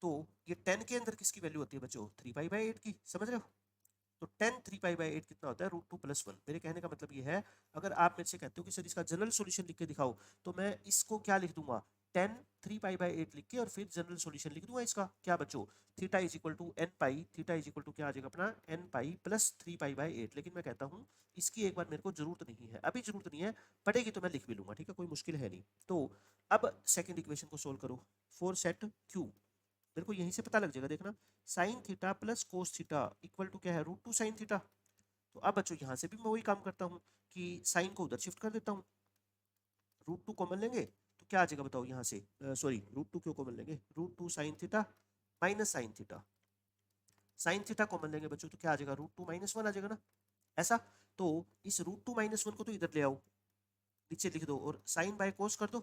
तो ये 10 के अंदर किसकी वैल्यू होती है बच्चों, 3 पाई/8 की। समझ रहे हो? तो 10 3 पाई/8 कितना होता है, √2 + 1। मेरे कहने का मतलब ये है, अगर आप मेरे से कहते हो कि सर इसका जनरल सॉल्यूशन लिख के दिखाओ, तो मैं इसको क्या लिख दूंगा, 10 3 पाई/8 लिख के और फिर जनरल सॉल्यूशन लिख दूंगा इसका। क्या बच्चों, theta is equal to N pi, theta is equal to क्या आ जाएगा अपना, एन पाई प्लस 3 पाई/8। लेकिन मैं कहता हूँ इसकी एक बार मेरे को जरूरत नहीं है, अभी जरूरत नहीं है, पड़ेगी तो मैं लिख भी लूंगा, ठीक है, कोई मुश्किल है नहीं। तो अब सेकंड इक्वेशन को सोल्व करो, फोर सेट क्यू। मेरे को यहीं से पता लग जाएगा, देखना, sine theta plus cos theta equal to क्या है, √2 साइन थीटा। तो अब बच्चों यहाँ से भी मैं वही काम करता हूँ कि साइन को उधर शिफ्ट कर देता हूँ, √2 कॉमन लेंगे तो क्या आ जाएगा बताओ यहाँ से, सॉरी √2 क्यों कॉमन लेंगे, √2 sign theta minus sine theta. Sine theta common लेंगे बच्चों तो क्या आ जाएगा, √2 - 1 आ जाएगा ना, ऐसा। तो इस √2 - 1 को तो इधर ले आओ, नीचे लिख दो, और साइन बाय कोस कर दो।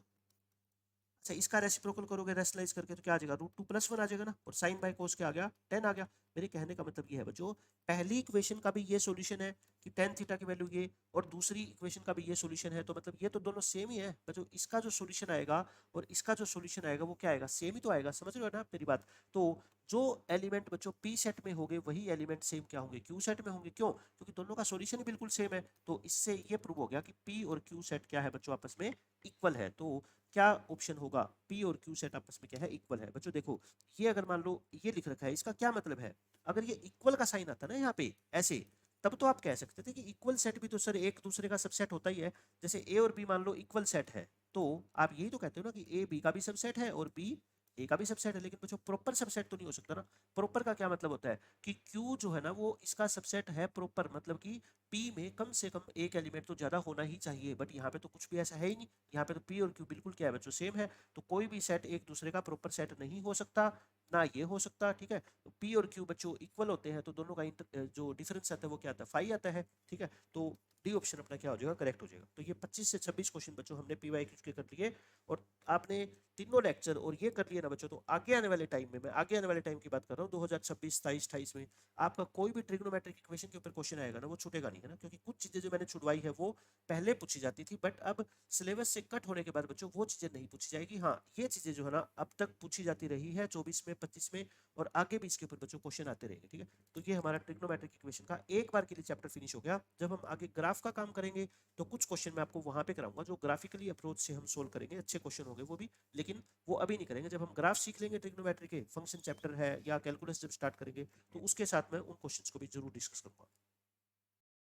अच्छा, इसका रेसिप्रोकल करोगे रेशनलाइज करके तो क्या आ जाएगा, √2 + 1 आ जाएगा ना, और साइन बाय कोस क्या आ गया, 10 आ गया। मेरे कहने का मतलब ये है बच्चों, पहली इक्वेशन का भी ये सॉल्यूशन है कि tan थीटा की वैल्यू ये, और दूसरी इक्वेशन का भी ये सॉल्यूशन है। तो मतलब ये तो दोनों सेम ही है बच्चों, इसका जो सॉल्यूशन आएगा और इसका जो सॉल्यूशन आएगा वो क्या आएगा, सेम ही तो आएगा। समझ रहे हो ना आप मेरी बात? तो जो एलिमेंट बच्चों पी सेट में होंगे वही एलिमेंट सेम क्या होंगे, क्यू सेट में होंगे। क्यों? क्योंकि दोनों का सॉल्यूशन ही बिल्कुल सेम है। तो इससे ये प्रूव हो गया कि पी और क्यू सेट क्या है बच्चों, आपस में इक्वल है। तो क्या ऑप्शन होगा, पी और क्यू सेट आपस में क्या है, इक्वल है। बच्चों देखो, ये अगर मान लो ये लिख रखा है, इसका क्या मतलब है, अगर ये इक्वल का साइन आता ना यहाँ पे ऐसे, तब तो आप कह सकते थे कि इक्वल सेट भी तो सर एक दूसरे का सबसेट होता ही है। जैसे ए और बी मान लो इक्वल सेट है, तो आप यही तो कहते हो ना कि ए बी का भी सबसेट है और बी ए का भी सबसेट है। लेकिन बच्चों प्रॉपर सबसेट तो नहीं हो सकता ना। प्रॉपर का क्या मतलब होता है कि क्यू जो है ना वो इसका सबसेट है प्रॉपर, मतलब कि पी में कम से कम एक एलिमेंट तो ज़्यादा होना ही चाहिए, बट यहाँ पे तो कुछ भी ऐसा है ही नहीं। यहाँ पे तो पी और क्यू बिल्कुल क्या है बच्चों, सेम है। तो कोई भी सेट एक दूसरे का प्रॉपर सेट नहीं हो सकता, ना ये हो सकता, ठीक है। तो पी और क्यू बच्चों इक्वल होते हैं, तो दोनों का जो डिफरेंस आता है वो क्या आता है, फाई आता है, ठीक है। तो डी ऑप्शन अपना क्या हो जाएगा, करेक्ट हो जाएगा। तो ये 25 से 26 क्वेश्चन बच्चों हमने पीवाई क्यूज के कर लिए, और आपने तीनों लेक्चर और ये कर लिए ना बच्चों, तो आगे आने वाले टाइम में, मैं आगे आने वाले टाइम की बात कर रहा हूँ 2026, 27, 28 में आपका कोई भी ट्रिग्नोमेट्रिक इक्वेशन के ऊपर क्वेश्चन आएगा ना, वो छूटेगा नहीं, है ना। क्योंकि कुछ चीजें जो मैंने छुड़वाई है वो पहले पूछी जाती थी, बट अब सिलेबस से कट होने के बाद बच्चों वो चीजें नहीं पूछी जाएगी। हाँ, ये चीजें जो है ना अब तक पूछी जाती रही है 24 में, 25 में, और आगे भी इसके ऊपर बच्चों क्वेश्चन आते रहेंगे, ठीक है। तो ये हमारा ट्रिग्नोमेट्रिक इक्वेशन का एक बार के लिए चैप्टर फिनिश हो गया। जब हम आगे ग्राफ का काम करेंगे तो कुछ क्वेश्चन मैं आपको वहां पे कराऊंगा जो ग्राफिकली अप्रोच से हम सोल्व करेंगे, अच्छे क्वेश्चन होंगे वो भी, लेकिन वो अभी नहीं करेंगे। जब हम ग्राफ सीख लेंगे ट्रिग्नोमेट्री के, फंक्शन चैप्टर है या कैलकुलस जब स्टार्ट करेंगे, तो उसके साथ में उन क्वेश्चंस को भी जरूर डिस्कस करूंगा।